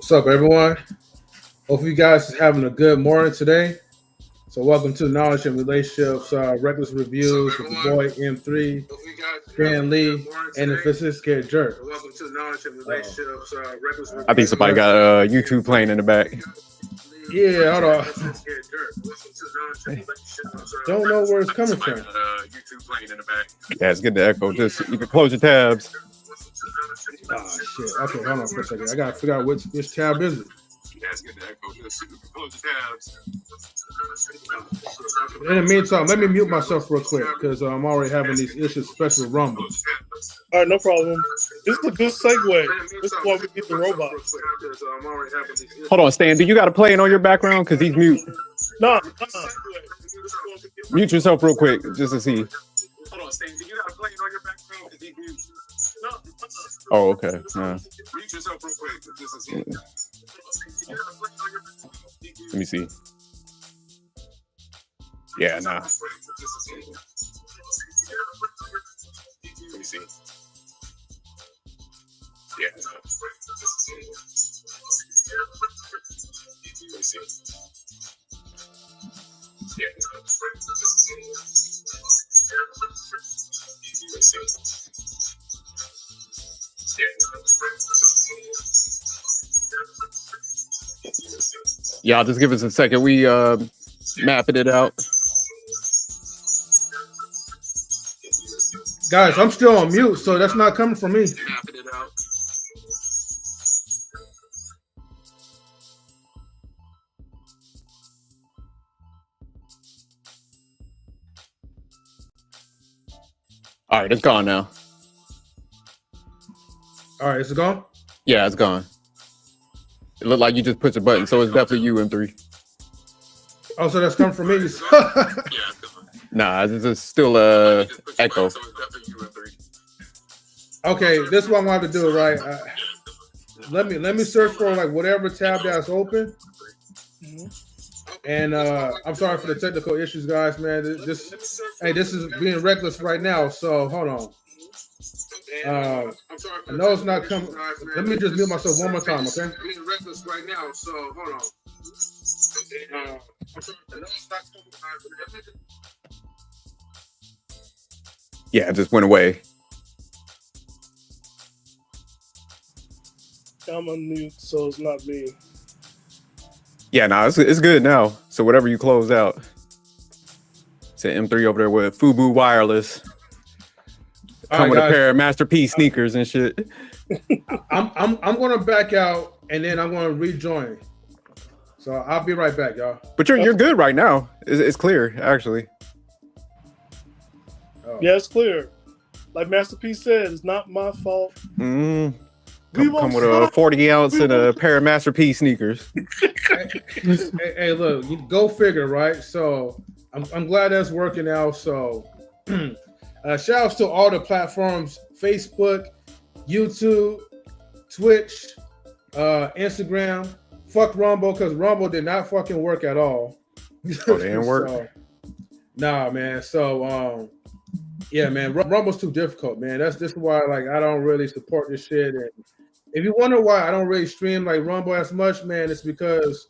What's up, everyone? Hope you guys is having a good morning today. So, welcome to Knowledge and Relationships Reckless Reviews with the boy M3, Stan Lee, and the Physics Scared Jerk. Welcome to Knowledge and Relationships Reckless Reviews. I think somebody got YouTube playing in the back. Yeah, hold on. Don't know where it's coming from. YouTube playing in the back. Yeah, it's getting the echo. Just you can close your tabs. Oh shit. Okay, hold on for a second. I gotta figure out which tab is it. Yeah, it's getting the echo. Just you can close your tabs. In the meantime, let me mute myself real quick because I'm already having these issues, especially with Rumble. All right, no problem. This is a good segue. This is why we get the robots. Hold on, Stan. Do you got to play it on your background? Because he's mute. No. Mute yourself real quick just to see. Hold on, Stan. Do you got to play it on your background? Because he's mute. Oh, okay. Mute yourself real quick just to see. Let me see. Yeah, nah. Let me see. Yeah, nah. Let me see. Yeah, nah. Let me see. Yeah, just give us a second. We mapping it out. Guys, I'm still on mute, so that's not coming from me. Mapping it out. All right, it's gone now. All right, is it gone? Yeah, it's gone. It looked like you just pushed a button, so it's definitely you, M3. Oh, so that's coming from me. Nah, this is still echo. Okay, this is what I'm going to have to do, right? Let me search for like whatever tab that's open. And I'm sorry for the technical issues, guys, man. This is being reckless right now, so hold on. I know it's not coming. Let me just mute myself one more time, okay? Being reckless right now, so hold on. Yeah, it just went away. I'm on mute, so it's not me. Yeah, nah, it's good now. So whatever you close out. It's an M3 over there with Fubu Wireless. Come with a pair of Masterpiece sneakers and shit. I'm gonna back out and then I'm gonna rejoin. So I'll be right back, y'all. But you're good right now. It's clear, actually. Oh. Yeah, it's clear. Like Masterpiece said, it's not my fault. Come with a 40 ounce and a pair of Masterpiece sneakers. Hey, look, you go figure, right? So I'm glad that's working out. So shout outs to all the platforms: Facebook, YouTube, Twitch, Instagram. Fuck Rumble, because Rumble did not fucking work at all. Oh, they didn't work? So, nah, man. So yeah, man, Rumble's too difficult, man. This is why like I don't really support this shit. And if you wonder why I don't really stream like Rumble as much, man, it's because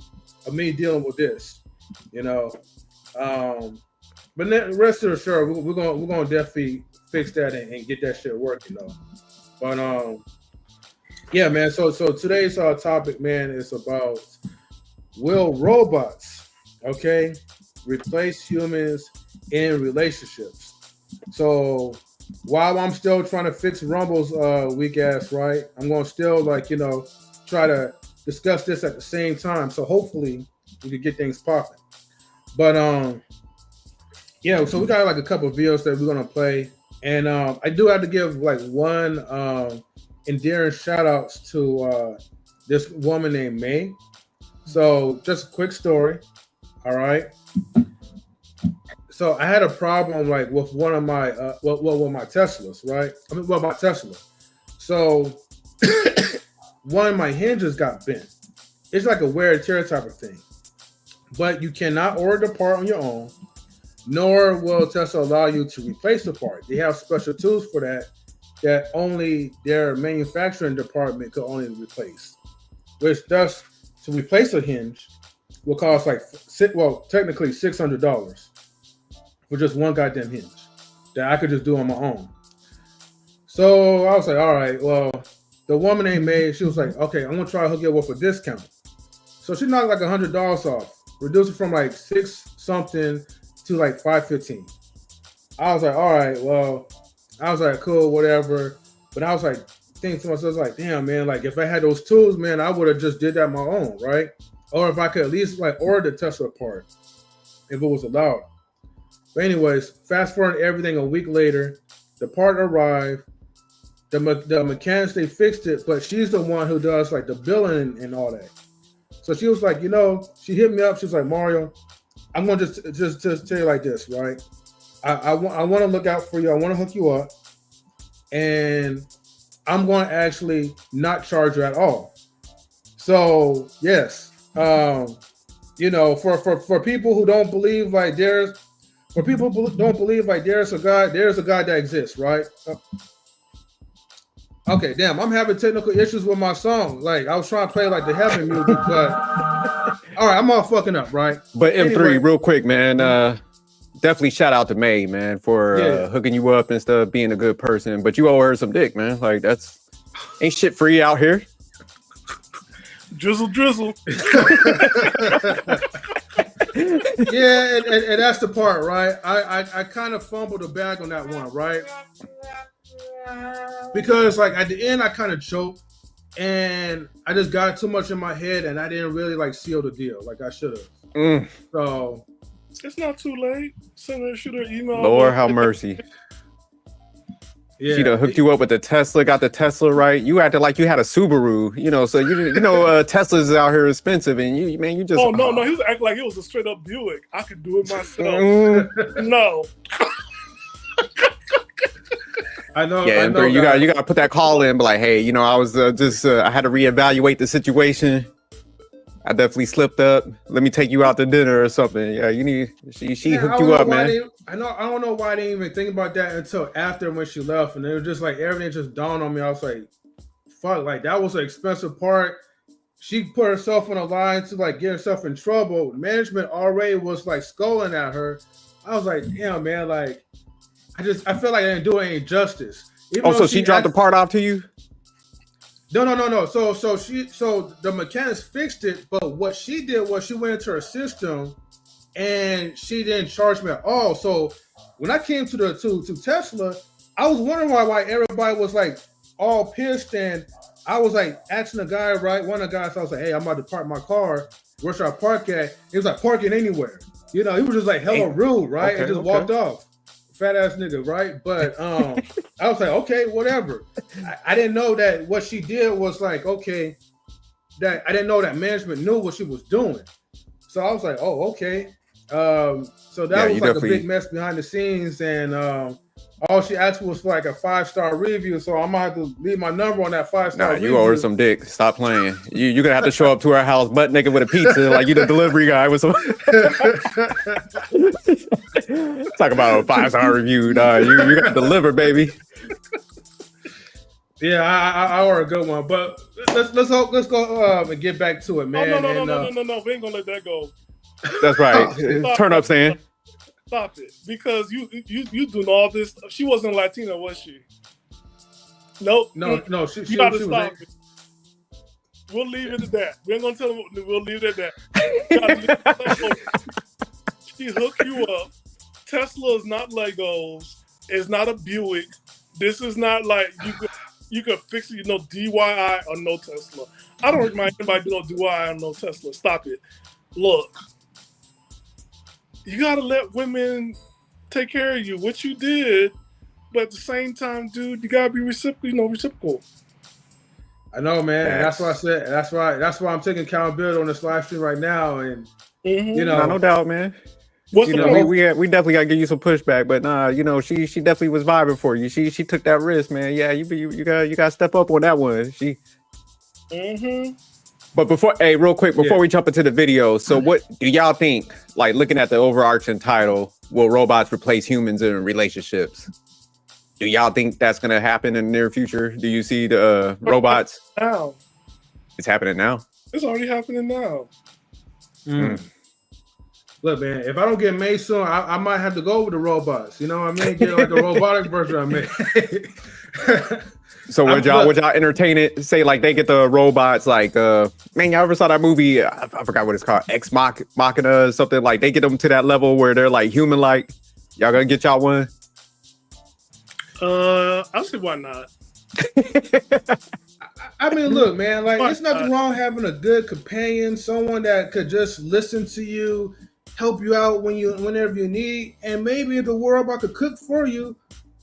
of me dealing with this, you know. But rest assured, we're gonna definitely fix that and get that shit working, though. But yeah, man. So today's topic, man, is about will robots, okay, replace humans in relationships. So while I'm still trying to fix Rumble's weak ass, right, I'm gonna still try to discuss this at the same time. So hopefully we can get things popping. But yeah, so we got like a couple of videos that we're gonna play, and I do have to give like one endearing shout outs to this woman named May. So just a quick story. All right. So I had a problem like with one of my with my Teslas, right? My Tesla. So one of my hinges got bent. It's like a wear and tear type of thing. But you cannot order the part on your own, nor will Tesla allow you to replace the part. They have special tools for that only their manufacturing department could only replace. which thus to replace a hinge will cost like technically $600 for just one goddamn hinge that I could just do on my own. So I was like, all right, well, the woman ain't made. She was like, okay, I'm gonna try to hook you up with a discount. So she knocked like $100 off, reduced it from like 6 something to like 515. I was like, all right, well, I was like, cool, whatever. But I was like, thinking to myself, like, damn, man, like if I had those tools, man, I would have just did that on my own, right? Or if I could at least like order the Tesla part, if it was allowed. But anyways, fast forward everything a week later, the part arrived. The mechanics, they fixed it, but she's the one who does like the billing and all that. So she was like, she hit me up. She was like, Mario, I'm gonna just tell you like this, right? I want to look out for you. I want to hook you up, and I'm going to actually not charge you at all. So yes, for people who don't believe like there's a God, there's a God that exists, right? Okay, damn, I'm having technical issues with my song. Like, I was trying to play like the heaven music, but all right, I'm all fucking up, right? But M3, anyway, real quick, man, definitely shout out to May, man, for hooking you up and stuff, being a good person. But you owe her some dick, man. Like, that's ain't shit free out here. Drizzle. Yeah, and that's the part, right? I kind of fumbled the bag on that one, right? Because like at the end I kind of choked and I just got too much in my head and I didn't really like seal the deal like I should have. So it's not too late. Send her, shoot her email. Lord have mercy. Yeah, she done hooked you up with the Tesla, got the Tesla right. You acted like you had a Subaru, so Teslas out here expensive, and you just. Oh no, he was acting like it was a straight up Buick. I could do it myself. No. I know. Yeah, and you got to put that call in, but like, hey, I was I had to reevaluate the situation. I definitely slipped up. Let me take you out to dinner or something. Yeah, she hooked you up, man. I don't know why I didn't even think about that until after when she left, and it was just like everything just dawned on me. I was like, fuck, like that was an expensive part. She put herself on a line to like get herself in trouble. Management already was like scolding at her. I was like, damn, man, like. I feel like I didn't do any justice. So she dropped the part off to you? No. So the mechanics fixed it, but what she did was she went into her system and she didn't charge me at all. So when I came to Tesla, I was wondering why everybody was like all pissed, and I was like asking the guy, right? One of the guys, I was like, hey, I'm about to park my car. Where should I park at? He was like, park it anywhere. He was just like hella rude, right? And just walked off. Fat ass nigga, right? But I was like, okay, whatever. I didn't know that what she did was like, okay, that I didn't know that management knew what she was doing. So I was like, oh, okay. So that was like a big mess behind the scenes, and all she asked was for like a 5-star review. So I'm gonna have to leave my number on that 5-star review. You owe her some dick. Stop playing. You're gonna have to show up to her house butt naked with a pizza, like you the delivery guy with some. Talk about a 5-star review, dog. You got to deliver, baby. Yeah, I owe her a good one, but let's go and get back to it, man. No. We ain't gonna let that go. That's right. Turn up, Stan. Stop it, because you doing all this. She wasn't Latina, was she? Nope. No. She gotta she stop it. We'll leave it at that. We ain't gonna tell them. We'll leave it at that. She hooked you up. Tesla is not Legos. It's not a Buick. This is not like you could fix it. DIY or no Tesla. I don't recommend anybody do no DIY or no Tesla. Stop it. Look. You gotta let women take care of you, which you did, but at the same time, dude, you gotta be reciprocal. I know, man. And that's why I said. That's why I'm taking accountability on this live stream right now, and no doubt, man. We definitely gotta give you some pushback, but nah, she definitely was vibing for you. She took that risk, man. Yeah, you gotta step up on that one. But real quick, before we jump into the video, so what do y'all think, like looking at the overarching title, will robots replace humans in relationships? Do y'all think that's going to happen in the near future? Do you see the robots? Now, It's happening now. It's already happening now. Look, man, if I don't get made soon, I might have to go with the robots. You know what I mean? Get like a robotic version of me. So would y'all entertain it? Say like they get the robots like man, y'all ever saw that movie? I forgot what it's called, Ex Machina or something. Like they get them to that level where they're like human like. Y'all gonna get y'all one? I'll say why not. I mean, look, man, like it's nothing wrong having a good companion, someone that could just listen to you, help you out whenever you need, and maybe if the robot could cook for you.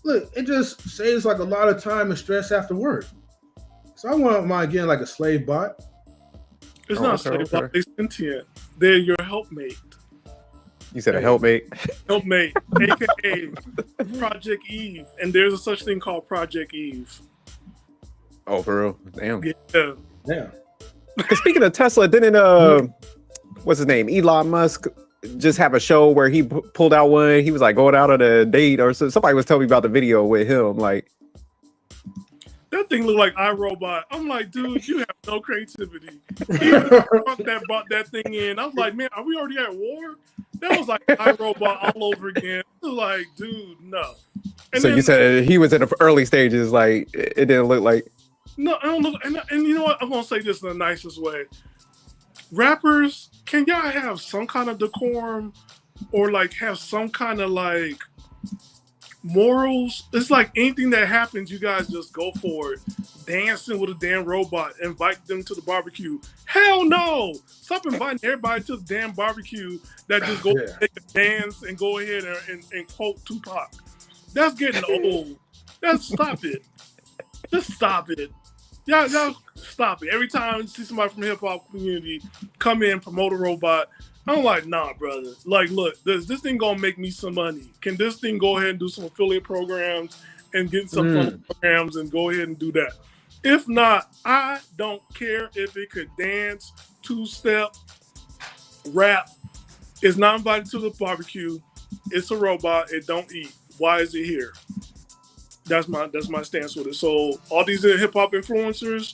Look, it just saves like a lot of time and stress after work. So I wouldn't mind getting like a slave bot. It's not a slave bot. They're sentient. They're your helpmate. You said a helpmate? Helpmate, aka Project Eve. And there's a such thing called Project Eve. Oh, for real? Damn. Yeah. Speaking of Tesla, didn't what's his name? Elon Musk just have a show where he pulled out one. He was like going out on a date or so. Somebody was telling me about the video with him. Like that thing looked like iRobot. I'm like, dude, you have no creativity. That brought that thing in. I was like, man, are we already at war? That was like iRobot all over again. I was like, dude, no. And so then, you said he was in the early stages. Like it didn't look like. No, I don't look. And you know what? I'm gonna say this in the nicest way. Rappers, can y'all have some kind of decorum or like have some kind of like morals? It's like anything that happens, you guys just go for it. Dancing with a damn robot, invite them to the barbecue. Hell no! Stop inviting everybody to the damn barbecue that just go take a dance and go ahead and quote Tupac. That's getting old. Stop it. Just stop it. Y'all stop it. Every time you see somebody from the hip hop community come in, promote a robot, I'm like, nah, brother. Like, look, this thing gonna make me some money. Can this thing go ahead and do some affiliate programs and get some programs and go ahead and do that? If not, I don't care if it could dance, two-step, rap. It's not invited to the barbecue. It's a robot. It don't eat. Why is it here? That's my stance with it. So all these hip hop influencers,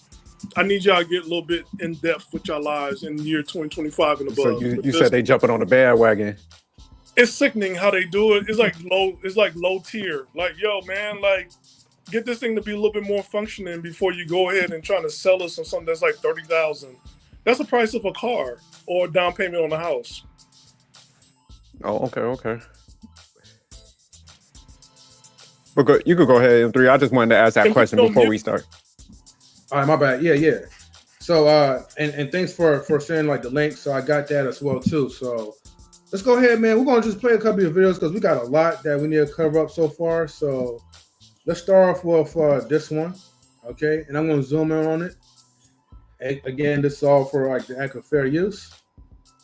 I need y'all to get a little bit in depth with your lives in the year 2025 and above. So you said they jumping on the bandwagon. It's sickening how they do it. It's like low tier. Like, yo, man, like get this thing to be a little bit more functioning before you go ahead and try to sell us on something that's like $30,000. That's the price of a car or a down payment on a house. Oh, okay. But you could go ahead, M3. I just wanted to ask that question before we start. All right, my bad. Yeah. So and thanks for sharing like the link. So I got that as well too. So let's go ahead, man. We're gonna just play a couple of videos because we got a lot that we need to cover up so far. So let's start off with this one, okay? And I'm gonna zoom in on it. Again, this is all for like the act of fair use.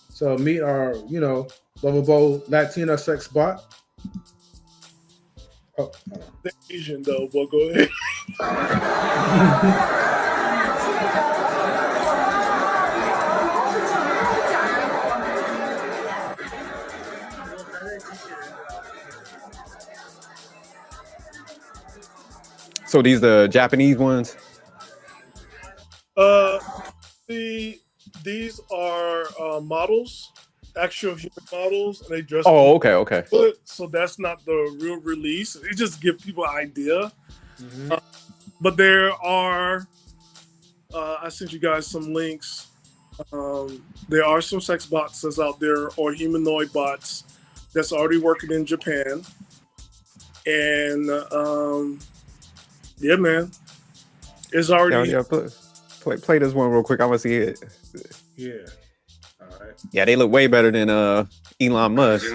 So meet our, lovable Latina sex bot. Oh, they're Asian though, but go ahead. So these the Japanese ones? These are models, actual human models, and they dress. Oh, okay. So that's not the real release. It just give people an idea. Mm-hmm. But there are. I sent you guys some links. There are some sex bots that's out there, or humanoid bots that's already working in Japan, and yeah, man, it's already. Yeah, play this one real quick. I want to see it. Yeah. All right. Yeah, they look way better than Elon Musk.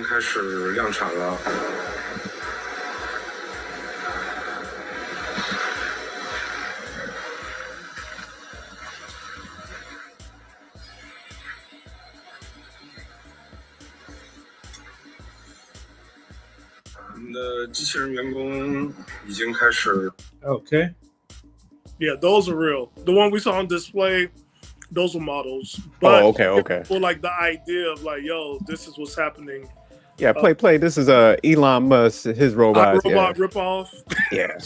Okay. Yeah, those are real. The one we saw on display, those were models. But okay. For like the idea of like, yo, this is what's happening. Yeah, play. This is Elon Musk, his robot. Robot ripoff. Yeah.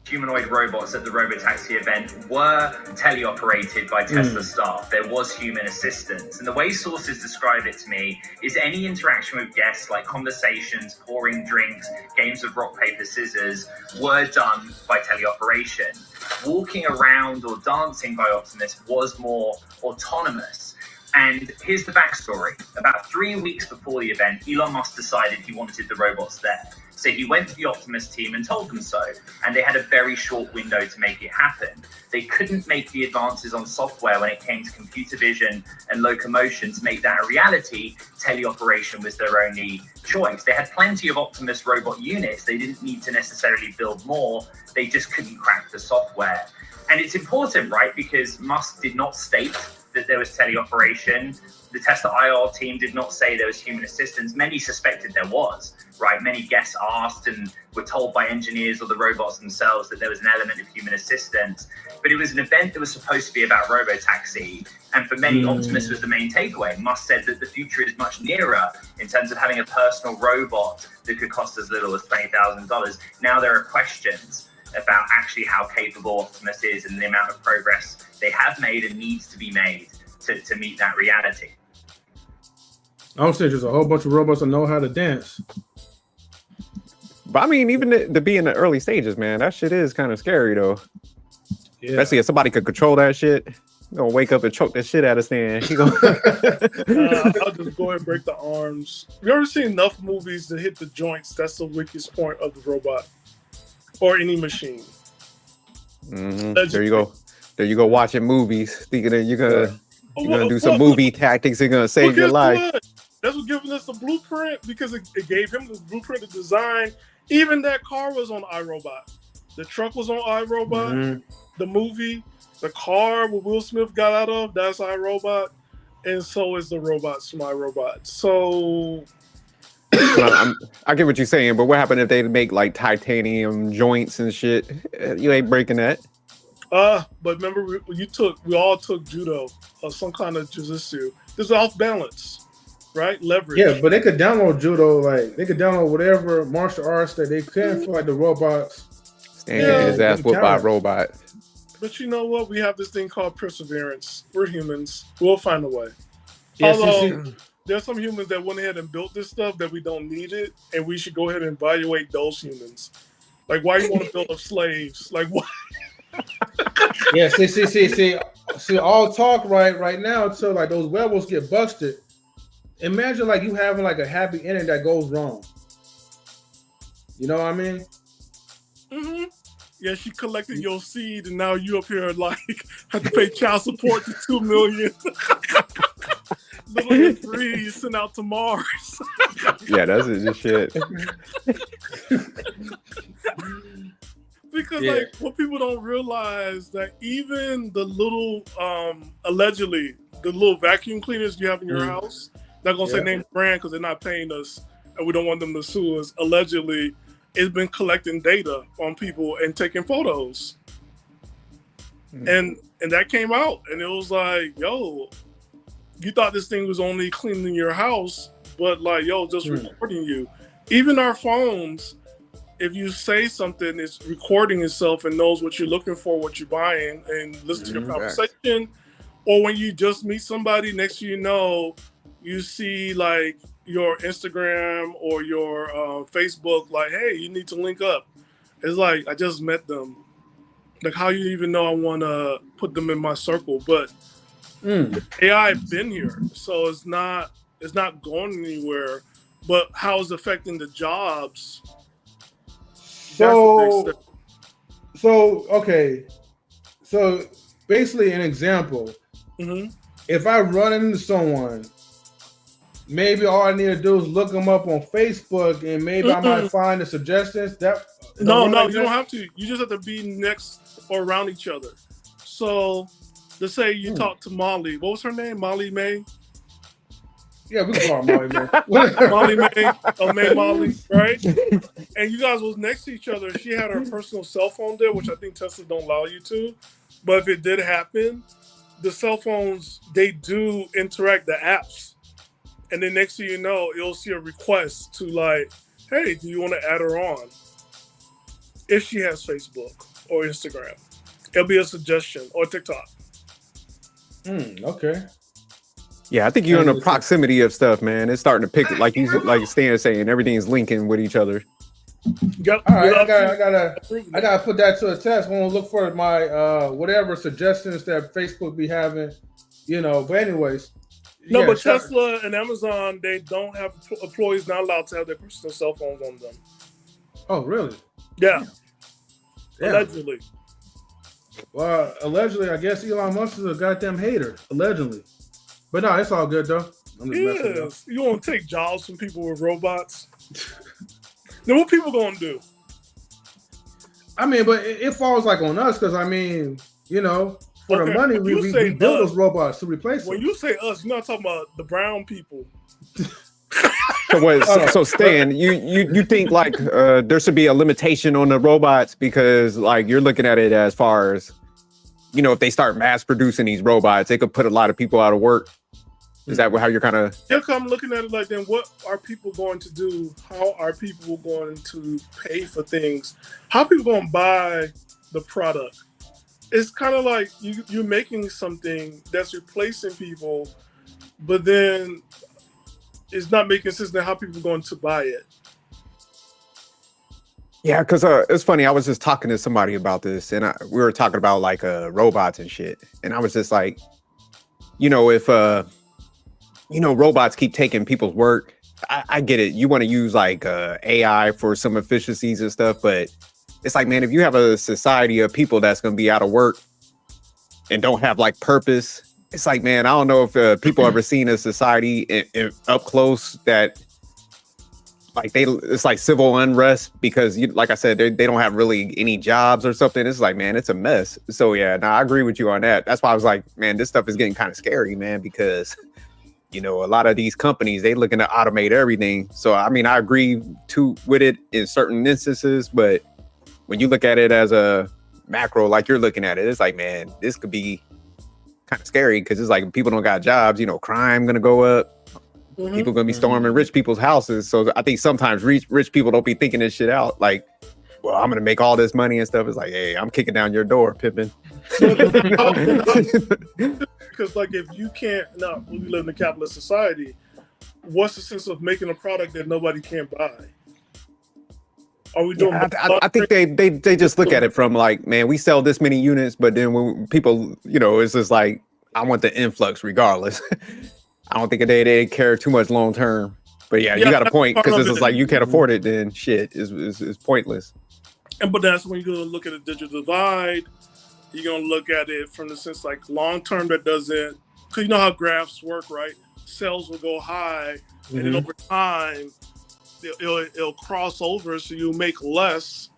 humanoid robots at the Robotaxi event were teleoperated by Tesla staff. There was human assistance. And the way sources describe it to me is any interaction with guests, like conversations, pouring drinks, games of rock, paper, scissors, were done by teleoperation. Walking around or dancing by Optimus was more autonomous. And here's the backstory. About 3 weeks before the event, Elon Musk decided he wanted the robots there. So he went to the Optimus team and told them so. And they had a very short window to make it happen. They couldn't make the advances on software when it came to computer vision and locomotion to make that a reality. Teleoperation was their only choice. They had plenty of Optimus robot units. They didn't need to necessarily build more. They just couldn't crack the software. And it's important, right? Because Musk did not state that there was teleoperation. The Tesla IR team did not say there was human assistance. Many suspected there was, right? Many guests asked and were told by engineers or the robots themselves that there was an element of human assistance. But it was an event that was supposed to be about Robotaxi. And for many, Optimus was the main takeaway. Musk said that the future is much nearer in terms of having a personal robot that could cost as little as $20,000. Now there are questions about actually how capable Optimus is and the amount of progress they have made and needs to be made to meet that reality. I don't say there's a whole bunch of robots that know how to dance. But I mean, even to be in the early stages, man, that shit is kind of scary though. Yeah. Especially if somebody could control that shit. You're gonna wake up and choke that shit out of Stan. I'll just go ahead and break the arms. You ever seen enough movies to hit the joints? That's the weakest point of the robot or any machine. There you go. There you go watching movies, thinking that you're gonna do some movie tactics and gonna save your life. What? That's what giving us the blueprint, because it gave him the blueprint to design. Even that car was on iRobot. The truck was on iRobot. The movie, the car where Will Smith got out of, that's iRobot. And so is the robots from iRobot. So I get what you're saying, but what happened if they make like titanium joints and shit? You ain't breaking that. But remember, we all took judo or some kind of jujitsu. This is off balance, right? Leverage. Yeah, but they could download judo, like they could download whatever martial arts that they can for like the robots. Stan can get his ass whooped by a robot. But you know what? We have this thing called perseverance. We're humans. We'll find a way. Yeah, Although there's some humans that went ahead and built this stuff that we don't need it, and we should go ahead and evaluate those humans. Like, why you want to build up slaves? Like, what? Yeah, see, all talk right now until like those werewolves get busted. Imagine like you having like a happy ending that goes wrong. You know what I mean? Mm-hmm. Yeah, she collected your seed, and now you up here like have to pay child support to $2 million. Little M3 sent out to Mars. Yeah, that's just shit. Because like what people don't realize that even the little allegedly the little vacuum cleaners you have in your house, not gonna say name brand because they're not paying us and we don't want them to sue us, allegedly it's been collecting data on people and taking photos. And that came out and it was like, yo, you thought this thing was only cleaning your house, but like, yo, just recording you. Even our phones, if you say something, it's recording itself and knows what you're looking for, what you're buying, and listen to your conversation. Or when you just meet somebody, next thing you know, you see like your Instagram or your Facebook, like, hey, you need to link up. It's like, I just met them. Like, how you even know I want to put them in my circle? But AI been here, so it's not going anywhere. But how it's affecting the jobs? So basically, an example. If I run into someone, maybe all I need to do is look them up on Facebook, and maybe I might find the suggestions. No, you don't have to. You just have to be next or around each other. So, let's say you talk to Molly. What was her name? Molly May? Yeah, we can call her Molly May. Molly May, or May Molly, right? And you guys was next to each other. She had her personal cell phone there, which I think Tesla don't allow you to. But if it did happen, the cell phones, they do interact, the apps. And then next thing you know, you'll see a request to like, hey, do you want to add her on? If she has Facebook. or Instagram. It'll be a suggestion or TikTok. Okay. Yeah, I think you're in the proximity of stuff, man. It's starting to pick like Stan saying, everything's linking with each other. Yep. All right, I gotta put that to a test. I want to look for my whatever suggestions that Facebook be having, But anyways, no, but Tesla and Amazon, they don't have employees not allowed to have their personal cell phones on them. Oh, really? Yeah. Allegedly. Well, allegedly, I guess Elon Musk is a goddamn hater. Allegedly, but no, it's all good though. Yes. You want to take jobs from people with robots? Then what people gonna do? I mean, but it falls like on us because for the money we build those robots to replace them. When you say us, you're not talking about the brown people. So Stan, you think like there should be a limitation on the robots because like you're looking at it as far as if they start mass producing these robots, they could put a lot of people out of work. Is that how you're kind of? Yeah, I'm looking at it like, then what are people going to do? How are people going to pay for things? How are people going to buy the product? It's kind of like you're making something that's replacing people, but then it's not making sense to how people are going to buy it. Yeah, because it's funny. I was just talking to somebody about this, and we were talking about like robots and shit, and I was just like, if robots keep taking people's work. I get it. You want to use like AI for some efficiencies and stuff, but it's like, man, if you have a society of people that's going to be out of work and don't have like purpose, it's like, man, I don't know if people ever seen a society up close that like it's like civil unrest because like I said, they don't have really any jobs or something. It's like, man, it's a mess. So yeah, I agree with you on that. That's why I was like, man, this stuff is getting kind of scary, man, because a lot of these companies, they looking to automate everything. So, I mean, I agree with it in certain instances, but when you look at it as a macro, like you're looking at it, it's like, man, this could be kind of scary because it's like people don't got jobs, crime going to go up. Mm-hmm. People going to be storming rich people's houses. So I think sometimes rich people don't be thinking this shit out. Like, well, I'm going to make all this money and stuff. It's like, hey, I'm kicking down your door, Pippin. Because like if you can't, we live in a capitalist society, what's the sense of making a product that nobody can buy? Are we doing? I think they just look at it from like, man, we sell this many units, but then when people, it's just like, I want the influx regardless. I don't think they care too much long term. But yeah, you got a point because it's just like you can't afford it, then shit is pointless. But that's when you're gonna look at the digital divide. You're going to look at it from the sense like long-term that doesn't, because you know how graphs work, right? Sales will go high, and then over time, it'll cross over, so you'll make less,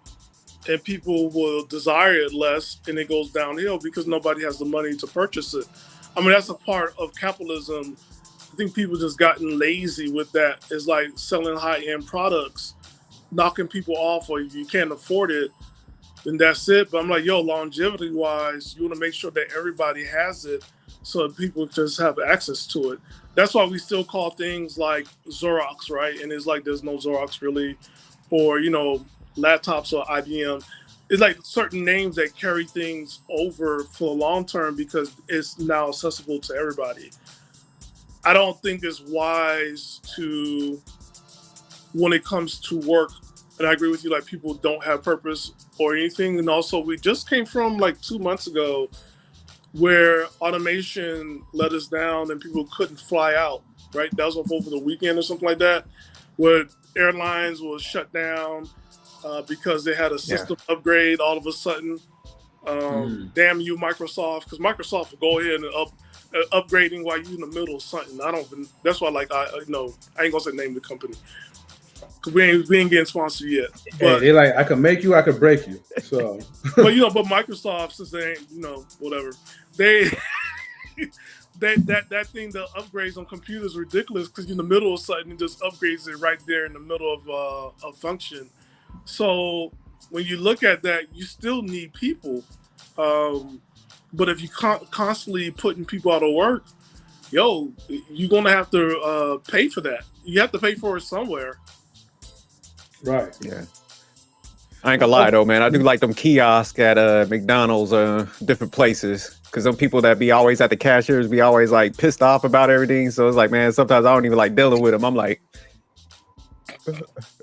and people will desire it less, and it goes downhill because nobody has the money to purchase it. I mean, that's a part of capitalism. I think people just gotten lazy with that. It's like selling high-end products, knocking people off, or if you can't afford it, then that's it. But I'm like, longevity wise, you want to make sure that everybody has it so that people just have access to it. That's why we still call things like Xerox, right? And it's like there's no Xerox really, or laptops or IBM. It's like certain names that carry things over for the long term because it's now accessible to everybody. I don't think it's wise to, when it comes to work, and I agree with you, like people don't have purpose or anything. And also we just came from like 2 months ago where automation let us down and people couldn't fly out, right? That was over the weekend or something like that, where airlines was shut down because they had a system upgrade all of a sudden. Damn you, Microsoft, because Microsoft will go ahead and upgrading while you're in the middle of something. That's why I ain't gonna say the name of the company. We ain't getting sponsored yet. But they like, I can make you, I can break you. So, but Microsoft, since they ain't, whatever, they that thing, the upgrades on computers is ridiculous because you're in the middle of something, it just upgrades it right there in the middle of a function. So when you look at that, you still need people. But if you constantly putting people out of work, you're gonna have to pay for that. You have to pay for it somewhere. Right. Yeah. I ain't gonna lie though, man. I do like them kiosks at McDonald's, different places. Cause some people that be always at the cashiers be always like pissed off about everything. So it's like, man, sometimes I don't even like dealing with them. I'm like,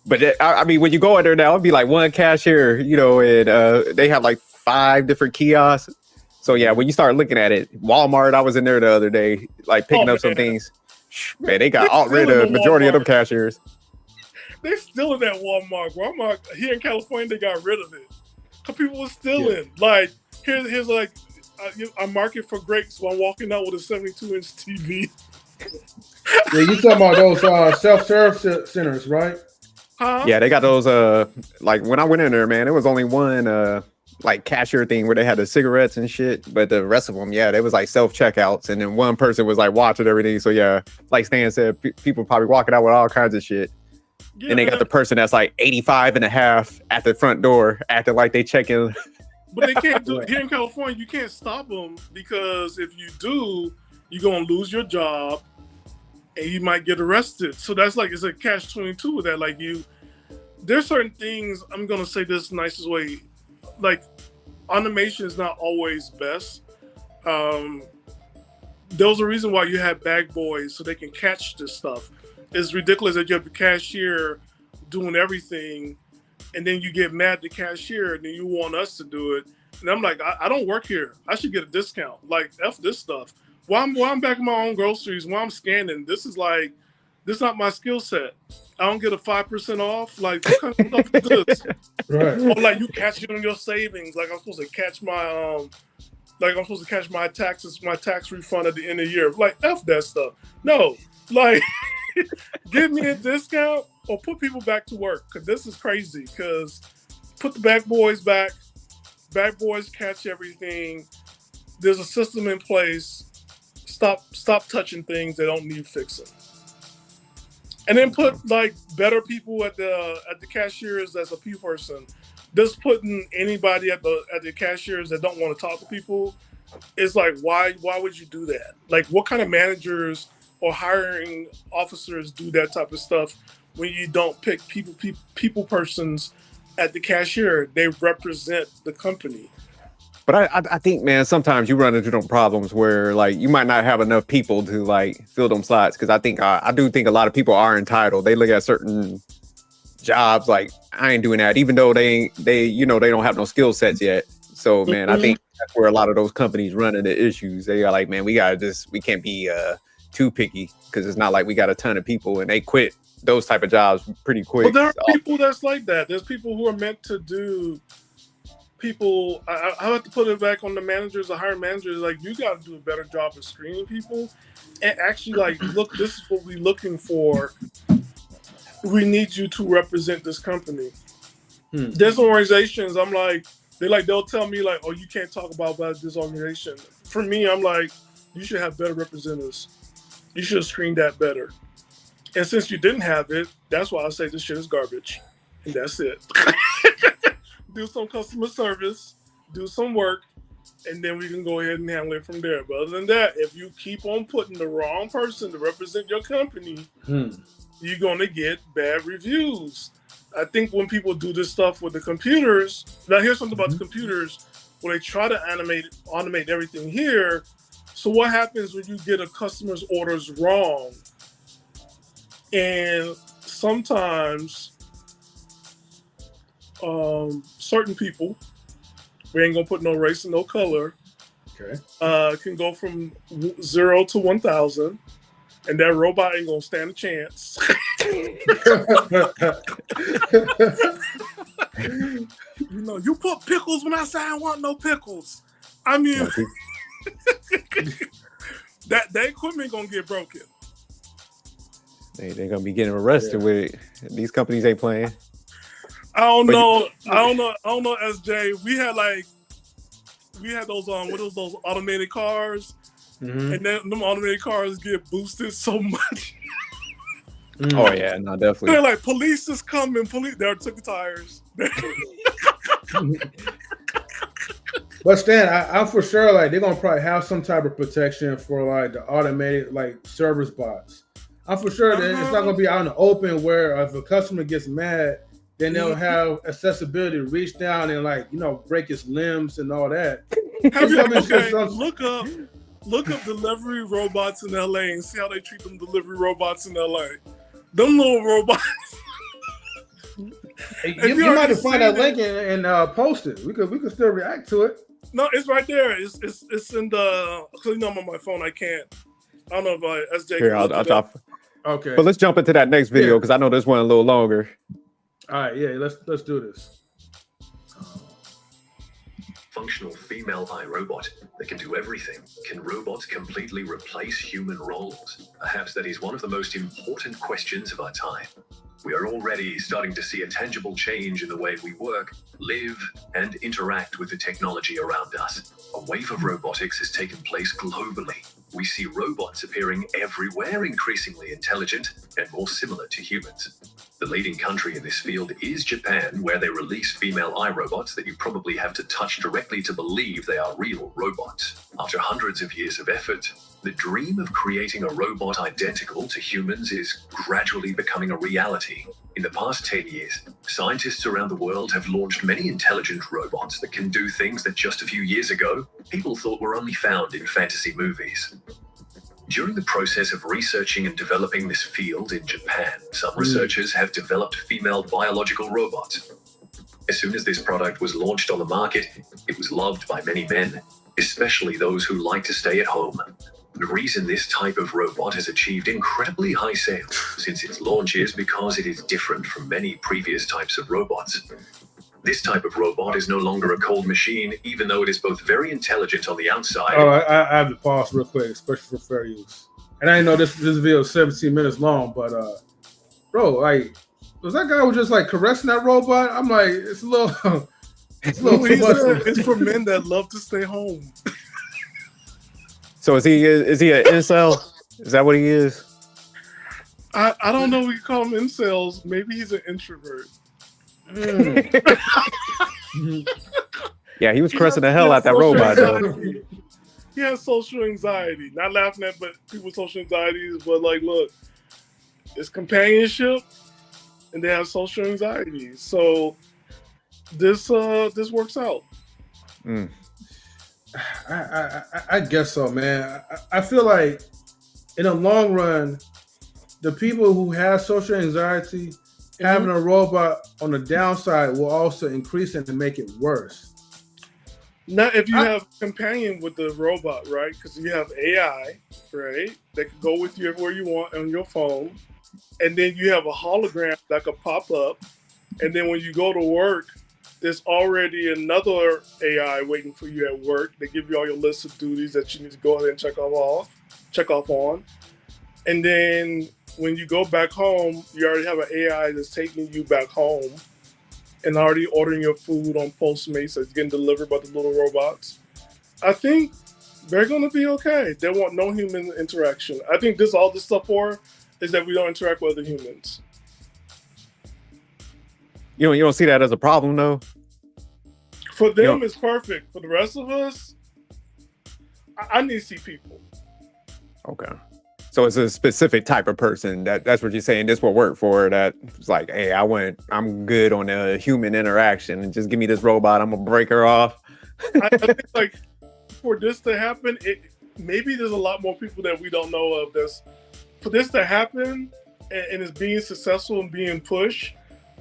but I mean, when you go in there now, it'd be like one cashier, you know, and they have like 5 different kiosks. So yeah, when you start looking at it, Walmart, I was in there the other day, like picking up some things. Man, they got rid of the majority of them cashiers. They still in that Walmart. Walmart here in California, they got rid of it. Cause people were stealing. Like here's like I'm marking for grapes while I'm walking out with a 72-inch TV. Yeah, you talking about those self-serve centers, right? Huh? Yeah, they got those. Like when I went in there, man, it was only one like cashier thing where they had the cigarettes and shit, but the rest of them, yeah, they was like self checkouts, and then one person was like watching everything. So yeah, like Stan said, people probably walking out with all kinds of shit. Yeah, and they got the person that's like 85 and a half at the front door acting like they checking. But they can't do it here in California. You can't stop them because if you do, you're gonna lose your job and you might get arrested. So that's like it's a catch-22 with that. Like there's certain things. I'm gonna say this nicest way. Like automation is not always best. There's a reason why you have bag boys so they can catch this stuff. It's ridiculous that you have the cashier doing everything, and then you get mad at the cashier, and then you want us to do it. And I'm like, I don't work here. I should get a discount. Like, F this stuff. While I'm bagging my own groceries, while I'm scanning, this is not my skill set. I don't get a 5% off. Like, what kind of stuff is this? Right. Or like you catch it on your savings. Like I'm supposed to catch my taxes, my tax refund at the end of the year. Like, F that stuff. No, like. Give me a discount or put people back to work because this is crazy. Because put the bag boys back. Bag boys catch everything. There's a system in place. Stop touching things that don't need fixing. And then put like better people at the cashiers as a people person. Just putting anybody at the cashiers that don't want to talk to people is like why would you do that? Like what kind of managers or hiring officers do that type of stuff when you don't pick people persons at the cashier? They represent the company. But I think, man, sometimes you run into them problems where like you might not have enough people to like fill them slots. Because I think I do think a lot of people are entitled. They look at certain jobs like I ain't doing that, even though they don't have no skill sets yet. So man, I think that's where a lot of those companies run into issues. They are like, man, we can't be too picky because it's not like we got a ton of people and they quit those type of jobs pretty quick. But there are people that's like that. There's people who are meant to do people. I have to put it back on the managers, the hiring managers. Like you got to do a better job of screening people and actually like, look, this is what we're looking for. We need you to represent this company. There's organizations I'm like, they'll tell me like, oh, you can't talk about this organization. For me, I'm like, you should have better representatives. You should have screened that better. And since you didn't have it, that's why I say this shit is garbage. And that's it. Do some customer service, do some work, and then we can go ahead and handle it from there. But other than that, if you keep on putting the wrong person to represent your company, you're going to get bad reviews. I think when people do this stuff with the computers, now here's something about the computers, where they try to automate everything here. So what happens when you get a customer's orders wrong? And sometimes certain people, we ain't gonna put no race and no color, can go from 0 to 1,000, and that robot ain't gonna stand a chance. You put pickles when I say I want no pickles. I mean, that equipment gonna get broken. They're gonna be getting arrested with it. These companies ain't playing. I don't know, SJ. We had those those automated cars, and then them automated cars get boosted so much. Oh yeah, no, definitely. They're like, police is coming. They took the tires. But Stan, I'm for sure like they're gonna probably have some type of protection for like the automated like service bots. I'm for sure that it's not gonna be out in the open where if a customer gets mad, then they'll have accessibility to reach down and like, you know, break his limbs and all that. Look up delivery robots in LA and see how they treat them delivery robots in LA. Them little robots. Hey, you might have find that link and post it. We could still react to it. No, it's right there. It's in the. Cause you know I'm on my phone. I can't. I don't know if SJ. Here, I'll drop. Okay. But let's jump into that next video because I know this one a little longer. All right. Yeah. Let's do this. Functional female iRobot that can do everything. Can robots completely replace human roles? Perhaps that is one of the most important questions of our time. We are already starting to see a tangible change in the way we work, live, and interact with the technology around us. A wave of robotics has taken place globally. We see robots appearing everywhere, increasingly intelligent and more similar to humans. The leading country in this field is Japan, where they release female iRobots that you probably have to touch directly to believe they are real robots. After hundreds of years of effort, the dream of creating a robot identical to humans is gradually becoming a reality. In the past 10 years, scientists around the world have launched many intelligent robots that can do things that just a few years ago, people thought were only found in fantasy movies. During the process of researching and developing this field in Japan, some researchers have developed female biological robots. As soon as this product was launched on the market, it was loved by many men, especially those who like to stay at home. The reason this type of robot has achieved incredibly high sales since its launch is because it is different from many previous types of robots. This type of robot is no longer a cold machine, even though it is both very intelligent on the outside. Oh, I have to pause real quick, especially for fair use. And I didn't know this video is 17 minutes long, but bro, like, was that guy who was just like caressing that robot? I'm like, it's a little too much. It's for men that love to stay home. So is he an incel? Is that what he is? I don't know. We call him incels. Maybe he's an introvert. Yeah, he was caressing the hell out that robot though. He has social anxiety. Not laughing at people's social anxieties, but like, look, it's companionship, and they have social anxiety. So this works out. I guess so, man. I feel like in the long run, the people who have social anxiety, having a robot on the downside will also increase it and make it worse. Now, if you have a companion with the robot, right? Because you have AI, right? That can go with you everywhere you want on your phone. And then you have a hologram that could pop up. And then when you go to work, there's already another AI waiting for you at work. They give you all your list of duties that you need to go ahead and check off on. And then when you go back home, you already have an AI that's taking you back home and already ordering your food on Postmates that's getting delivered by the little robots. I think they're going to be okay. They want no human interaction. I think all this stuff for is that we don't interact with other humans. You don't see that as a problem though? For them, it's perfect. For the rest of us, I need to see people. Okay. So it's a specific type of person that's what you're saying. This will work for that. It's like, hey, I'm good on a human interaction, and just give me this robot. I'm gonna break her off. I think like for this to happen, maybe there's a lot more people that we don't know of. For this to happen and it's being successful and being pushed,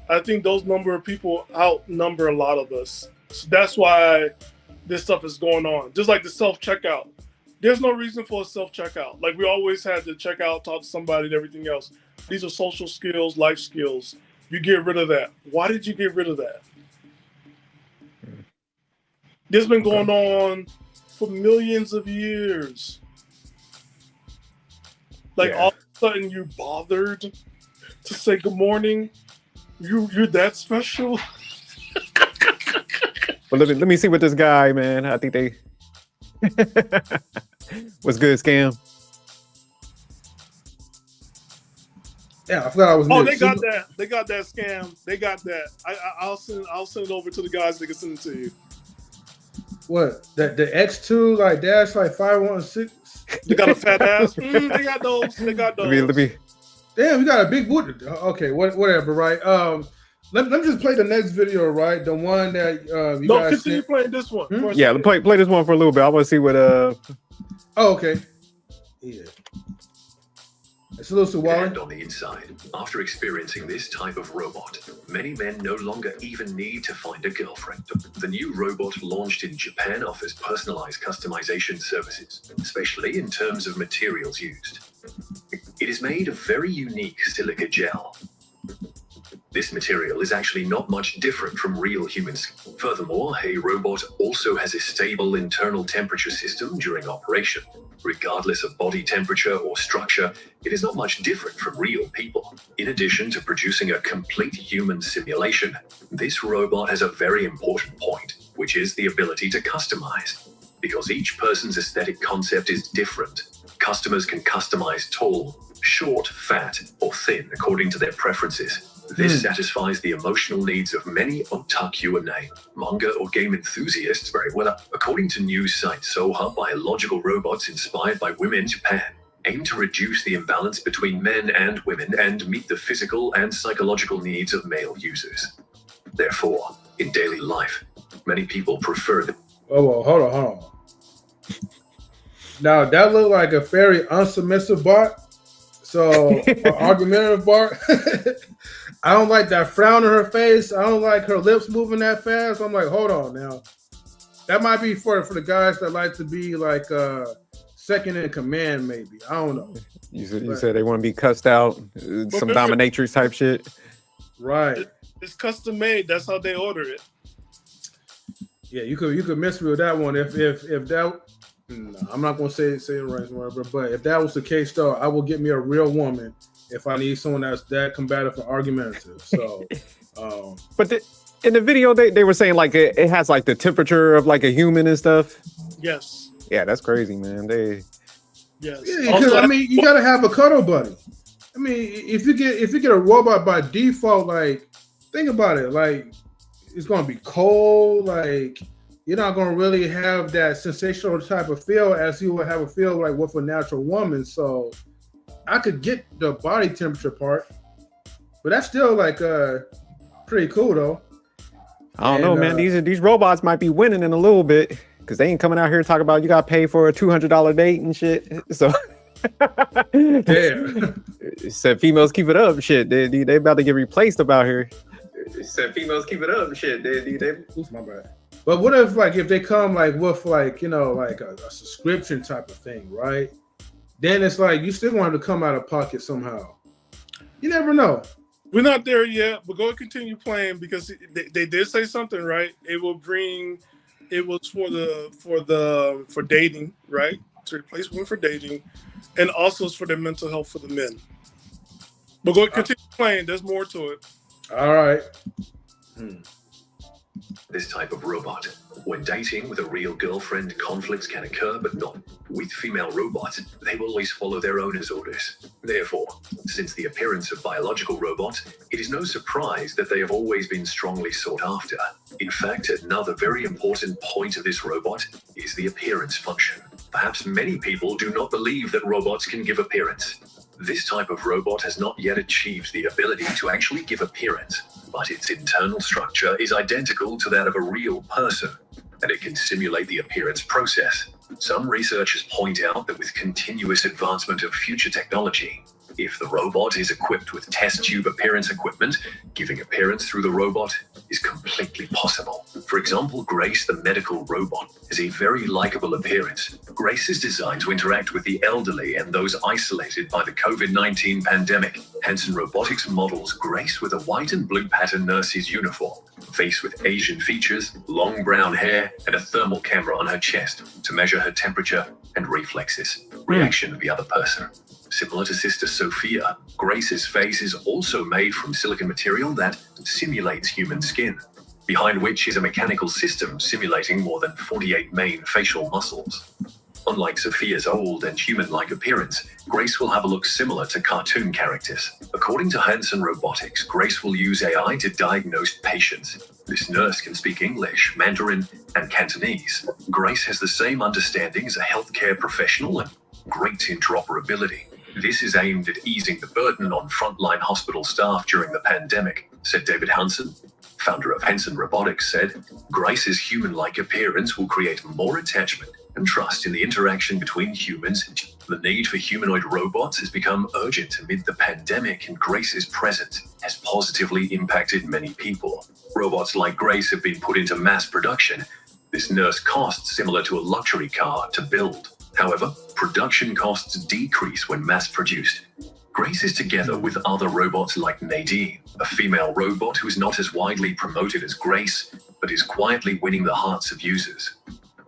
I think those number of people outnumber a lot of us. So that's why this stuff is going on. Just like the self-checkout. There's no reason for a self-checkout. Like we always had to check out, talk to somebody and everything else. These are social skills, life skills. You get rid of that. Why did you get rid of that? This has been going on for millions of years. Like all of a sudden you're bothered to say good morning. You're that special. Well, let me see what this guy, man. I think they what's good, Scam? Yeah, I forgot I was. Oh, they got that. They got that Scam. They got that. I'll send it over to the guys. They can send it to you. What the X2 like dash like 516? They got a fat ass. They got those. They got those. Let me. Damn, you got a big booty. Okay, whatever, right? Let me just play the next video, right? The one that you No, guys continue sent. playing this one. for a Yeah, second. play this one for a little bit. I want to see what Oh, okay. Yeah. It's a little Wally. And on the inside, after experiencing this type of robot, many men no longer even need to find a girlfriend. The new robot launched in Japan offers personalized customization services, especially in terms of materials used. It is made of very unique silica gel. This material is actually not much different from real humans. Furthermore, a robot also has a stable internal temperature system during operation. Regardless of body temperature or structure, it is not much different from real people. In addition to producing a complete human simulation, this robot has a very important point, which is the ability to customize. Because each person's aesthetic concept is different, customers can customize tall, short, fat, or thin according to their preferences. This satisfies the emotional needs of many otaku and manga or game enthusiasts very well. According to news site Soha, biological robots inspired by women in Japan aim to reduce the imbalance between men and women and meet the physical and psychological needs of male users. Therefore, in daily life, many people prefer the... Oh, well, hold on. Now, that looked like a very unsubmissive bot. So, an argumentative bot. I don't like that frown on her face. I don't like her lips moving that fast. I'm like, hold on now. That might be for the guys that like to be like second in command, maybe. I don't know. You said they want to be cussed out, some dominatrix type shit. Right. It's custom made. That's how they order it. Yeah, you could miss me with that one. If that, no, I'm not gonna say it right, whatever. But if that was the case, though, I will get me a real woman if I need someone that's that combative and argumentative. So, but in the video, they were saying like it has like the temperature of like a human and stuff. Yes. Yeah, that's crazy, man. Yes. Yeah, because I mean, you gotta have a cuddle buddy. I mean, if you get a robot by default, like think about it, like it's gonna be cold, like you're not gonna really have that sensational type of feel as you would have a feel like with a natural woman. So I could get the body temperature part, but that's still like pretty cool though. I don't know, man. These robots might be winning in a little bit because they ain't coming out here talking about you got to pay for a $200 date and shit. So yeah, said females keep it up. Shit, they about to get replaced about here. Said females keep it up. Shit, Oops, my bad. But what if they come like with like like a subscription type of thing, right? Then it's like you still want to come out of pocket somehow. You never know. We're not there yet, but go and continue playing because they did say something, right? It was for dating, right? To replace women for dating, and also it's for their mental health for the men. But go and continue playing. There's more to it. All right. This type of robot. When dating with a real girlfriend, conflicts can occur, but not with female robots. They will always follow their owner's orders. Therefore, since the appearance of biological robots, it is no surprise that they have always been strongly sought after. In fact, another very important point of this robot is the appearance function. Perhaps many people do not believe that robots can give appearance. This type of robot has not yet achieved the ability to actually give appearance, but its internal structure is identical to that of a real person, and it can simulate the appearance process. Some researchers point out that with continuous advancement of future technology, if the robot is equipped with test tube appearance equipment, giving appearance through the robot is completely possible. For example, Grace, the medical robot, has a very likable appearance. Grace is designed to interact with the elderly and those isolated by the COVID-19 pandemic. Hanson Robotics models Grace with a white and blue pattern nurse's uniform, face with Asian features, long brown hair, and a thermal camera on her chest to measure her temperature and reflexes. Reaction of the other person. Similar to Sister Sophia, Grace's face is also made from silicon material that simulates human skin, behind which is a mechanical system simulating more than 48 main facial muscles. Unlike Sophia's old and human-like appearance, Grace will have a look similar to cartoon characters. According to Hanson Robotics, Grace will use AI to diagnose patients. This nurse can speak English, Mandarin, and Cantonese. Grace has the same understanding as a healthcare professional and great interoperability. This is aimed at easing the burden on frontline hospital staff during the pandemic, said David Hansen. Founder of Henson Robotics said, Grace's human-like appearance will create more attachment and trust in the interaction between humans. The need for humanoid robots has become urgent amid the pandemic, and Grace's presence has positively impacted many people. Robots like Grace have been put into mass production. This nurse costs similar to a luxury car to build. However, production costs decrease when mass-produced. Grace is together with other robots like Nadine, a female robot who is not as widely promoted as Grace, but is quietly winning the hearts of users.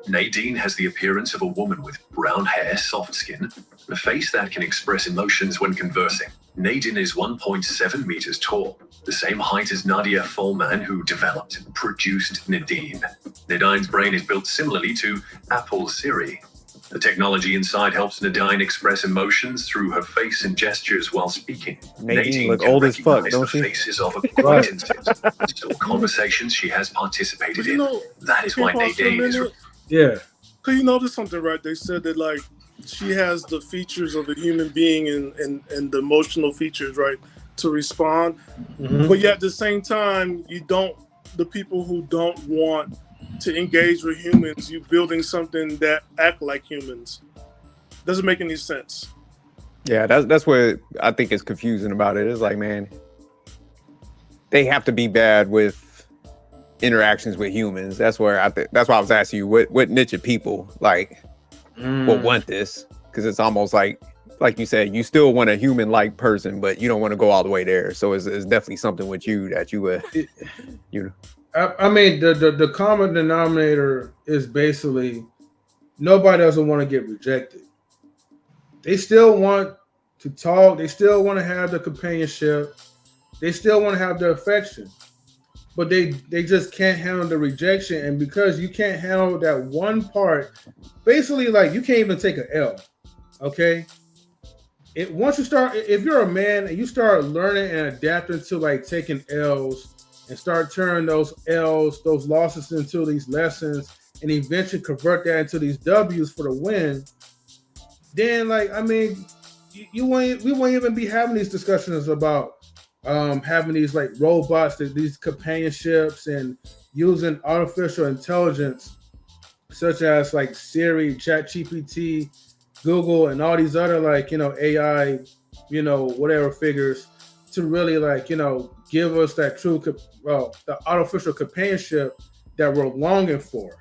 Nadine has the appearance of a woman with brown hair, soft skin, and a face that can express emotions when conversing. Nadine is 1.7 meters tall, the same height as Nadia Folman, who developed and produced Nadine. Nadine's brain is built similarly to Apple's Siri. The technology inside helps Nadine express emotions through her face and gestures while speaking. Nadine look old as fuck, don't she? The faces of acquaintances, so conversations she has participated in. That is why Nadine is... Yeah. Cause you notice something, right? They said that like she has the features of a human being and the emotional features, right, to respond. Mm-hmm. But yet at the same time, the people who don't want to engage with humans, you building something that act like humans. Doesn't make any sense. Yeah, that's what I think is confusing about it. It's like, man, they have to be bad with interactions with humans. That's where that's why I was asking you what niche of people like will want this, because it's almost like you said, you still want a human-like person, but you don't want to go all the way there. So it's definitely something with you that you know. I mean, the common denominator is basically nobody doesn't want to get rejected. They still want to talk. They still want to have the companionship. They still want to have the affection. But they just can't handle the rejection. And because you can't handle that one part, basically, like, you can't even take an L, okay? Once you start, if you're a man and you start learning and adapting to, like, taking L's, and start turning those L's, those losses into these lessons, and eventually convert that into these W's for the win, then, like, I mean, we won't even be having these discussions about having these like robots, these companionships, and using artificial intelligence such as like Siri, ChatGPT, Google, and all these other like, you know, AI, you know, whatever figures to really like, you know, give us that true, the artificial companionship that we're longing for.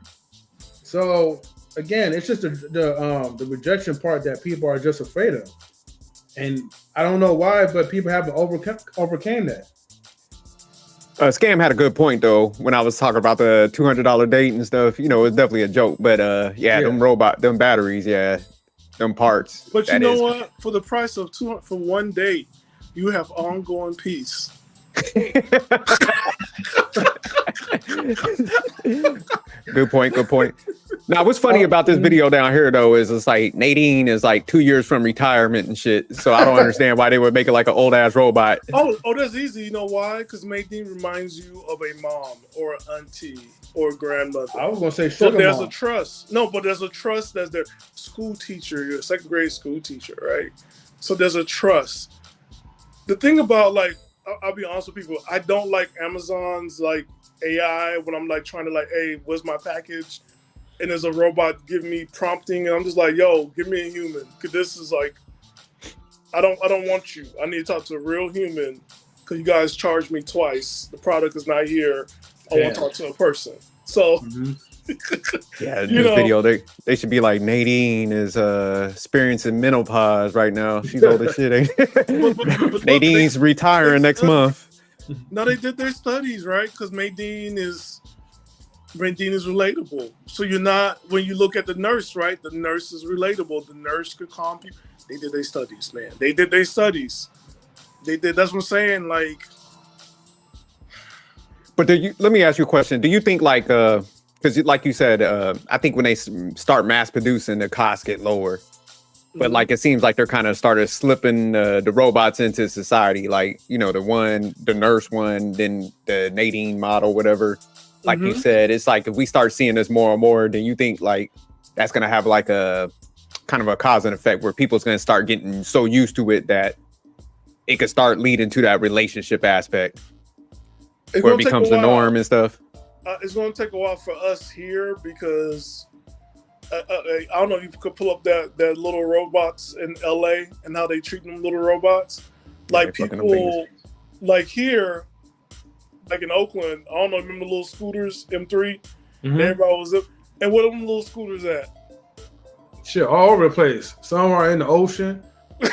So again, it's just the rejection part that people are just afraid of. And I don't know why, but people haven't overcame that. Scam had a good point though when I was talking about the $200 date and stuff. You know, it's definitely a joke, but them batteries, them parts. But you know what? For the price of $200 for one date, you have ongoing peace. Good point. Now, what's funny about this video down here, though, is it's like Nadine is like 2 years from retirement and shit. So I don't understand why they would make it like an old ass robot. Oh, that's easy. You know why? Because Nadine reminds you of a mom or an auntie or a grandmother. I was gonna say so. There's mom. a trust. No, but there's a trust. That's their school teacher, your second grade school teacher, right? So there's a trust. The thing about like, I'll be honest with people. I don't like Amazon's like AI when I'm like trying to like, hey, where's my package? And there's a robot giving me prompting, and I'm just like, yo, give me a human, because this is like, I don't want you. I need to talk to a real human, because you guys charged me twice. The product is not here. I want to talk to a person. So, yeah, in this video, they should be like, Nadine is experiencing menopause right now. She's old as shit. But Nadine's retiring next month. No, they did their studies, right? Because Nadine is relatable. So you're not, when you look at the nurse, right? The nurse is relatable. The nurse could calm people. They did their studies, man. They did their studies. They did. That's what I'm saying. Like, but let me ask you a question. Do you think like, because like you said, I think when they start mass producing, the costs get lower. But like, it seems like they're kind of started slipping the robots into society. Like, you know, the nurse one, then the Nadine model, whatever. Like you said, it's like if we start seeing this more and more, then you think like that's gonna have like a kind of a cause and effect where people's going to start getting so used to it that it could start leading to that relationship aspect where it becomes the norm and stuff. It's going to take a while for us here because I don't know if you could pull up that little robots in LA and how they treat them little robots. Like people, like here, like in Oakland, I don't know, remember the little scooters, M3? Everybody was up. And what are them little scooters at? Shit, all over the place. Some are in the ocean,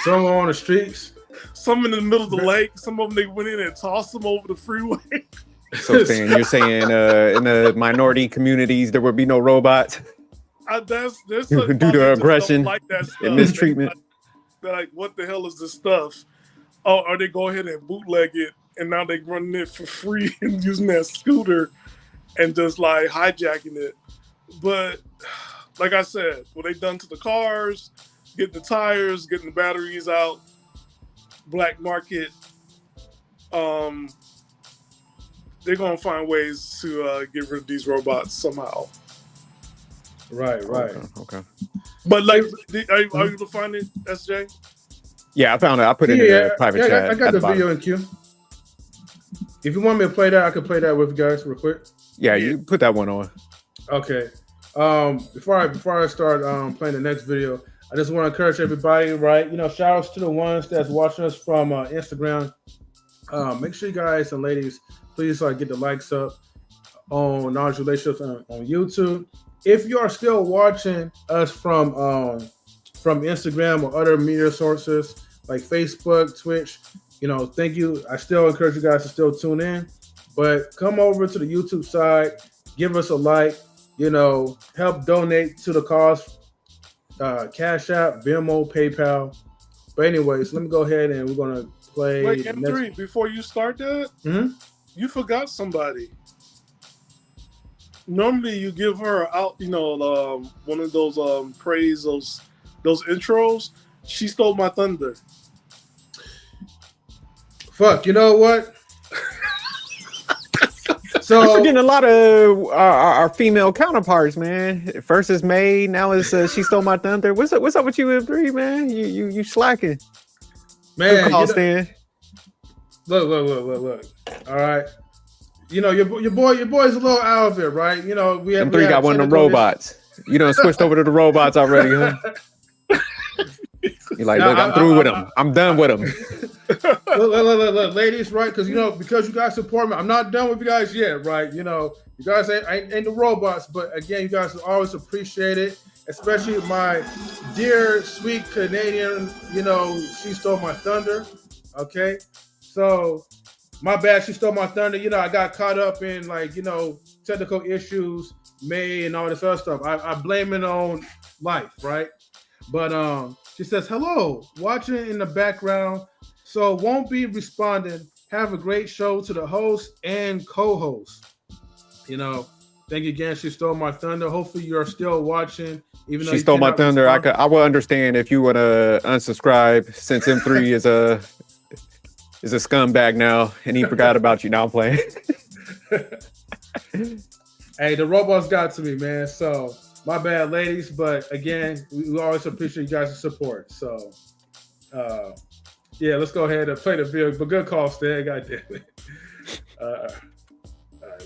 some are on the streets. Some in the middle of the lake. Some of them, they went in and tossed them over the freeway. So Stan, you're saying in the minority communities there would be no robots? There's due to aggression like that stuff. and mistreatment. They're like, what the hell is this stuff? Oh, or they go ahead and bootleg it, and now they running it for free and using that scooter and just like hijacking it. But like I said, what they done to the cars, getting the tires, getting the batteries out, black market, they're gonna find ways to get rid of these robots somehow. Right. Okay. But like, are you able to find it, SJ? Yeah, I found it. I put it in a private chat. I got the video in queue. If you want me to play that, I can play that with you guys real quick. Yeah, you put that one on. Okay. Before I start playing the next video, I just want to encourage everybody, right? Shout outs to the ones that's watching us from Instagram. Make sure you guys and ladies, please get the likes up on Knowledge Relationships on YouTube. If you are still watching us from Instagram or other media sources like Facebook, Twitch, thank you. I still encourage you guys to still tune in, but come over to the YouTube side, give us a like, help donate to the cause, Cash App, Venmo, PayPal. But anyways, let me go ahead and we're going to play. Wait, M3, before you start that, you forgot somebody. Normally you give her out, one of those praise, those intros. She stole my thunder. Fuck, you know what? So we're forgetting a lot of our female counterparts, man. First is May, now it's She Stole My Thunder. What's up with you, M3, man? You slacking. Man, good call, Stan. Look. All right. Your boy's a little out of it, right? We have M3 got one of them robots. You done switched over to the robots already, huh? You're like, look, I'm through with them. I'm done with them. Look, ladies, right? Because you guys support me. I'm not done with you guys yet, right? You guys ain't the robots, but again, you guys always appreciate it, especially my dear, sweet Canadian. She stole my thunder. Okay, so my bad. She stole my thunder. I got caught up in technical issues, May, and all this other stuff. I blame it on life, right? But she says, hello, watching in the background, so won't be responding. Have a great show to the host and co-host. Thank you again. She stole my thunder. Hopefully you're still watching. Even though she stole my thunder. Respond. I will understand if you want to unsubscribe since M3 is a scumbag now and he forgot about you. Now I'm playing. Hey, the robots got to me, man. So my bad, ladies, but again, we always appreciate you guys' support. So, let's go ahead and play the video. But good call, Stan. God damn it. All right,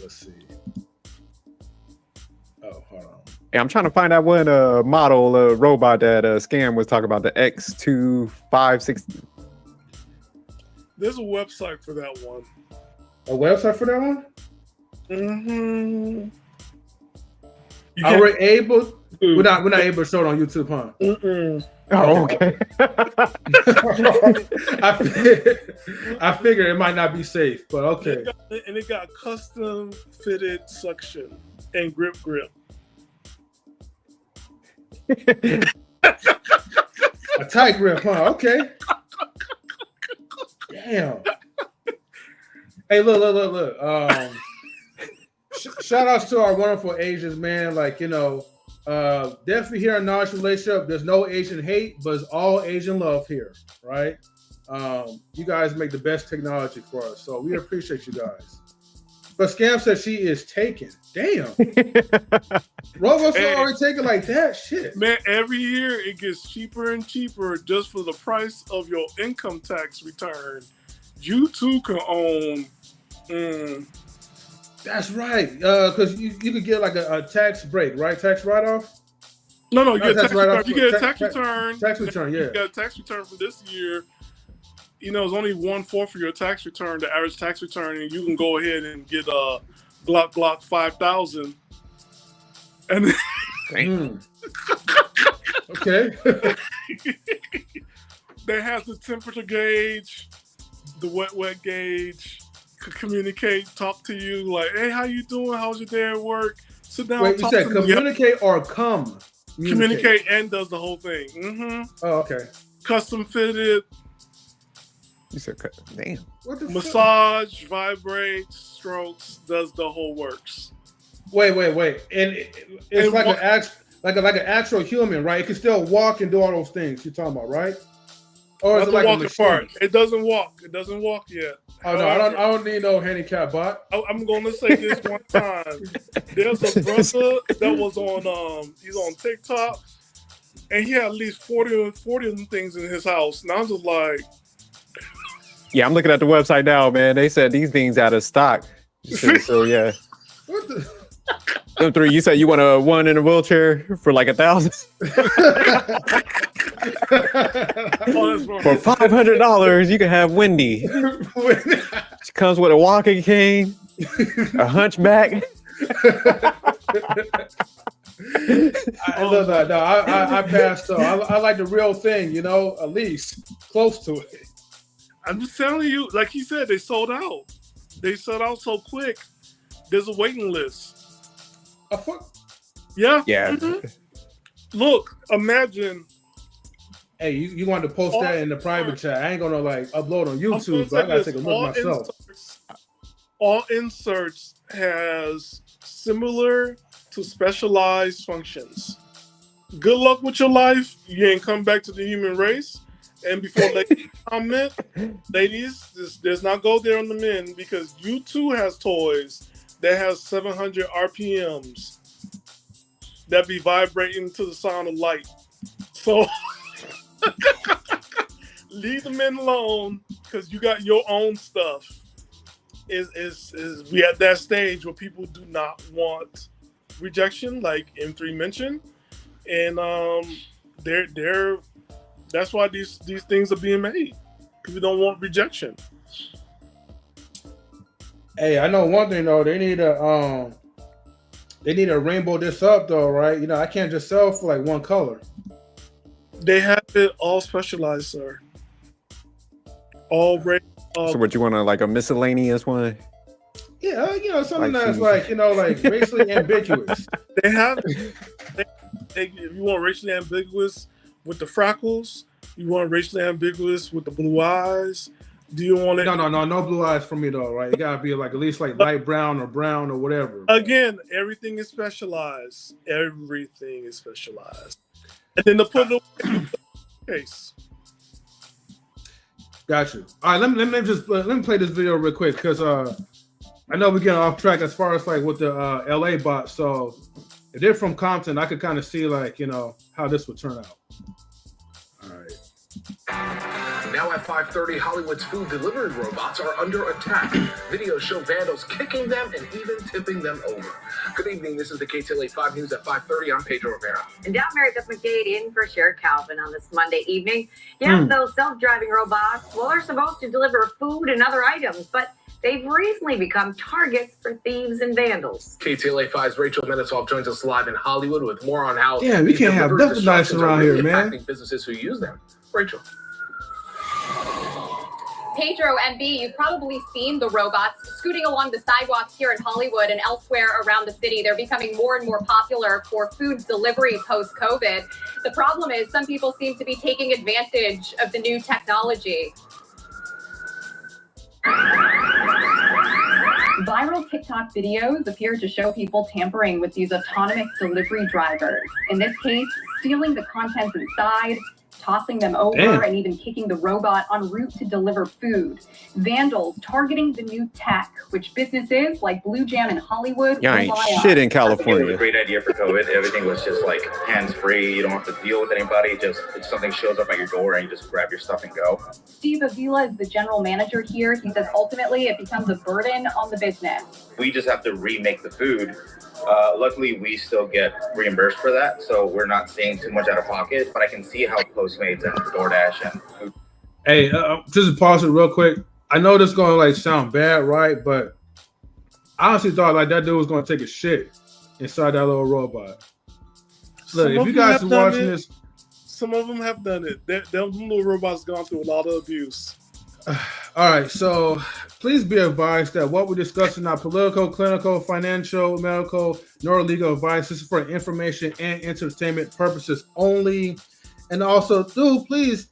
let's see. Oh, hold on. Hey, I'm trying to find out what model robot that Scam was talking about, the X2560. There's a website for that one. A website for that one? Mm-hmm. Are we able? We're not able to show it on YouTube, huh? Mm-mm. Oh, okay. I figured it might not be safe, but okay. And it got custom fitted suction and grip. A tight grip, huh? Okay. Damn. Hey, look. Shout outs to our wonderful Asians, man. Definitely here in Knowledge Relationship, there's no Asian hate, but it's all Asian love here, right? You guys make the best technology for us, so we appreciate you guys. But Scam said she is taken. Damn. Robots are already taken like that. Shit. Man, every year it gets cheaper and cheaper just for the price of your income tax return. You too can own. That's right. Because you could get like a tax break, right? Tax write-off? No, you get a tax return. You get a tax return. Tax return, yeah. You get a tax return for this year. You know, it's only 1/4 of your tax return, the average tax return, and you can go ahead and get a Glock 5,000. And okay. They have the temperature gauge, the wet gauge, could communicate, talk to you like, hey, how you doing? How's your day at work? Sit down. Wait, you said communicate or come? Communicate and does the whole thing. Oh, okay. Custom fitted. You said, damn. What the massage, fuck? Vibrates, strokes, does the whole works. Wait. And it's like an actual human, right? It can still walk and do all those things you're talking about, right? Or is it like a machine? Part. It doesn't walk. It doesn't walk yet. Oh, no, I don't need no handicap bot. I'm going to say this one time. There's a brother that was on, he's on TikTok, and he had at least 40 of them things in his house. And I'm just like... Yeah, I'm looking at the website now, man. They said these things out of stock. So, yeah. What the... Them three, you said you want a one in a wheelchair for like $1,000? For $500, you can have Wendy. She comes with a walking cane, a hunchback. I love that. No, I passed though. I like the real thing, you know, at least close to it. I'm just telling you, like he said, they sold out. They sold out so quick. There's a waiting list. Yeah. Yeah. Look, imagine. Hey, you wanted to post that in the private chat. I ain't gonna like upload on YouTube, but I gotta take a look myself. All inserts has similar to specialized functions. Good luck with your life. You ain't come back to the human race. And before they comment, ladies, let's not go there on the men, because U2 has toys that has 700 RPMs that be vibrating to the sound of light. So leave the men alone, because you got your own stuff. Is we at that stage where people do not want rejection, like M3 mentioned, and they're that's why these things are being made. People don't want rejection. Hey, I know one thing though. They need to rainbow this up though, right? You know, I can't just sell for like one color. They have it all specialized, sir. All so what, you want like a miscellaneous one? Yeah, you know, something like that's like, you know, like racially ambiguous. They have if you want racially ambiguous with the freckles, you want racially ambiguous with the blue eyes. Do you want it? No blue eyes for me though, right? It gotta be like at least like light brown or whatever. Again, everything is specialized. Everything is specialized. And then to put it in the case. Got you. All right, let me play this video real quick, because I know we're getting off track as far as like with the LA bot. So if they're from Compton, I could kind of see like, you know, how this would turn out. All right. Now at 5:30, Hollywood's food delivery robots are under attack. Videos show vandals kicking them and even tipping them over. Good evening, this is the KTLA 5 News at 5:30. I'm Pedro Rivera. And down Meredith McCade in for Sheriff Calvin on this Monday evening. Yes, those self-driving robots, well, they're supposed to deliver food and other items, but they've recently become targets for thieves and vandals. KTLA 5's Rachel Menetoff joins us live in Hollywood with more on how we can't have nothing nice around here, man. Businesses who use them. Rachel. Pedro and B, you've probably seen the robots scooting along the sidewalks here in Hollywood and elsewhere around the city. They're becoming more and more popular for food delivery post-COVID. The problem is some people seem to be taking advantage of the new technology. Viral TikTok videos appear to show people tampering with these autonomous delivery drivers. In this case, stealing the contents inside, tossing them over and even kicking the robot en route to deliver food. Vandals targeting the new tech, which businesses like Blue Jam in Hollywood Yeah, ain't rely on. shit in It was California. a great idea for COVID. Everything was just like hands-free. You don't have to deal with anybody. Just if something shows up at your door and you just grab your stuff and go. Steve Avila is the general manager here. He says ultimately it becomes a burden on the business. We just have to remake the food. Luckily, we still get reimbursed for that, so we're not seeing too much out of pocket. But I can see how Postmates and DoorDash and food. Hey, just to pause it real quick. I know this is gonna like sound bad, right? But I honestly thought like that dude was gonna take a shit inside that little robot. Look, if you guys are watching this, some of them have done it. Them little robots gone through a lot of abuse. all right, so please be advised that what we're discussing are political, clinical, financial, medical, nor legal advice. This is for information and entertainment purposes only. And also, please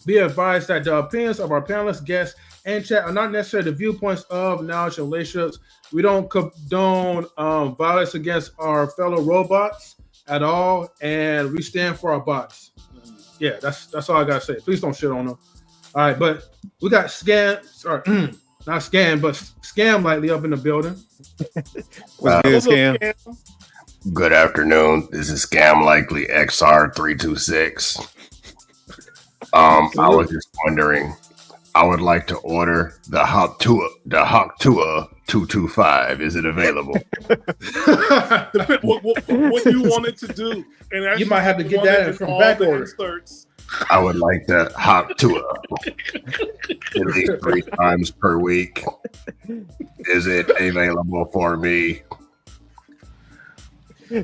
be advised that the opinions of our panelists, guests, and chat are not necessarily the viewpoints of knowledge and relationships. We don't condone violence against our fellow robots at all, and we stand for our bots. Yeah, that's all I gotta say. Please don't shit on them. All right, but we got not Scam, but Scam Lightly up in the building. What's good, Scam? Good afternoon. This is Scam Likely XR326. I was just wondering, I would like to order the Hawk Tua 225. Is it available? what you want it to do. And you might have to get that from back order. Inserts. I would like the Hawk Tua at least 3 times per week. Is it available for me?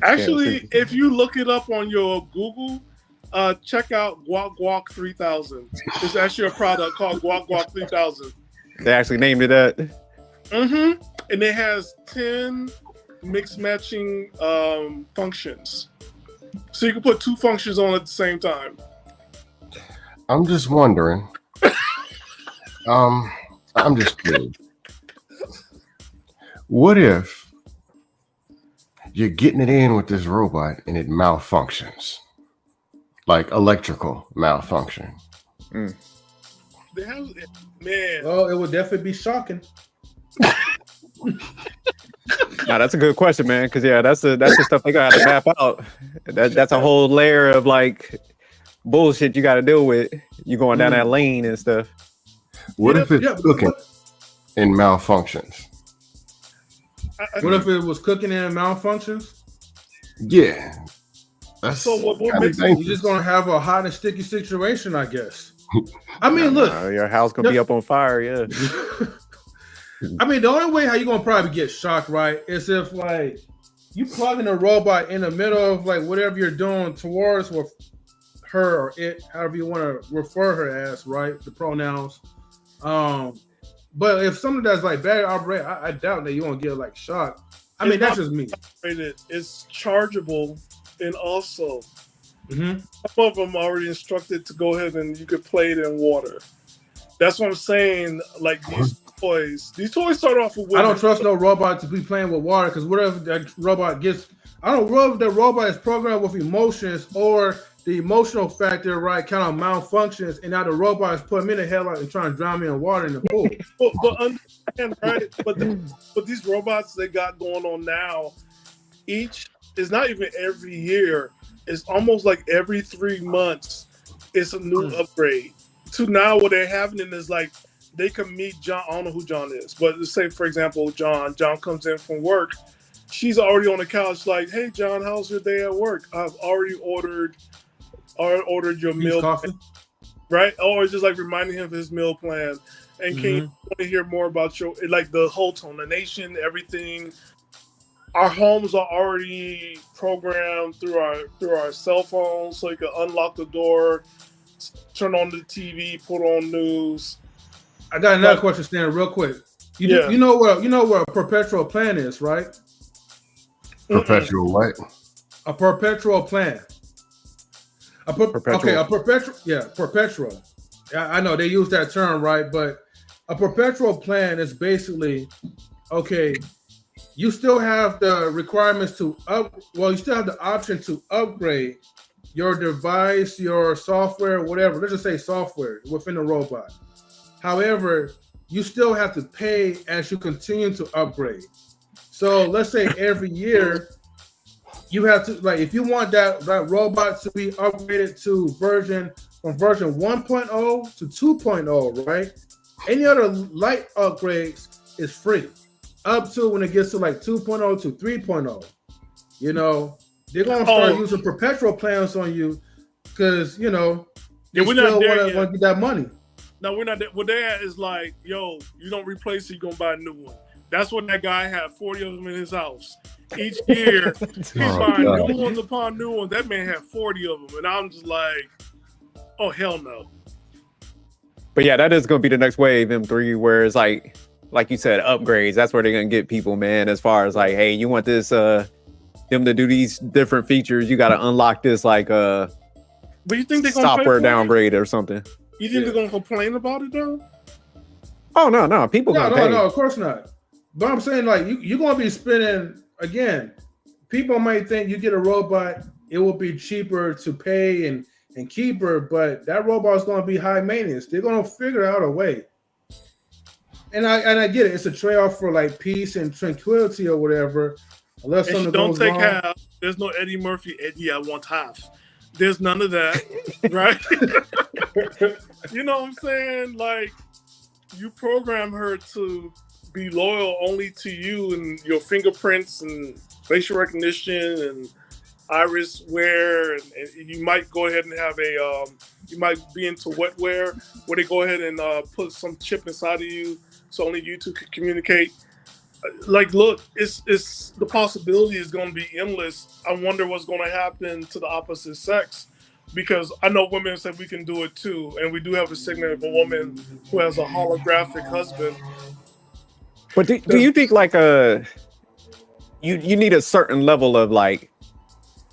Actually, if you look it up on your Google, check out Guac Guac 3000. It's actually a product called Guac Guac 3000. They actually named it that. Mm-hmm. And it has 10 mix matching functions. So you can put 2 functions on at the same time. I'm just wondering. I'm just curious. What if you're getting it in with this robot and it malfunctions? Like electrical malfunction. Man. Well, it would definitely be shocking. Nah, that's a good question, man. Because that's the stuff they gotta map out. That's a whole layer of like bullshit you got to deal with. You going down that lane and stuff. What if it's cooking and malfunctions? What if it was cooking and malfunctions? Yeah. That's so what makes you're just gonna have a hot and sticky situation, I guess. I mean, look, your house gonna be up on fire, yeah. I mean, the only way how you gonna probably get shocked, right, is if like you plug in a robot in the middle of like whatever you're doing towards with her or it, however you want to refer her as, right? The pronouns. But if something that's like bad operate, I doubt that you won't get like shocked. I mean, that's just me. It's chargeable, and also some of them are already instructed to go ahead and you could play it in water. That's what I'm saying. Like these toys start off with water. I don't trust no robot to be playing with water because whatever that robot gets, I don't know if the robot is programmed with emotions or the emotional factor, right, kind of malfunctions, and now the robot is putting me in the headlight and trying to drown me in water in the pool. but understand, right? But these robots they got going on now, each is not even every year. It's almost like every 3 months, it's a new upgrade. To now, what they're having is like they can meet John. I don't know who John is, but let's say, for example, John comes in from work. She's already on the couch, like, "Hey, John, how's your day at work? I've already ordered your meal coffee, right?" Or just like reminding him of his meal plan. And can you want to hear more about your like the whole tonation, everything? Our homes are already programmed through our cell phones, so you can unlock the door, turn on the TV, put on news. I got another question, Stan, real quick. You know what a perpetual plan is, right? Perpetual what? A perpetual plan. Perpetual. Okay, perpetual. I know they use that term, right? But a perpetual plan is basically, okay, you still have the requirements to you still have the option to upgrade your device, your software, whatever. Let's just say software within the robot. However, you still have to pay as you continue to upgrade. So let's say every year you have to, like, if you want that robot to be upgraded to version 1.0 to 2.0, right? Any other light upgrades is free up to when it gets to like 2.0 to 3.0. You know, they're gonna start using perpetual plans on you because you know they still want to get that money. No, we're not there. What they at is like, yo, you don't replace it, you're gonna buy a new one. That's what that guy had 40 of them in his house. Each year, he's buying new ones upon new ones. That man had 40 of them. And I'm just like, oh, hell no. But yeah, that is going to be the next wave, M3, where it's like you said, upgrades. That's where they're going to get people, man, as far as like, hey, you want this, them to do these different features, you got to unlock this, like, but you think they're gonna software downgrade or something. You think they're going to complain about it, though? Oh, no. People going to pay. No, of course not. But I'm saying, like, you're going to be spending, again, people might think you get a robot, it will be cheaper to pay and keep her, but that robot is going to be high maintenance. They're going to figure out a way. And I get it. It's a trade-off for, like, peace and tranquility or whatever. Unless something goes wrong. Don't take half. There's no Eddie Murphy, Eddie, I want half. There's none of that, right? You know what I'm saying? Like, you program her to be loyal only to you and your fingerprints and facial recognition and iris wear, and you might go ahead and have you might be into wetware where they go ahead and put some chip inside of you so only you two can communicate. Like, look, it's the possibility is going to be endless. I wonder what's going to happen to the opposite sex, because I know women said we can do it too, and we do have a segment of a woman who has a holographic husband. But do you think like you need a certain level of like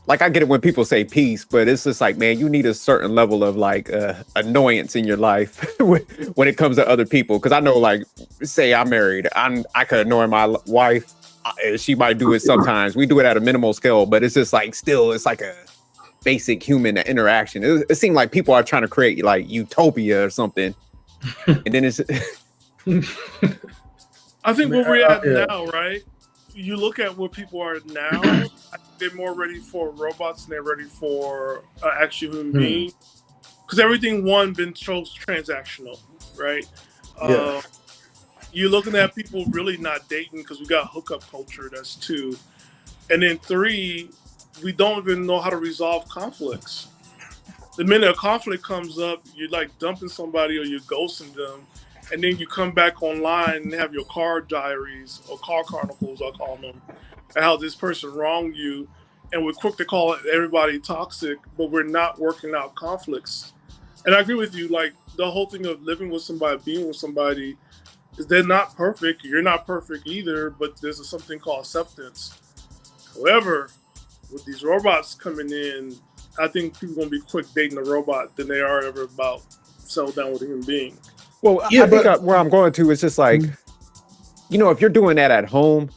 I get it when people say peace, but it's just like, man, you need a certain level of like annoyance in your life when it comes to other people. Because I know, like, say I'm married, I could annoy my wife. She might do it sometimes. We do it at a minimal scale, but it's just like still, it's like a basic human interaction. It seems like people are trying to create like utopia or something, and then it's. I think where we're at now, right? You look at where people are now, they're more ready for robots than they're ready for an actual human being. Because everything, been chose transactional, right? Yeah. You're looking at people really not dating because we got hookup culture, that's 2. And then 3, we don't even know how to resolve conflicts. The minute a conflict comes up, you're like dumping somebody or you're ghosting them. And then you come back online and have your car diaries or car chronicles, I call them, and how this person wronged you. And we're quick to call everybody toxic, but we're not working out conflicts. And I agree with you. Like, the whole thing of living with somebody, being with somebody, is they're not perfect. You're not perfect either, but there's something called acceptance. However, with these robots coming in, I think people are going to be quick dating a robot than they are ever about settle down with a human being. Well, yeah, I think where I'm going to is just like, you know, if you're doing that at home,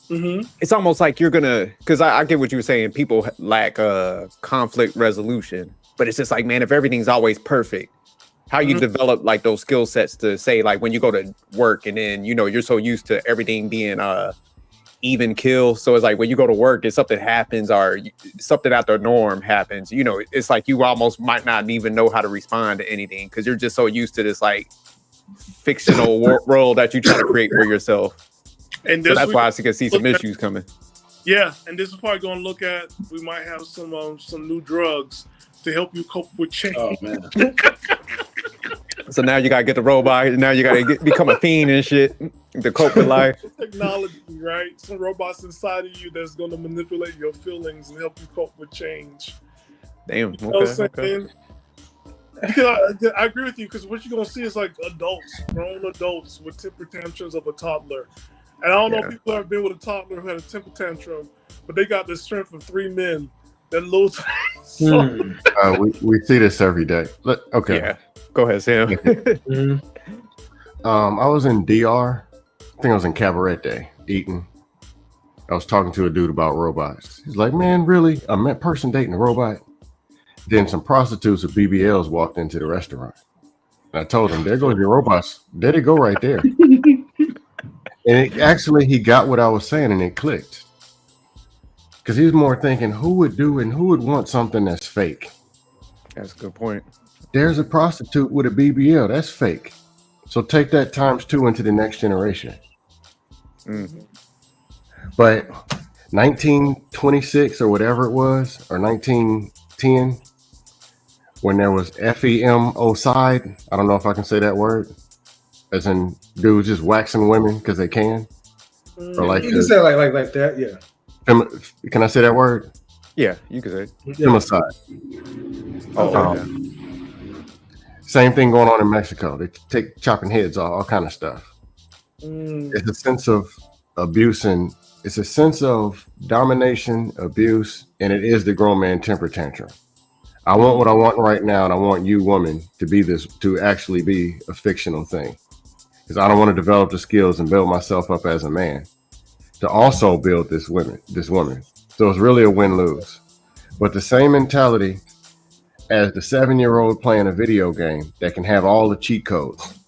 it's almost like you're gonna, because I get what you were saying, people lack conflict resolution, but it's just like, man, if everything's always perfect, how you develop like those skill sets to say, like, when you go to work and then, you know, you're so used to everything being even kill. So it's like when you go to work, if something happens or something out the norm happens, you know, it's like you almost might not even know how to respond to anything because you're just so used to this like fictional world that you try to create for yourself. And so that's why I can see some issues coming. Yeah, and this is probably going to look at, we might have some new drugs to help you cope with change. Oh, man. So now you got to get the robot, and now you got to become a fiend and shit to cope with life. Technology, right? Some robots inside of you that's going to manipulate your feelings and help you cope with change. Damn, you know what I'm saying? Because I agree with you, because what you're going to see is like grown adults with temper tantrums of a toddler. And I don't know if people have been with a toddler who had a temper tantrum, but they got the strength of 3 men that little time. We see this every day. Okay. Yeah. Go ahead, Sam. I was in DR. I think I was in Cabaret Day eating. I was talking to a dude about robots. He's like, man, really? A person dating a robot? Then some prostitutes with BBLs walked into the restaurant. And I told him, there goes your robots. There they go right there. And he got what I was saying, and it clicked. Because he was more thinking, who would do and who would want something that's fake? That's a good point. There's a prostitute with a BBL. That's fake. So take that times 2 into the next generation. Mm-hmm. But 1926 or whatever it was, or 1910, when there was FEMocide, I don't know if I can say that word, as in dudes just waxing women because they can, or like you can say like that, yeah. Can I say that word? Yeah, you can say Femicide. Same thing going on in Mexico. They take chopping heads off, all kind of stuff. It's a sense of abuse, and it's a sense of domination, abuse, and it is the grown man temper tantrum. I want what I want right now, and I want you, woman, to actually be a fictional thing. Because I don't want to develop the skills and build myself up as a man to also build this woman. So it's really a win-lose. But the same mentality as the 7-year-old playing a video game that can have all the cheat codes.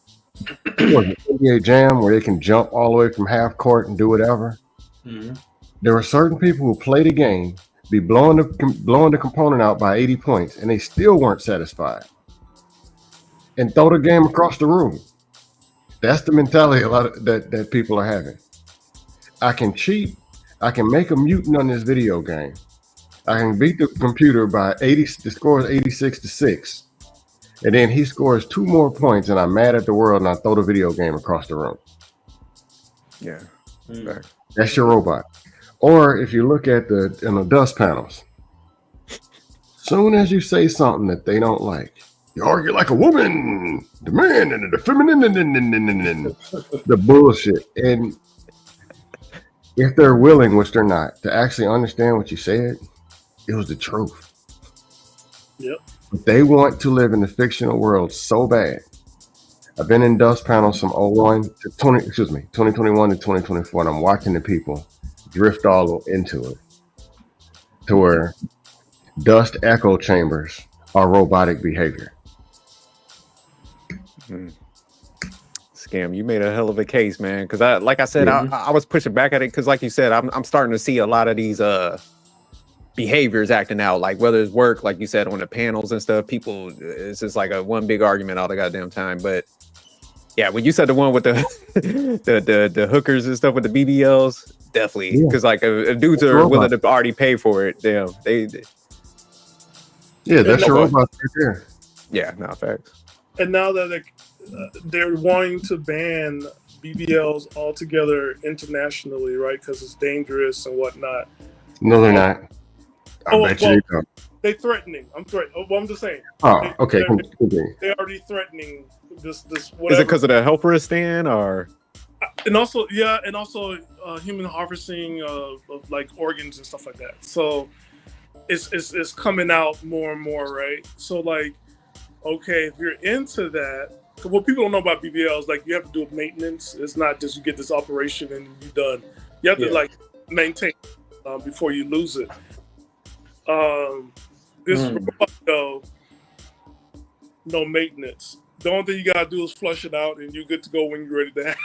NBA Jam, where they can jump all the way from half court and do whatever. Mm-hmm. There are certain people who play the game, be blowing the component out by 80 points, and they still weren't satisfied, and throw the game across the room. That's the mentality that people are having. I can cheat. I can make a mutant on this video game. I can beat the computer by 80. The score is 86-6, and then he scores 2 more points, and I'm mad at the world, and I throw the video game across the room. Yeah, that's your robot. Or if you look at the dust panels, soon as you say something that they don't like, you argue like a woman, the man, and the feminine, and the bullshit. And if they're willing, which they're not, to actually understand what you said, it was the truth. Yep. But they want to live in the fictional world so bad. I've been in dust panels from 2021 to 2024, and I'm watching the people drift all into it, to where dust echo chambers are robotic behavior. Scam, you made a hell of a case, man. Because I was pushing back at it because, like you said, I'm starting to see a lot of these behaviors acting out, like whether it's work, like you said, on the panels and stuff. People, it's just like a one big argument all the goddamn time. But yeah, when you said the one with the the hookers and stuff with the BBLs, definitely, because like if dudes are willing to already pay for it, damn, that's your robot right there. Yeah, no facts. And now that they're wanting to ban BBLs altogether internationally, right? Because it's dangerous and whatnot. No, they're not. I bet you don't. They're threatening. I'm just saying. Oh, okay. They're already threatening this. Whatever. Is it because of the helper stand or? And also human harvesting of like organs and stuff like that. So it's coming out more and more, right? So like, okay, if you're into that, what people don't know about BBLs, like you have to do maintenance. It's not just you get this operation and you're done. You have to like maintain before you lose it. This robot though, no maintenance. The only thing you gotta do is flush it out, and you're good to go when you're ready to have.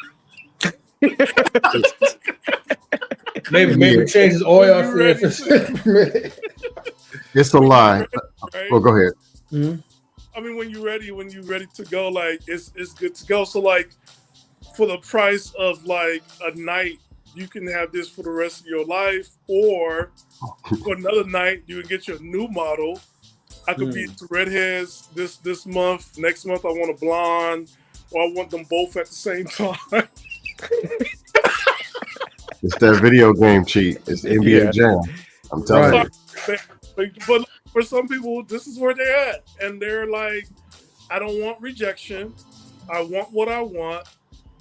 maybe change his oil. It's a lie. Right? Well, go ahead. Mm-hmm. I mean, when you're ready to go, like it's good to go. So like, for the price of like a night, you can have this for the rest of your life, or for another night, you can get your new model. I could be into redheads this month. Next month, I want a blonde, or I want them both at the same time. It's that video game cheat. It's NBA Jam. I'm telling you. But for some people, this is where they're at, and they're like, I don't want rejection. I want what I want.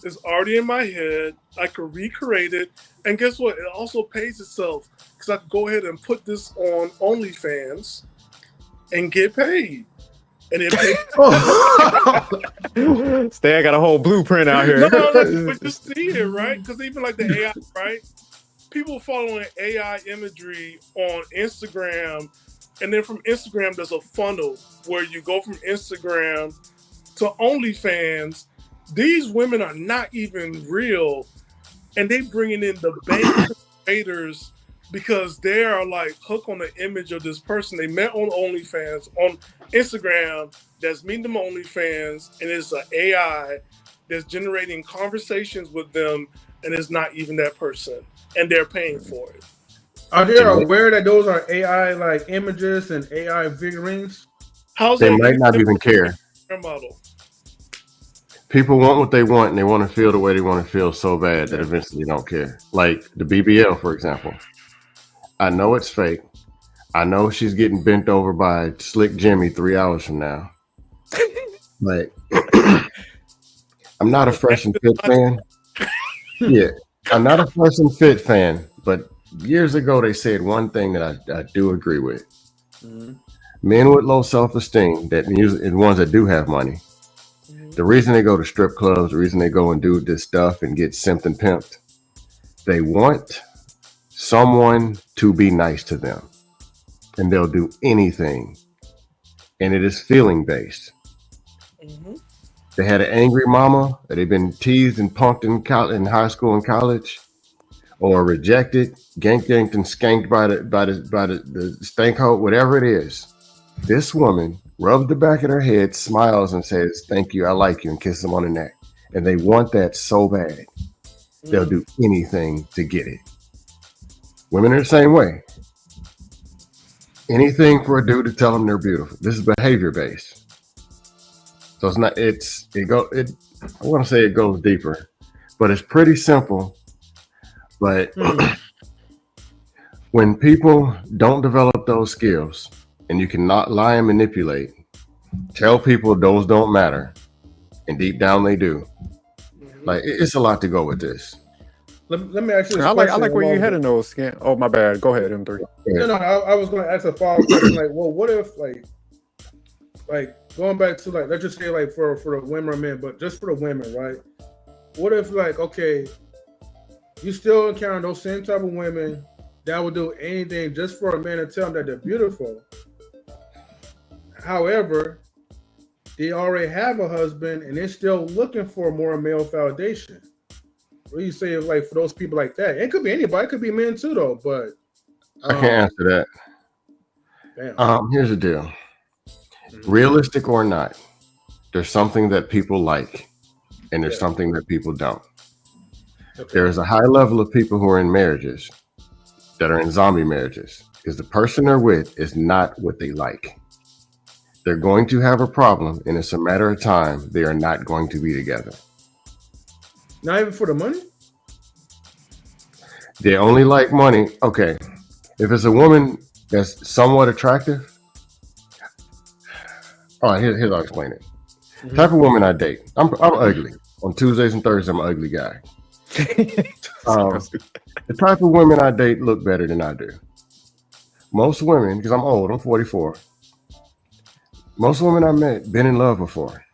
It's already in my head. I could recreate it. And guess what? It also pays itself because I could go ahead and put this on OnlyFans and get paid. And it pays. Stay, I got a whole blueprint out here. No, but you see it, right? Because even like the AI, right? People following AI imagery on Instagram And then from Instagram, there's a funnel where you go from Instagram to OnlyFans. These women are not even real, and they bringing in the bank creators because they are like hooked on the image of this person they met on OnlyFans on Instagram. That's meeting them on OnlyFans, and it's an AI that's generating conversations with them, and it's not even that person, and they're paying for it. Are they aware that those are AI like images and AI figurines? They might not even care. Model. People want what they want, and they want to feel the way they want to feel so bad that eventually they don't care. Like the BBL, for example. I know it's fake. I know she's getting bent over by Slick Jimmy 3 hours from now. But I'm not a Fresh and Fit fan. Yeah, I'm not a Fresh and Fit fan. But years ago, they said one thing that I do agree with. Mm-hmm. Men with low self-esteem, that and ones that do have money, the reason they go to strip clubs, the reason they go and do this stuff and get simped and pimped, they want someone to be nice to them. And they'll do anything. And it is feeling based. Mm-hmm. They had an angry mama, or they've been teased and punked in high school and college, or rejected, ganked and skanked by the stank hole, whatever it is. This woman rubs the back of her head, smiles, and says, "Thank you, I like you," and kisses them on the neck. And they want that so bad. They'll do anything to get it. Women are the same way. Anything for a dude to tell them they're beautiful. This is behavior based. So it's not, I want to say it goes deeper, but it's pretty simple. But when people don't develop those skills, and you cannot lie and manipulate, tell people those don't matter, and deep down they do. Like, it's a lot to go with this. Let me ask you this I like where you heading those scan. Oh, my bad. Go ahead, M3. No, I was going to ask a follow-up question. Like, well, what if, like going back to, like, let's just say, like, for the women or men, but just for the women, right? What if, like, okay, you still encounter those same type of women that will do anything just for a man to tell them that they're beautiful. However, they already have a husband and they're still looking for more male validation. What do you say, like, for those people like that? It could be anybody. It could be men too, though. But I can't answer that. Here's the deal. Realistic or not, there's something that people like, and there's something that people don't. Okay. There is a high level of people who are in marriages that are in zombie marriages because the person they're with is not what they like. They're going to have a problem, and it's a matter of time. They are not going to be together. Not even for the money? They only like money. Okay. If it's a woman that's somewhat attractive. All right, here's how I'll explain it. Mm-hmm. Type of woman I date. I'm ugly. On Tuesdays and Thursdays, I'm an ugly guy. The type of women I date look better than I do. Most women, because I'm old, I'm 44. Most women I met been in love before.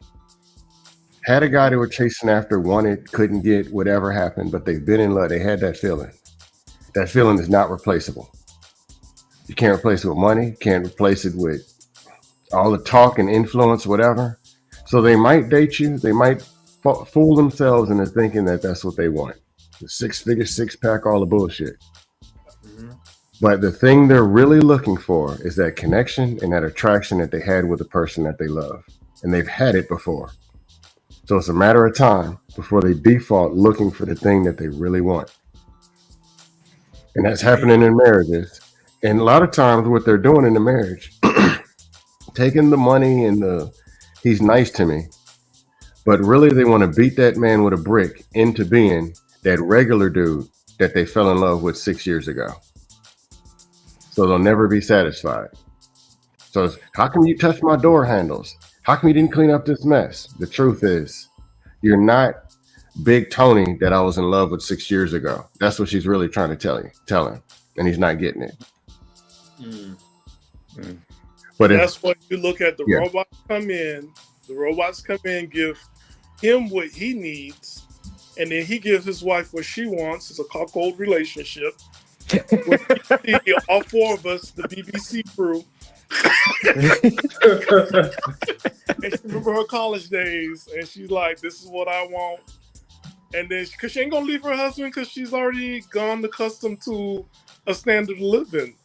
Had a guy they were chasing after, wanted, couldn't get, whatever happened, but they've been in love. They had that feeling. That feeling is not replaceable. You can't replace it with money. You can't replace it with all the talk and influence, whatever. So they might date you. They might fool themselves into thinking that that's what they want. The 6-figure, 6-pack, all the bullshit. Mm-hmm. But the thing they're really looking for is that connection and that attraction that they had with the person that they love. And they've had it before. So it's a matter of time before they default looking for the thing that they really want. And that's happening in marriages. And a lot of times what they're doing in the marriage, taking the money and he's nice to me, but really they want to beat that man with a brick into being that regular dude that they fell in love with 6 years ago. So they'll never be satisfied. So it's, how come you touch my door handles? How come you didn't clean up this mess? The truth is, you're not Big Tony that I was in love with 6 years ago. That's what she's really trying to tell him. And he's not getting it. But that's what you look at. The robots come in, give him what he needs, and then he gives his wife what she wants. It's a cuckold relationship. All four of us, the BBC crew, And she remember her college days, and she's like, "This is what I want." And then, because she ain't gonna leave her husband, because she's already gone accustomed to a standard of living.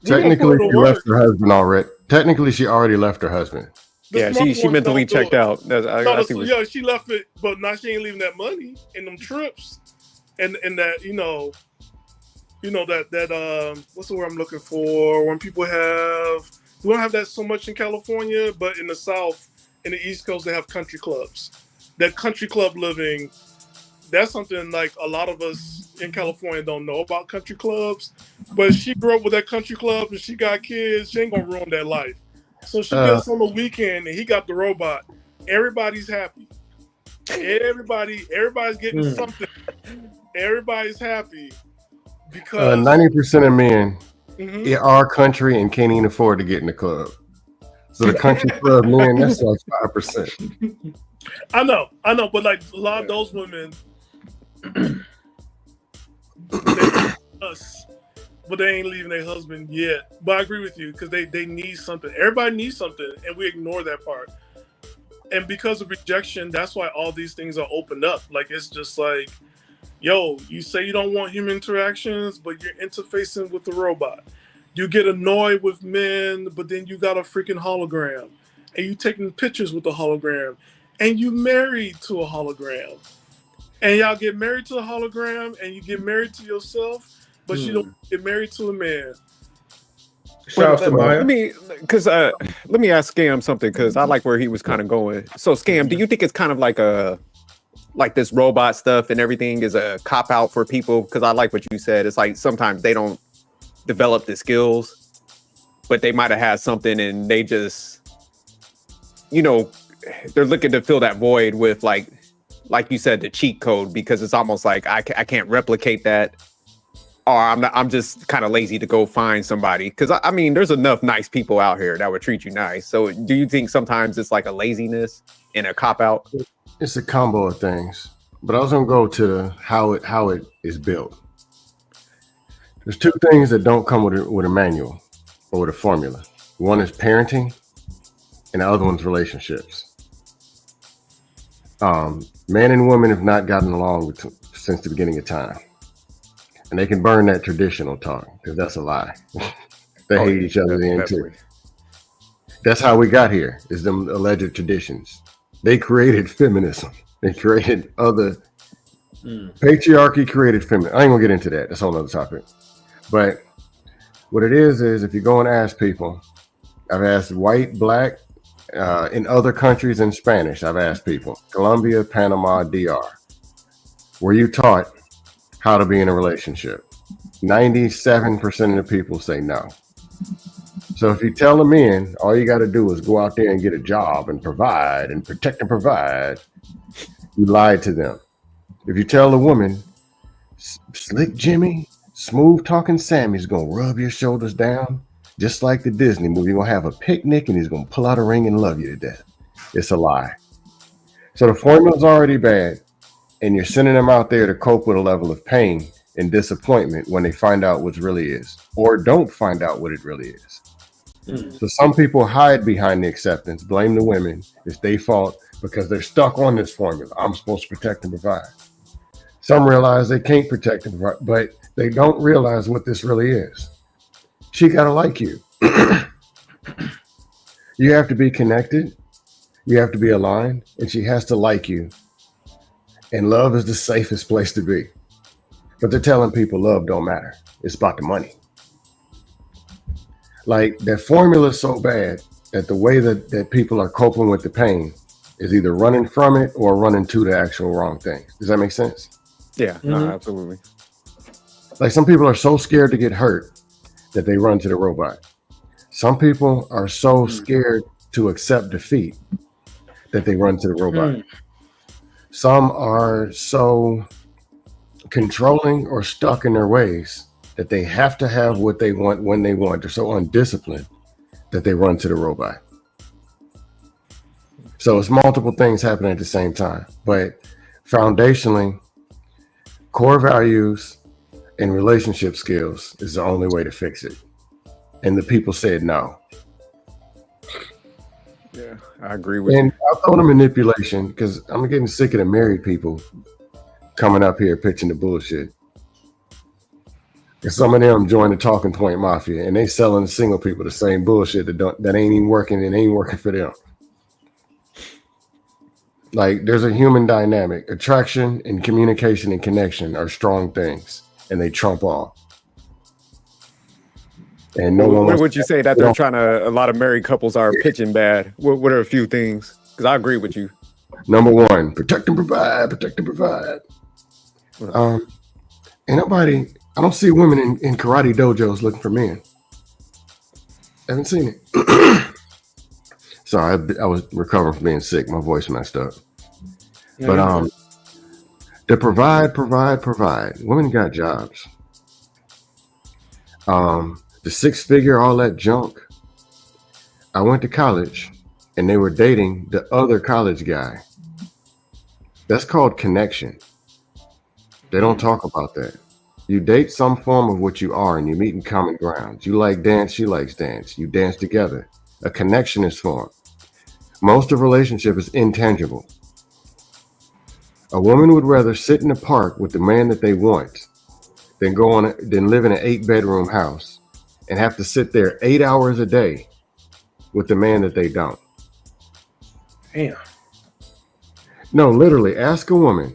Technically, she left her husband already. Technically, she already left her husband. Yeah, she mentally checked out. She left it, but now she ain't leaving that money and them trips, and that that what's the word I'm looking for? When people have, we don't have that so much in California, but in the South, in the East Coast, they have country clubs. That country club living, that's something like a lot of us in California don't know about country clubs. But she grew up with that country club and she got kids, she ain't gonna ruin that life. So she gets on the weekend and he got the robot. Everybody's happy. Everybody's getting something. Everybody's happy because 90% of men in our country and can't even afford to get in the club. So the country club men, that's like 5%. I know, but like a lot of those women, us, but they ain't leaving their husband yet. But I agree with you because they need something. Everybody needs something, and we ignore that part. And because of rejection, that's why all these things are opened up. Like it's just like, yo, you say you don't want human interactions, but you're interfacing with the robot. You get annoyed with men, but then you got a freaking hologram, and you taking pictures with the hologram, and you married to a hologram. And y'all get married to a hologram, and you get married to yourself, but you don't get married to a man. Let me ask Scam something because I like where he was kind of going. So, Scam, do you think it's kind of like this robot stuff and everything is a cop out for people? Because I like what you said. It's like sometimes they don't develop the skills, but they might have had something and they just, they're looking to fill that void with like you said, the cheat code, because it's almost like I can't replicate that, or I'm just kind of lazy to go find somebody. Because I mean, there's enough nice people out here that would treat you nice. So do you think sometimes it's like a laziness and a cop out? It's a combo of things, but I was gonna go to how it is built. There's two things that don't come with a manual or with a formula. One is parenting, and the other one's relationships. Man and woman have not gotten along since the beginning of time. And they can burn that traditional talk because that's a lie. They hate each other then too. That's how we got here, is them alleged traditions. They created feminism. They created other patriarchy created feminism. I ain't gonna get into that. That's a whole other topic. But what it is if you go and ask people, I've asked white, black, in other countries in Spanish, I've asked people, Colombia, Panama, DR, were you taught how to be in a relationship? 97% of the people say no. So if you tell the men, all you got to do is go out there and get a job and provide and protect and provide, you lied to them. If you tell the woman, Slick Jimmy, smooth talking Sammy's going to rub your shoulders down, just like the Disney movie, you're going to have a picnic and he's going to pull out a ring and love you to death. It's a lie. So the formula's already bad, and you're sending them out there to cope with a level of pain and disappointment when they find out what it really is, or don't find out what it really is. So some people hide behind the acceptance, blame the women. It's their fault because they're stuck on this formula. I'm supposed to protect and provide. Some realize they can't protect and provide, but they don't realize what this really is. She got to like you. You have to be connected. You have to be aligned, and she has to like you. And love is the safest place to be. But they're telling people love don't matter. It's about the money. Like, that formula is so bad that the way that people are coping with the pain is either running from it or running to the actual wrong thing. Does that make sense? Yeah, no, absolutely. Like, some people are so scared to get hurt that they run to the robot. Some people are so scared to accept defeat that they run to the robot. Some are so controlling or stuck in their ways that they have to have what they want when they want. They're so undisciplined that they run to the robot. So it's multiple things happening at the same time. But foundationally, core values and relationship skills is the only way to fix it. And the people said no. I agree with And you. I throw the manipulation because I'm getting sick of the married people coming up here pitching the bullshit. And some of them join the talking point mafia, and they selling the single people the same bullshit that ain't even working and ain't working for them. Like, there's a human dynamic. Attraction and communication and connection are strong things, and they trump all. And no one. What would you say that they're trying to? A lot of married couples are pitching bad. What are a few things? Because I agree with you. Number one, protect and provide. Protect and provide. Ain't nobody. I don't see women in karate dojos looking for men. Haven't seen it. Sorry, I was recovering from being sick. My voice messed up. But to provide. Women got jobs. The 6-figure, all that junk. I went to college, and they were dating the other college guy. That's called connection. They don't talk about that. You date some form of what you are, and you meet in common ground. You like dance, she likes dance. You dance together. A connection is formed. Most of relationship is intangible. A woman would rather sit in the park with the man that they want than live in an 8-bedroom house and have to sit there 8 hours a day with the man that they don't. Damn. No, literally, ask a woman,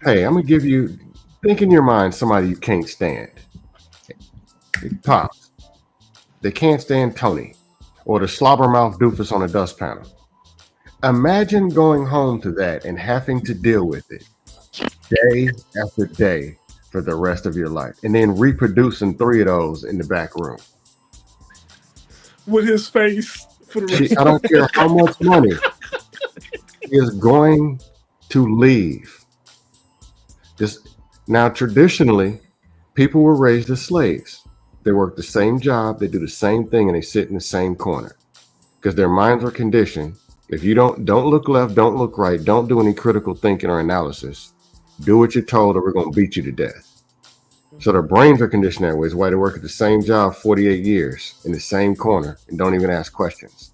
hey, I'm going to give you, think in your mind somebody you can't stand. Pops. They can't stand Tony or the slobbermouth doofus on a dust panel. Imagine going home to that and having to deal with it day after day for the rest of your life, and then reproducing 3 of those in the back room. With his face for the rest I don't care how much money is going to leave. Now, traditionally, people were raised as slaves. They work the same job, they do the same thing, and they sit in the same corner because their minds are conditioned. If you don't look left, don't look right, don't do any critical thinking or analysis. Do what you're told, or we're going to beat you to death. So their brains are conditioned that way. It's why they work at the same job 48 years in the same corner and don't even ask questions.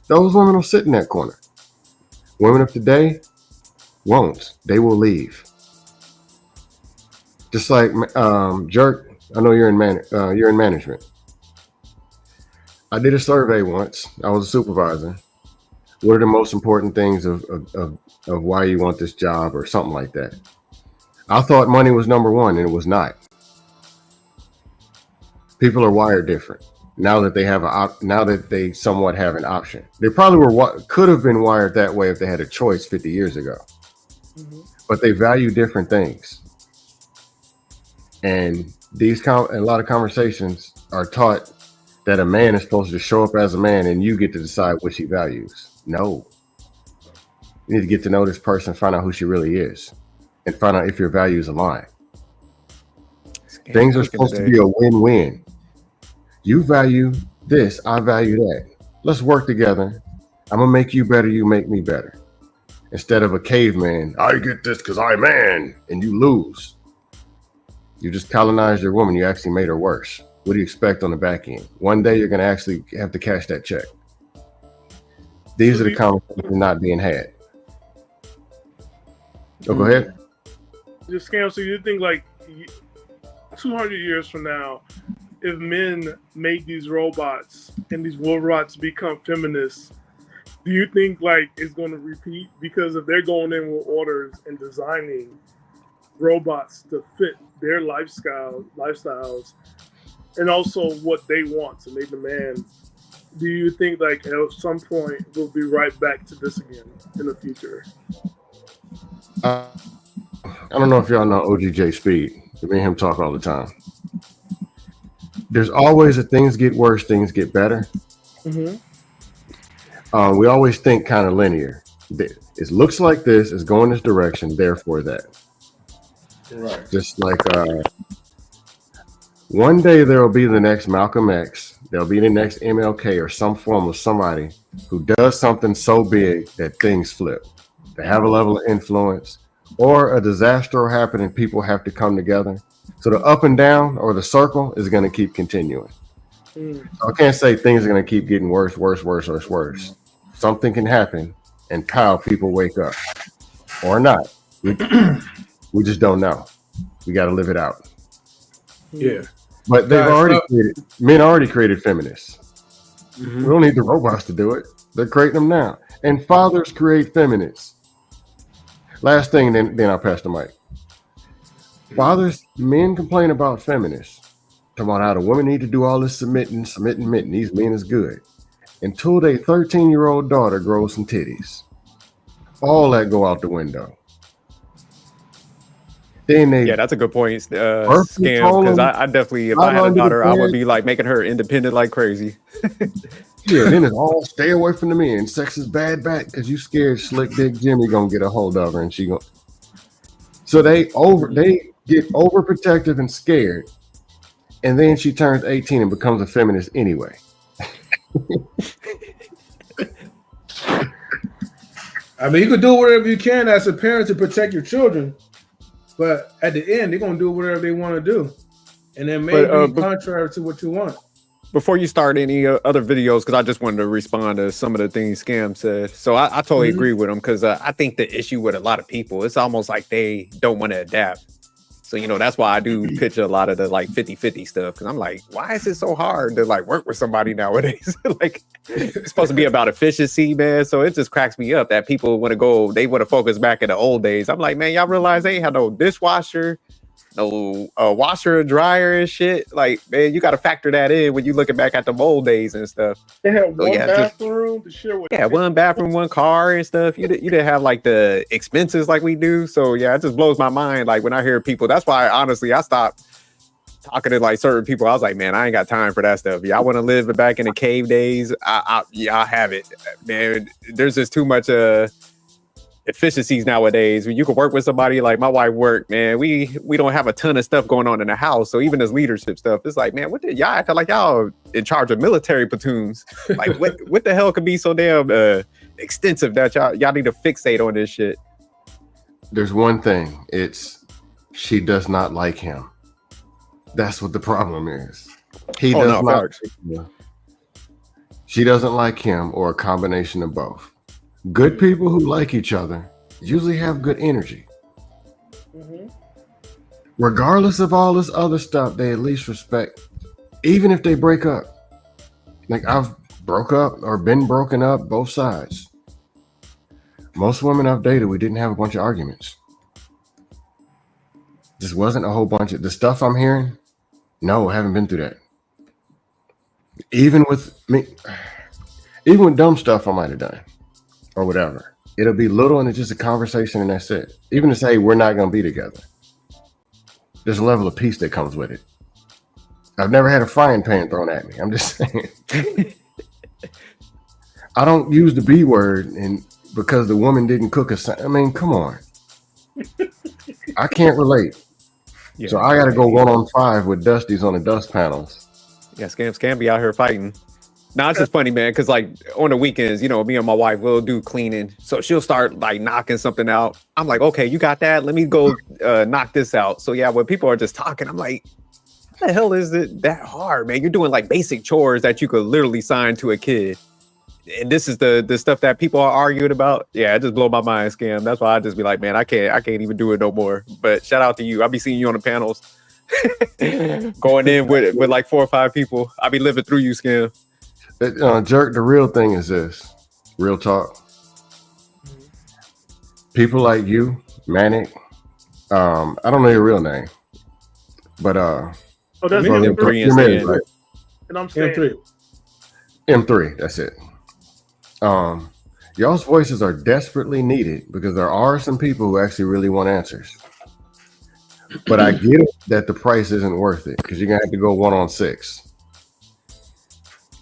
Those women will sit in that corner. Women of today won't. They will leave. Just like Jerk, I know you're in management. I did a survey once. I was a supervisor. What are the most important things of why you want this job or something like that? I thought money was number one, and it was not. People are wired different now that they somewhat have an option. They probably could have been wired that way if they had a choice 50 years ago. Mm-hmm. But they value different things. And a lot of conversations are taught that a man is supposed to show up as a man and you get to decide what he values. No. You need to get to know this person, find out who she really is, and find out if your values align. Things are supposed to be a win-win. You value this, I value that. Let's work together. I'm going to make you better, you make me better. Instead of a caveman, I get this because I'm man, and you lose. You just colonized your woman, you actually made her worse. What do you expect on the back end? One day you're going to actually have to cash that check. These are the conversations not being had. Oh, go ahead. Just scam. So you think like 200 years from now, if men make these robots and these robots become feminists, do you think like it's going to repeat? Because if they're going in with orders and designing robots to fit their lifestyles, and also what they want and they demand, do you think like at some point we'll be right back to this again in the future? I don't know if y'all know OGJ Speed. Me and him talk all the time. There's always things get worse, things get better. Mm-hmm. We always think kind of linear. It looks like this, it's going this direction, therefore that. Right. Just like one day there will be the next Malcolm X, there'll be the next MLK or some form of somebody who does something so big that things flip. They have a level of influence, or a disaster will happen and people have to come together. So the up and down or the circle is going to keep continuing. So I can't say things are going to keep getting worse. something can happen and pow, people wake up or not. We just don't know. We got to live it out. Yeah. But they've men already created feminists. We don't need the robots to do it. They're creating them now. And fathers create feminists. Last thing, then I'll pass the mic. Fathers, men complain about feminists. Talking about how the women need to do all this submitting. These men is good. Until their 13-year-old daughter grows some titties. All that go out the window. Then yeah, that's a good point, Scam. Because I definitely, if I had a daughter, I would be like making her independent like crazy. Yeah, then it's all stay away from the men. Sex is bad back because you scared Slick Dick Jimmy gonna get a hold of her and she gonna. So they get overprotective and scared, and then she turns 18 and becomes a feminist anyway. I mean, you can do whatever you can as a parent to protect your children, but at the end, they're gonna do whatever they want to do, and then maybe contrary to what you want. Before you start any other videos, because I just wanted to respond to some of the things Scam said. So I totally agree with him, because I think the issue with a lot of people, it's almost like they don't want to adapt. So, you know, that's why I do pitch a lot of the like 50-50 stuff, because I'm like, why is it so hard to like work with somebody nowadays? Like, it's supposed to be about efficiency, man. So it just cracks me up that people want to focus back in the old days. I'm like, man, y'all realize they ain't had no dishwasher, no washer and dryer and shit. Like, man, you got to factor that in when you looking back at the old days and stuff. They had one bathroom to share with. Yeah, one bathroom, one car and stuff. You didn't have like the expenses like we do. So yeah, it just blows my mind. Like when I hear people, that's why honestly I stopped talking to like certain people. I was like, man, I ain't got time for that stuff. Y'all want to live back in the cave days? I have it, man. There's just too much efficiencies nowadays. When you can work with somebody like my wife work, man, we don't have a ton of stuff going on in the house. So even this leadership stuff, it's like, man, what did y'all act like y'all in charge of military platoons? Like what the hell could be so damn extensive that y'all need to fixate on this shit? There's one thing. It's she does not like him. That's what the problem is. He does not. She doesn't like him, or a combination of both. Good people who like each other usually have good energy. Regardless of all this other stuff, they at least respect, even if they break up. Like I've broke up or been broken up, both sides. Most women I've dated, we didn't have a bunch of arguments. Just wasn't a whole bunch of the stuff I'm hearing. No, I haven't been through that. Even with dumb stuff I might have done. Or whatever. It'll be little and it's just a conversation and that's it. Even to say we're not going to be together. There's a level of peace that comes with it. I've never had a frying pan thrown at me. I'm just saying. I don't use the B word and because the woman didn't cook I mean, come on. I can't relate. Yeah, so I got to go 1-on-5 with Dusties on the dust panels. Yeah, Scam be out here fighting. Now it's just funny, man, because like on the weekends, you know, me and my wife will do cleaning. So she'll start like knocking something out. I'm like, okay, you got that? Let me go knock this out. So yeah, when people are just talking, I'm like, how the hell is it that hard, man? You're doing like basic chores that you could literally sign to a kid. And this is the stuff that people are arguing about. Yeah, it just blow my mind, Scam. That's why I just be like, man, I can't even do it no more. But shout out to you. I'll be seeing you on the panels. Going in with like 4 or 5 people. I'll be living through you, Scam. Jerk, the real thing is this. Real talk. People like you, Manic. I don't know your real name. But that's M3 right? And I'm saying M3, that's it. Y'all's voices are desperately needed because there are some people who actually really want answers. But I get it that the price isn't worth it because you're gonna have to go 1-on-6.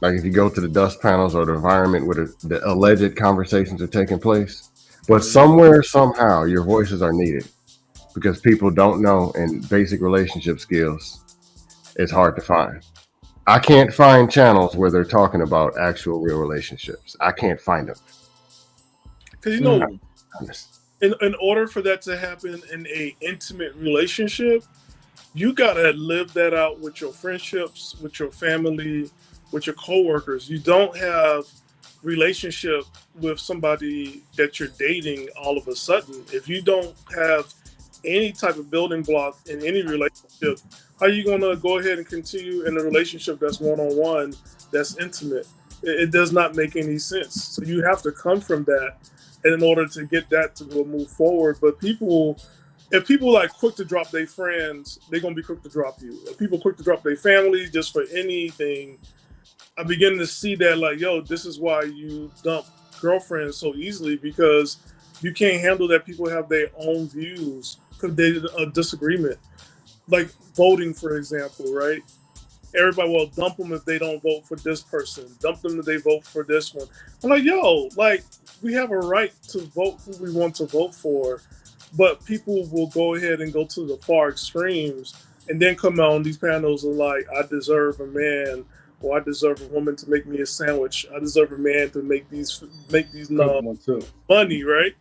Like if you go to the dust panels or the environment where the alleged conversations are taking place. But somewhere, somehow, your voices are needed because people don't know, and basic relationship skills is hard to find. I can't find channels where they're talking about actual real relationships. I can't find them. Because you know, in order for that to happen in a intimate relationship, you gotta live that out with your friendships, with your family, with your coworkers. You don't have relationship with somebody that you're dating all of a sudden, if you don't have any type of building block in any relationship, how are you going to go ahead and continue in a relationship that's one-on-one, that's intimate? It does not make any sense. So you have to come from that, and in order to get that to go move forward. But if people like quick to drop their friends, they're going to be quick to drop you. If people quick to drop their family just for anything, I begin to see that like, yo, this is why you dump girlfriends so easily, because you can't handle that people have their own views because they did a disagreement. Like voting, for example, right? Everybody will dump them if they don't vote for this person. Dump them if they vote for this one. I'm like, yo, like we have a right to vote who we want to vote for, but people will go ahead and go to the far extremes and then come out on these panels and like, I deserve a man, or I deserve a woman to make me a sandwich. I deserve a man to make these money, right?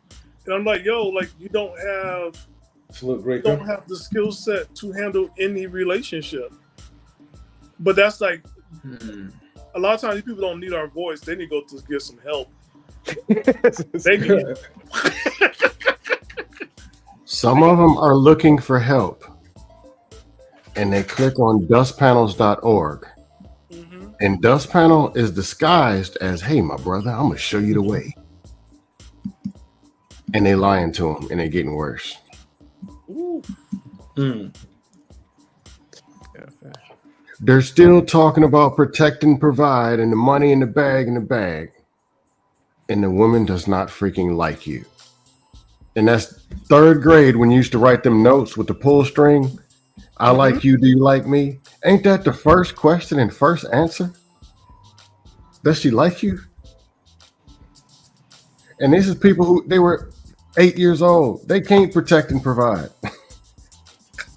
And I'm like, yo, like you don't have the skill set to handle any relationship. But that's like a lot of times these people don't need our voice. They need to go to get some help. They need Some of them are looking for help, and they click on dustpanels.org. And Dust Panel is disguised as, hey, my brother, I'm going to show you the way. And they lying to them, and they're getting worse. They're still talking about protect and provide and the money in the bag and the woman does not freaking like you. And that's third grade when you used to write them notes with the pull string. I like you, do you like me? Ain't that the first question and first answer? Does she like you? And this is people who, they were 8 years old. They can't protect and provide.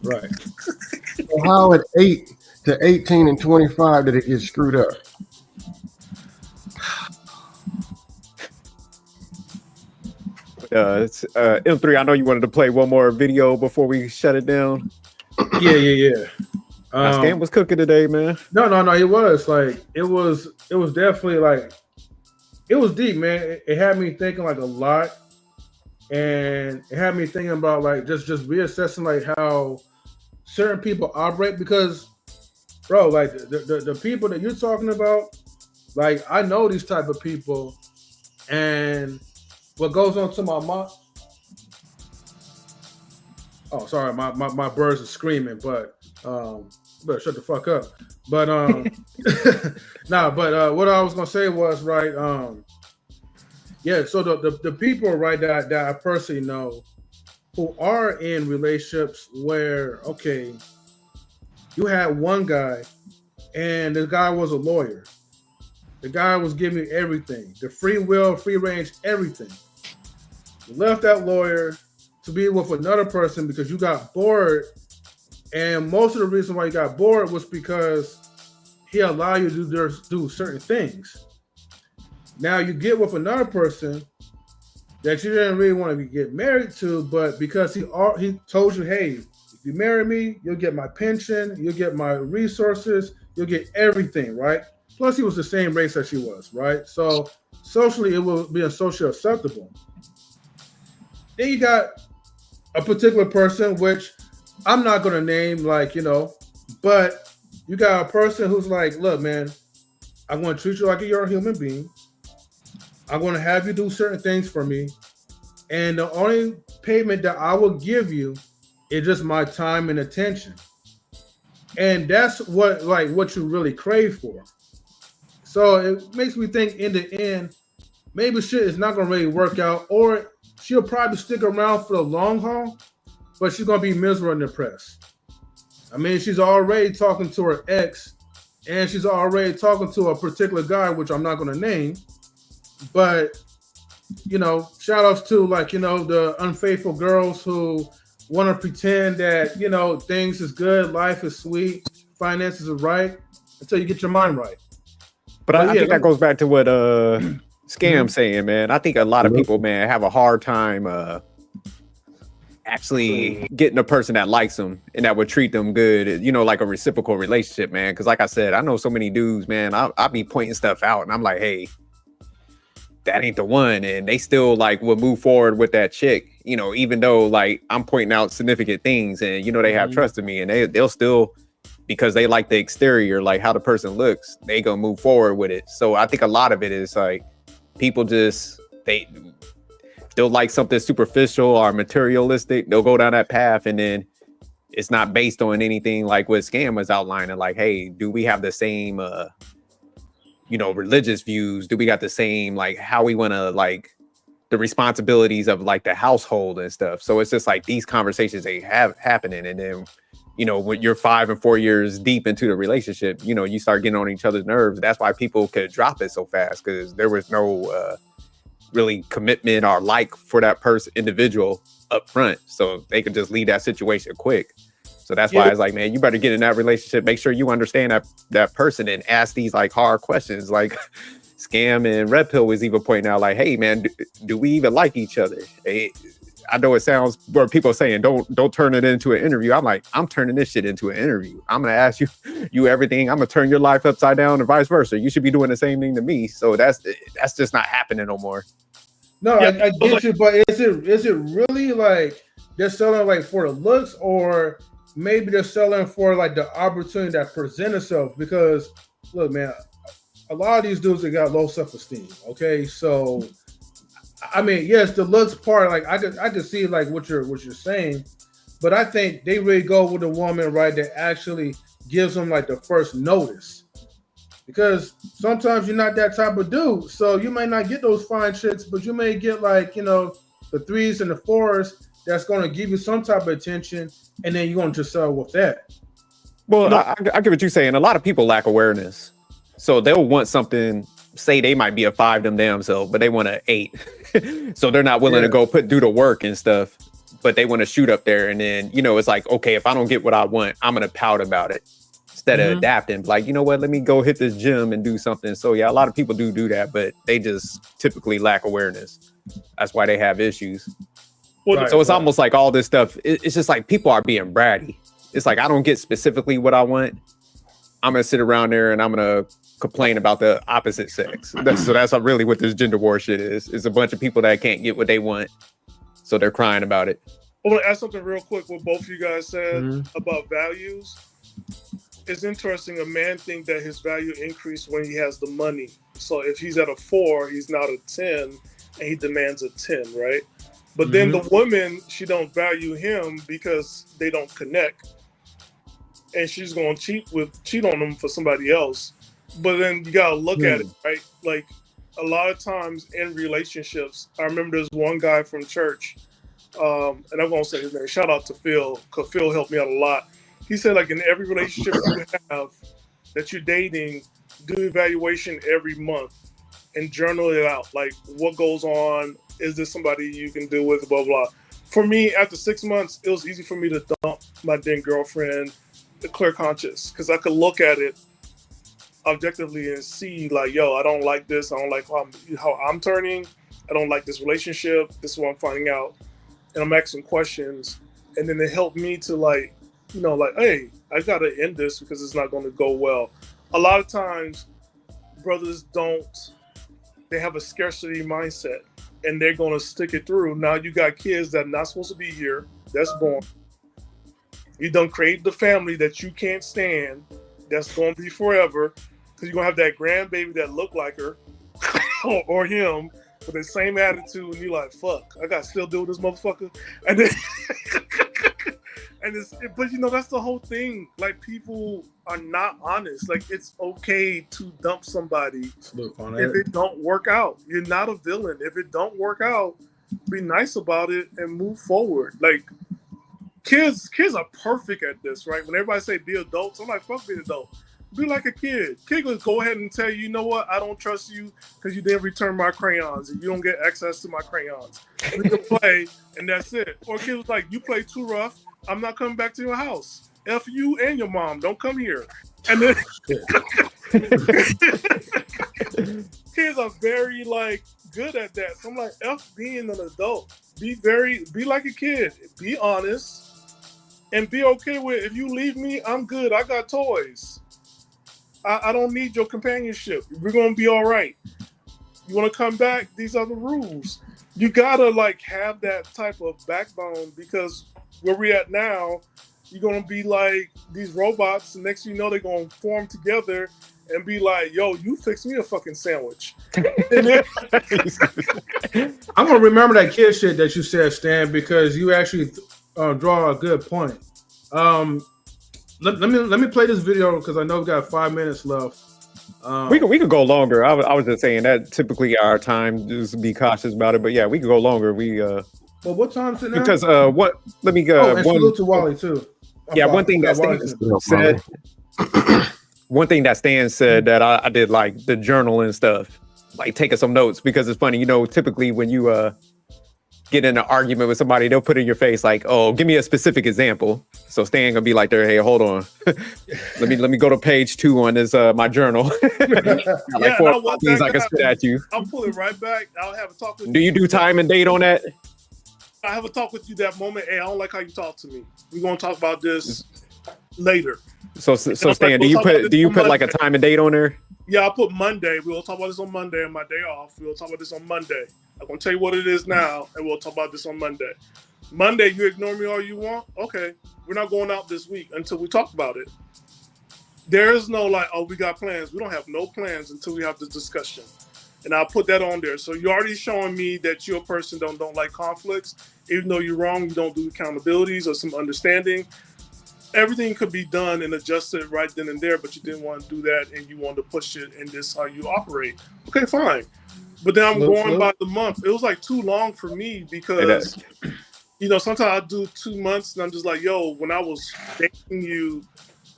Right. So how at 8 to 18 and 25 did it get screwed up? It's M3. I know you wanted to play one more video before we shut it down. Yeah. This game was cooking today, man. No. It was like it was definitely like it was deep, man. It had me thinking like a lot, and it had me thinking about like just reassessing like how certain people operate, because, bro, like the people that you're talking about, like I know these type of people, and what goes on to my mom. Oh, sorry, my birds are screaming, but better shut the fuck up. But what I was gonna say was right. Yeah, so the people right that I personally know who are in relationships where, okay, you had one guy and the guy was a lawyer. The guy was giving you everything, the free will, free range, everything. You left that lawyer to be with another person because you got bored. And most of the reason why you got bored was because he allowed you to do certain things. Now you get with another person that you didn't really want to get married to, but because he told you, hey, if you marry me, you'll get my pension, you'll get my resources, you'll get everything, right? Plus he was the same race as she was, right? So socially it will be socially acceptable. Then you got a particular person, which I'm not going to name, like, but you got a person who's like, look, man, I'm going to treat you like you're a human being. I'm going to have you do certain things for me. And the only payment that I will give you is just my time and attention. And that's what you really crave for. So it makes me think in the end, maybe shit is not going to really work out, or she'll probably stick around for the long haul, but she's going to be miserable and depressed. I mean, she's already talking to her ex, and she's already talking to a particular guy, which I'm not going to name. But, shout outs to, the unfaithful girls who want to pretend that, things is good, life is sweet, finances are right, until you get your mind right. But I think that goes back to what Scam's saying, man. I think a lot of people, man, have a hard time actually getting a person that likes them and that would treat them good, like a reciprocal relationship, man. Because like I said, I know so many dudes, man, I be pointing stuff out and I'm like, hey, that ain't the one, and they still like will move forward with that chick, you know, even though like I'm pointing out significant things, and you know they have trust in me, and they'll still, because they like the exterior, like how the person looks, they gonna move forward with it. So I think a lot of it is like people just they'll like something superficial or materialistic, they'll go down that path, and then it's not based on anything like what Scam was outlining, like, hey, do we have the same you know, religious views? Do we got the same, like, how we want to, like, the responsibilities of, like, the household and stuff? So it's just like these conversations they have happening. And then, you know, when you're 5 and 4 years deep into the relationship, you know, you start getting on each other's nerves. That's why people could drop it so fast, because there was no really commitment or like for that person, individual up front. So they could just leave that situation quick. So that's why it's like, man, you better get in that relationship. Make sure you understand that person and ask these like hard questions. Like Scam and Red Pill was even pointing out, like, hey, man, do we even like each other? Hey, I know it sounds where people are saying don't turn it into an interview. I'm like, I'm turning this shit into an interview. I'm gonna ask you everything. I'm gonna turn your life upside down and vice versa. You should be doing the same thing to me. So that's just not happening no more. No, I get you, but is it really like they're selling like for the looks, or maybe they're selling for like the opportunity that presents itself? Because look, man, a lot of these dudes that got low self-esteem. Okay, so I mean, yes, the looks part, like I could see like what you're saying, but I think they really go with a woman, right, that actually gives them like the first notice. Because sometimes you're not that type of dude, so you may not get those fine chicks, but you may get like, you know, the 3s and the 4s that's going to give you some type of attention, and then you're going to just sell with that. Well, I get what you're saying. A lot of people lack awareness, so they'll want something. Say they might be a 5 them damn self, but they want an 8, so they're not willing to go do the work and stuff. But they want to shoot up there, and then, you know, it's like, okay, if I don't get what I want, I'm gonna pout about it instead of adapting. Like, you know what? Let me go hit this gym and do something. So yeah, a lot of people do that, but they just typically lack awareness. That's why they have issues. Well, so it's almost like all this stuff. It's just like people are being bratty. It's like I don't get specifically what I want. I'm gonna sit around there and I'm gonna complain about the opposite sex. So that's really what this gender war shit is. It's a bunch of people that can't get what they want, so they're crying about it. I want to ask something real quick. What both of you guys said about values. It's interesting. A man thinks that his value increased when he has the money. So if he's at a 4, he's not a 10, and he demands a 10, right? But then the woman, she don't value him because they don't connect, and she's gonna cheat on him for somebody else. But then you gotta look at it, right? Like a lot of times in relationships, I remember there's one guy from church, and I'm gonna say his name. Shout out to Phil, because Phil helped me out a lot. He said, like, in every relationship you have that you're dating, do evaluation every month and journal it out. Like, what goes on? Is this somebody you can deal with? Blah, blah. For me, after 6 months, it was easy for me to dump my then girlfriend, clear conscious, because I could look at it objectively and see, like, yo, I don't like this. I don't like how I'm turning. I don't like this relationship. This is what I'm finding out. And I'm asking questions. And then it helped me to, like, you know, like, hey, I got to end this because it's not going to go well. A lot of times, brothers they have a scarcity mindset, and they're going to stick it through. Now you got kids that are not supposed to be here, that's born. You done create the family that you can't stand, that's going to be forever, because you're going to have that grandbaby that look like her or him with the same attitude, and you're like, fuck, I got to still deal with this motherfucker. And then... but you know, that's the whole thing. Like, people are not honest. Like, it's okay to dump somebody if it don't work out. You're not a villain. If it don't work out, be nice about it and move forward. Like, kids are perfect at this, right? When everybody say be adults, I'm like, fuck being adult. Be like a kid. Kid will go ahead and tell you, you know what? I don't trust you because you didn't return my crayons. And you don't get access to my crayons. We can play, and that's it. Or kid was like, you play too rough. I'm not coming back to your house. F you and your mom. Don't come here. And then kids are very, like, good at that. So I'm like, F being an adult. Be like a kid. Be honest. And be okay with, if you leave me, I'm good. I got toys. I don't need your companionship. We're going to be all right. You want to come back? These are the rules. You gotta like have that type of backbone, because where we're at now, you're gonna be like these robots. And next thing you know, they're gonna form together and be like, "Yo, you fix me a fucking sandwich." And then, I'm gonna remember that kid shit that you said, Stan, because you actually draw a good point. Let me play this video because I know we got 5 minutes left. We could go longer. I was just saying that typically our time, just be cautious about it. But yeah, we could go longer. Well, what time is it now? Because what? Let me go. Oh, and salute to Wally too. One thing that Stan said. One thing that Stan said that I did like the journal and stuff, like taking some notes, because it's funny. You know, typically when you get in an argument with somebody, they'll put in your face like, "Oh, give me a specific example." So Stan gonna be like, "There, hey, hold on, let me go to page 2 on this my journal." Like 4 things I can spit at you. I'll pull it right back. I'll have a talk with you. Do you do time and date on that? I have a talk with you that moment. Hey, I don't like how you talk to me. We're gonna talk about this later. So Stan, do you put like a time and date on there? Yeah, I'll put Monday. We'll talk about this on Monday on my day off. We'll talk about this on Monday. I'm gonna tell you what it is now, and we'll talk about this on Monday. Monday, you ignore me all you want. Okay, we're not going out this week until we talk about it. There is no like, oh, we got plans. We don't have no plans until we have this discussion. And I'll put that on there. So you're already showing me that you're a person don't like conflicts. Even though you're wrong, you don't do accountabilities or some understanding. Everything could be done and adjusted right then and there, but you didn't want to do that and you wanted to push it, and this is how you operate. Okay, fine. But then I'm going by the month. It was like too long for me because, you know, sometimes I do 2 months and I'm just like, yo, when I was dating you,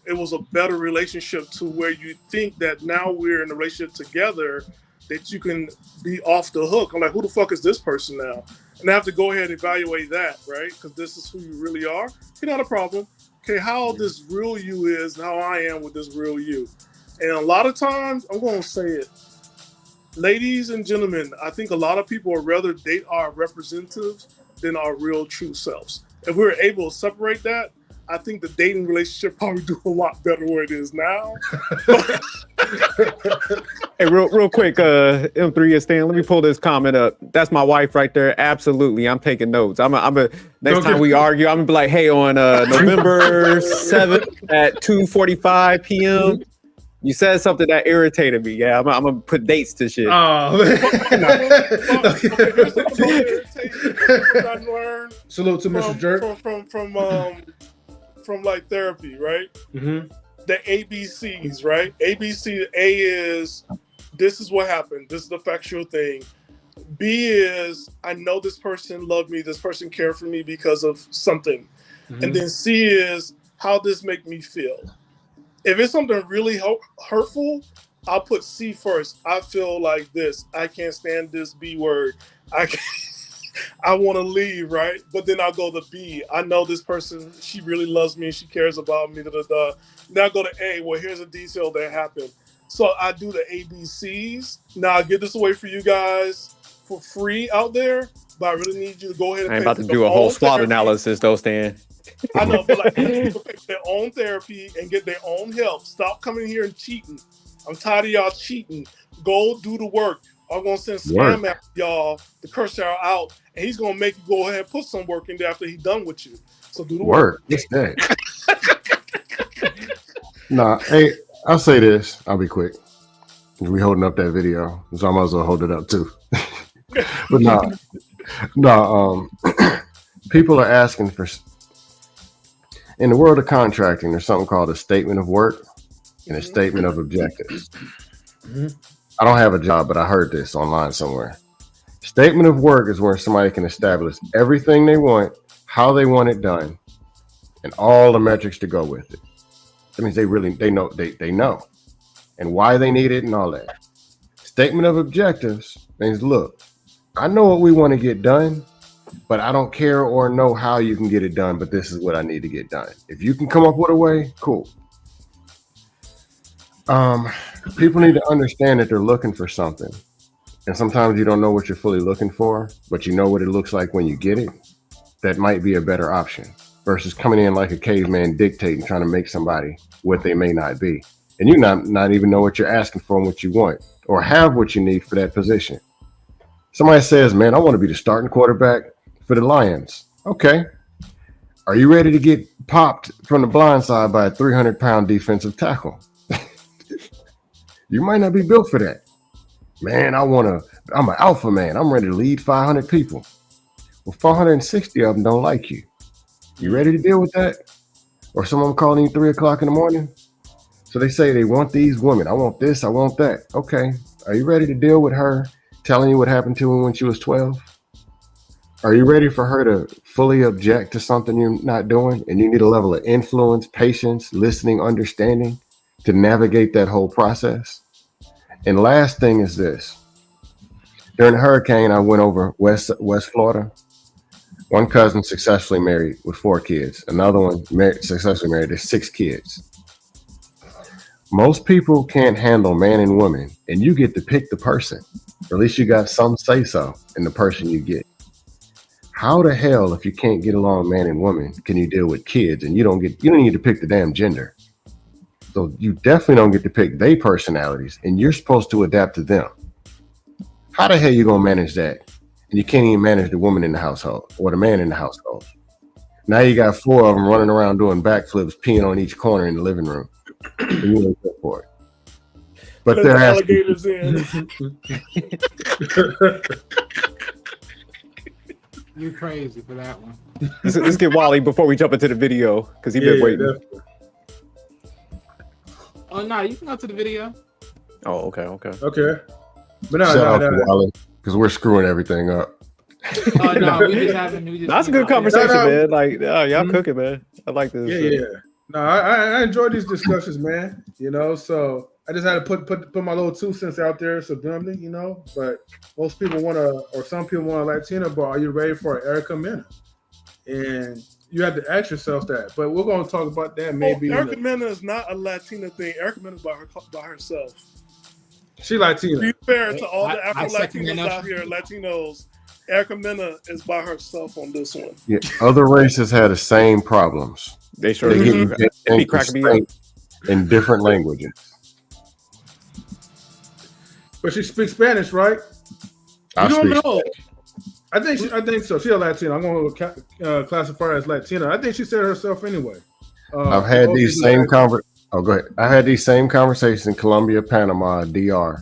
it was a better relationship to where you think that now we're in a relationship together that you can be off the hook. I'm like, who the fuck is this person now? And I have to go ahead and evaluate that, right? Because this is who you really are. Okay, not a problem. Okay, how this real you is and how I am with this real you. And a lot of times, I'm going to say it, ladies and gentlemen, I think a lot of people would rather date our representatives than our real true selves. If we're able to separate that, I think the dating relationship probably do a lot better where it is now. Hey, real quick, M3 is Stan. Let me pull this comment up. That's my wife right there. Absolutely, I'm taking notes. Next time we argue, I'm gonna be like, hey, on November 7th at 2:45 p.m. You said something that irritated me. Yeah, I'm gonna put dates to shit. Oh, salute to Mr. Jerk. From like therapy, right? Mm-hmm. The ABCs, right? ABC, A is, this is what happened. This is the factual thing. B is, I know this person loved me. This person cared for me because of something. Mm-hmm. And then C is, how this make me feel. If it's something really hurtful, I'll put C first. I feel like this. I can't stand this B word. I want to leave, right? But then I'll go to B. I know this person, she really loves me, she cares about me, Now I go to A. Well, here's a detail that happened. So I do the ABCs. Now I give this away for you guys for free out there, but I really need you to go ahead and I ain't about to do a whole SWOT analysis though, Stan. I know, but like people pay their own therapy and get their own help. Stop coming here and cheating. I'm tired of y'all cheating. Go do the work. I'm gonna send spam after y'all to curse y'all out, and he's gonna make you go ahead and put some work in there after he's done with you. So do the work. It's that. Nah, hey, I'll say this. I'll be quick. We holding up that video, so I might as well hold it up too. But people are asking for. In the world of contracting, there's something called a statement of work and a statement of objectives. Mm-hmm. I don't have a job, but I heard this online somewhere. Statement of work is where somebody can establish everything they want, how they want it done, and all the metrics to go with it. That means they know and why they need it and all that. Statement of objectives means, look, I know what we want to get done, but I don't care or know how you can get it done, but this is what I need to get done. If you can come up with a way, cool. People need to understand that they're looking for something. And sometimes you don't know what you're fully looking for, but you know what it looks like when you get it. That might be a better option versus coming in like a caveman dictating, trying to make somebody what they may not be. And you not even know what you're asking for and what you want. or have what you need for that position. Somebody says, man, I want to be the starting quarterback for the Lions. Okay. Are you ready to get popped from the blind side by a 300-pound defensive tackle? You might not be built for that. Man, I'm an alpha man. I'm ready to lead 500 people. Well, 460 of them don't like you. You ready to deal with that? Or someone calling you 3 o'clock in the morning? So they say they want these women. I want this, I want that. Okay. Are you ready to deal with her telling you what happened to her when she was 12? Are you ready for her to fully object to something you're not doing? And you need a level of influence, patience, listening, understanding to navigate that whole process. And last thing is this. During the hurricane, I went over West Florida. One cousin successfully married with 4 kids. Another one successfully married with 6 kids. Most people can't handle man and woman, and you get to pick the person. Or at least you got some say-so in the person you get. How the hell, if you can't get along man and woman, can you deal with kids? And you don't need to pick the damn gender. So you definitely don't get to pick their personalities, and you're supposed to adapt to them. How the hell you gonna manage that? And you can't even manage the woman in the household or the man in the household. Now you got 4 of them running around doing backflips, peeing on each corner in the living room. And you ain't good for it. But they're alligators in. You crazy for that one. Let's get Wally before we jump into the video because he's been waiting. Definitely. Oh no, you can go to the video. Oh, okay. But no, shout out to Wally, because we're screwing everything up. Oh no, we just having. That's a good conversation, man. Like, y'all cooking, man. I like this. Yeah. No, I enjoy these discussions, man. You know, so I just had to put my little 2 cents out there subliminally, you know. But most people some people want a Latina, but are you ready for Erica Mena? And you have to ask yourself that. But we're going to talk about that maybe. Erica Mena is not a Latina thing. Erica Mena is by herself. She Latina. To be fair to all the Afro-Latinos out here, Latinos, Erica Mena is by herself on this one. Yeah, other races had the same problems. They sure do. They cracking me up in different languages. But she speaks Spanish, right? I don't know. I think so. She's a Latina. I'm going to classify her as Latina. I think she said it herself anyway. I've had these same Oh, go ahead. I had these same conversations in Colombia, Panama, DR.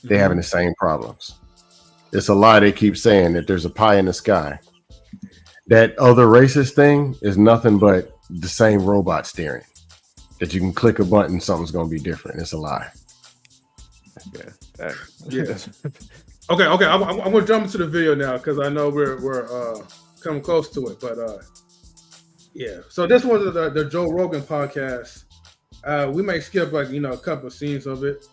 They're having the same problems. It's a lie they keep saying that there's a pie in the sky. That other racist thing is nothing but the same robot steering. That you can click a button, something's going to be different. It's a lie. Yeah. Okay. I'm going to jump into the video now because I know we're coming close to it. But yeah. So this was the Joe Rogan podcast. We may skip a couple of scenes of it.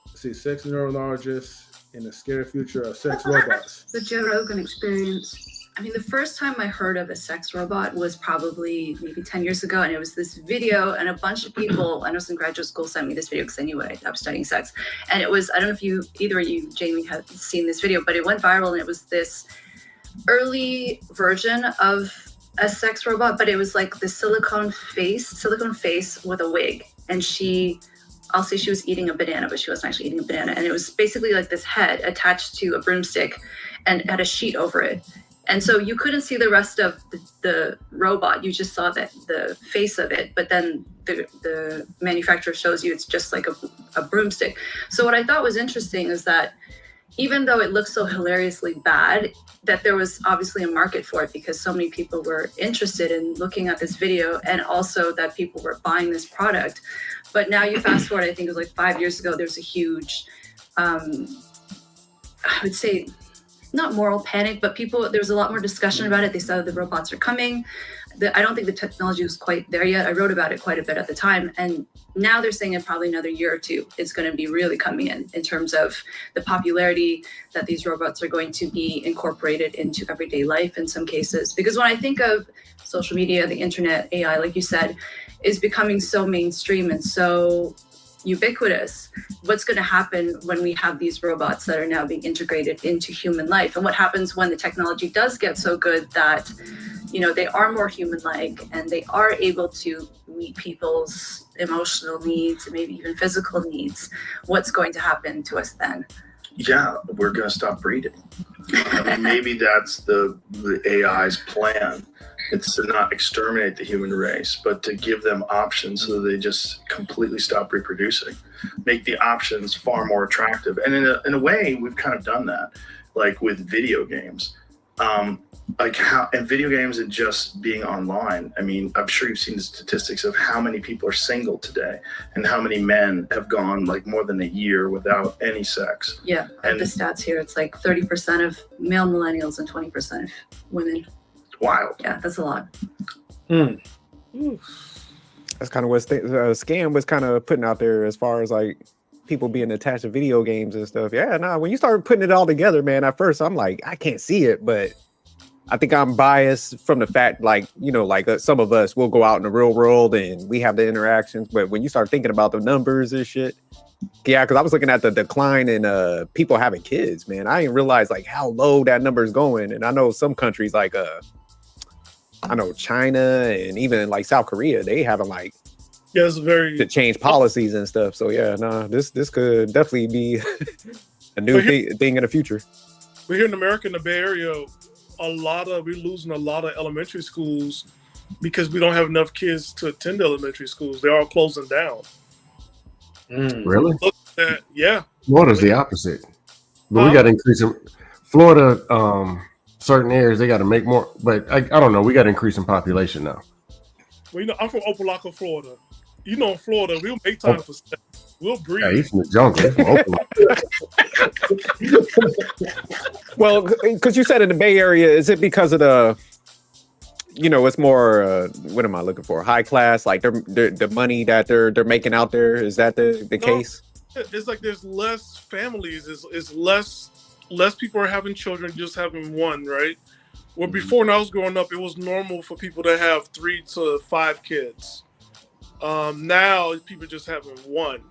Let's see, sex neurologists in the scary future of sex robots. The Joe Rogan experience. I mean, the first time I heard of a sex robot was probably maybe 10 years ago. And it was this video, and a bunch of people, I was in graduate school, sent me this video because I knew I was studying sex. And it was, I don't know if either of you, Jamie, have seen this video, but it went viral, and it was this early version of a sex robot, but it was like the silicone face with a wig. And I'll say she was eating a banana, but she wasn't actually eating a banana. And it was basically like this head attached to a broomstick and had a sheet over it. And so you couldn't see the rest of the robot. You just saw the face of it, but then the manufacturer shows you it's just like a broomstick. So what I thought was interesting is that even though it looks so hilariously bad, that there was obviously a market for it because so many people were interested in looking at this video, and also that people were buying this product. But now you fast forward, I think it was like 5 years ago, there's a huge, I would say, not moral panic, but there was a lot more discussion about it. They said the robots are coming. I don't think the technology was quite there yet. I wrote about it quite a bit at the time. And now they're saying in probably another year or two, it's going to be really coming in terms of the popularity that these robots are going to be incorporated into everyday life in some cases. Because when I think of social media, the internet, AI, like you said, is becoming so mainstream and so ubiquitous. What's going to happen when we have these robots that are now being integrated into human life? And what happens when the technology does get so good that, they are more human-like and they are able to meet people's emotional needs and maybe even physical needs, what's going to happen to us then? Yeah, we're going to stop breeding. I mean, maybe that's the AI's plan. It's to not exterminate the human race, but to give them options so that they just completely stop reproducing. Make the options far more attractive. And in a way, we've kind of done that, like with video games. And video games and just being online. I mean, I'm sure you've seen the statistics of how many people are single today and how many men have gone like more than a year without any sex. Yeah, I have the stats here. It's like 30% of male millennials and 20% of women. Wild. Yeah, that's a lot. That's kind of what Scam was kind of putting out there as far as like people being attached to video games and stuff. Yeah, nah, when you start putting it all together, man, at first I'm like, I can't see it, but I think I'm biased from the fact, like, you know, like some of us will go out in the real world and we have the interactions. But when you start thinking about the numbers and shit, yeah, because I was looking at the decline in people having kids, man. I didn't realize like how low that number is going. And I know some countries like I know China and even like South Korea, they haven't like to change policies and stuff. So yeah, nah, this could definitely be a new thing in the future. We're here in America, in the Bay Area, we're losing a lot of elementary schools because we don't have enough kids to attend elementary schools. They're all closing down. Really? Yeah. Florida's the opposite. But we got to increase them. Florida, certain areas, they got to make more. But I don't know. We got to increase in population now. Well, you know, I'm from Opelika, Florida. You know, in Florida, we'll make time for sex. We'll breathe. Yeah, he's from the jungle. He's from Well, because you said in the Bay Area, is it because of the, you know, it's more, what am I looking for? High class, like the money that they're making out there. Is that the case? It's like there's less families. It's less people are having children, just having one, right? Well, before when I was growing up, it was normal for people to have 3 to 5 kids. Now people just having one.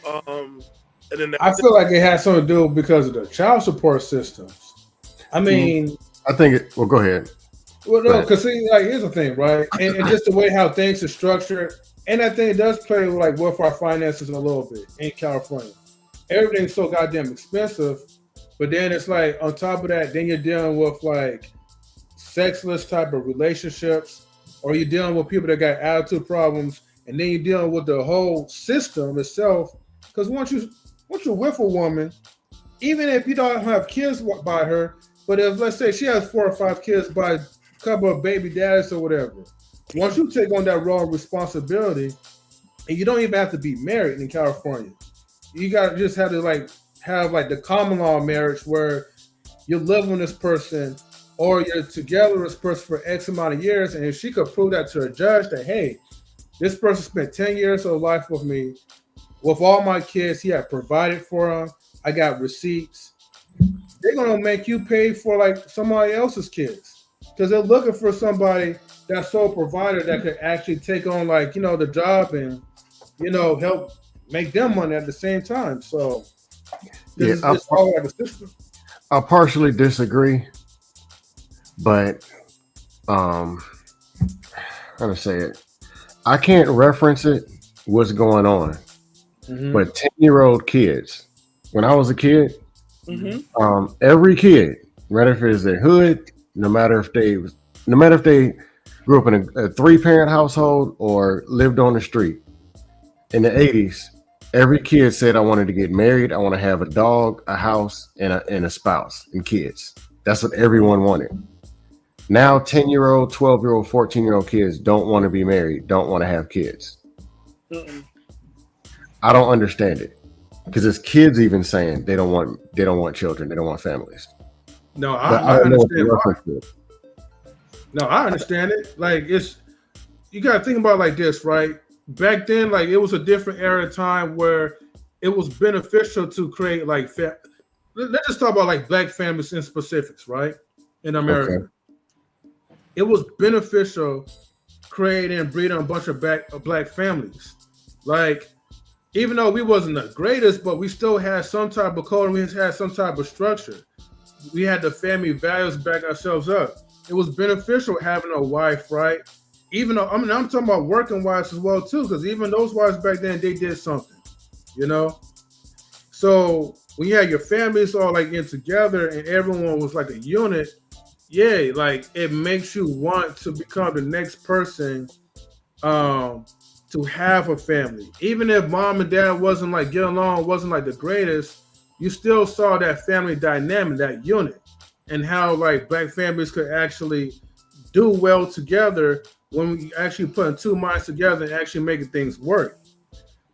And then I feel like it has something to do because of the child support systems. I mean, I think well, go ahead. Well, no, because see, like here's the thing, right? And just the way how things are structured, and I think it does play like with our finances a little bit in California. Everything's so goddamn expensive, but then it's like on top of that, then you're dealing with like sexless type of relationships, or you're dealing with people that got attitude problems, and then you're dealing with the whole system itself. Because once you're with a woman, even if you don't have kids by her, but if let's say she has 4 or 5 kids by a couple of baby daddies or whatever, once you take on that role of responsibility, and you don't even have to be married in California, you gotta just have to like have like the common law marriage where you live with this person or you're together with this person for X amount of years, and if she could prove that to a judge that hey, this person spent 10 years of life with me, with all my kids, he had provided for them. I got receipts. They're gonna make you pay for like somebody else's kids because they're looking for somebody that's sole provider that could actually take on like the job and help make them money at the same time. So yeah, it's all like a system. I partially disagree, but how to say it? I can't reference it. What's going on? But 10-year-old kids. When I was a kid, every kid, right if it's their hood, no matter if they grew up in a 3-parent household or lived on the street. In the 80s, every kid said, I wanted to get married, I want to have a dog, a house, and a spouse and kids. That's what everyone wanted. Now 10-year-old, 12-year-old, 14-year-old kids don't want to be married, don't want to have kids. I don't understand it. Because it's kids even saying they don't want children, they don't want families. No, I understand why. No, I understand it. Like you gotta think about it like this, right? Back then, like it was a different era of time where it was beneficial to create like let's just talk about like black families in specifics, right? In America. Okay. It was beneficial creating and breeding a bunch of black families. Like even though we wasn't the greatest, but we still had some type of code and we had some type of structure. We had the family values back ourselves up. It was beneficial having a wife, right? even though I'm talking about working wives as well too, because even those wives back then, they did something, you know. So when you had your families all like in together and everyone was like a unit, yeah, like it makes you want to become the next person to have a family. Even if mom and dad wasn't like getting along, wasn't like the greatest, you still saw that family dynamic, that unit, and how like black families could actually do well together when we actually putting two minds together and actually making things work.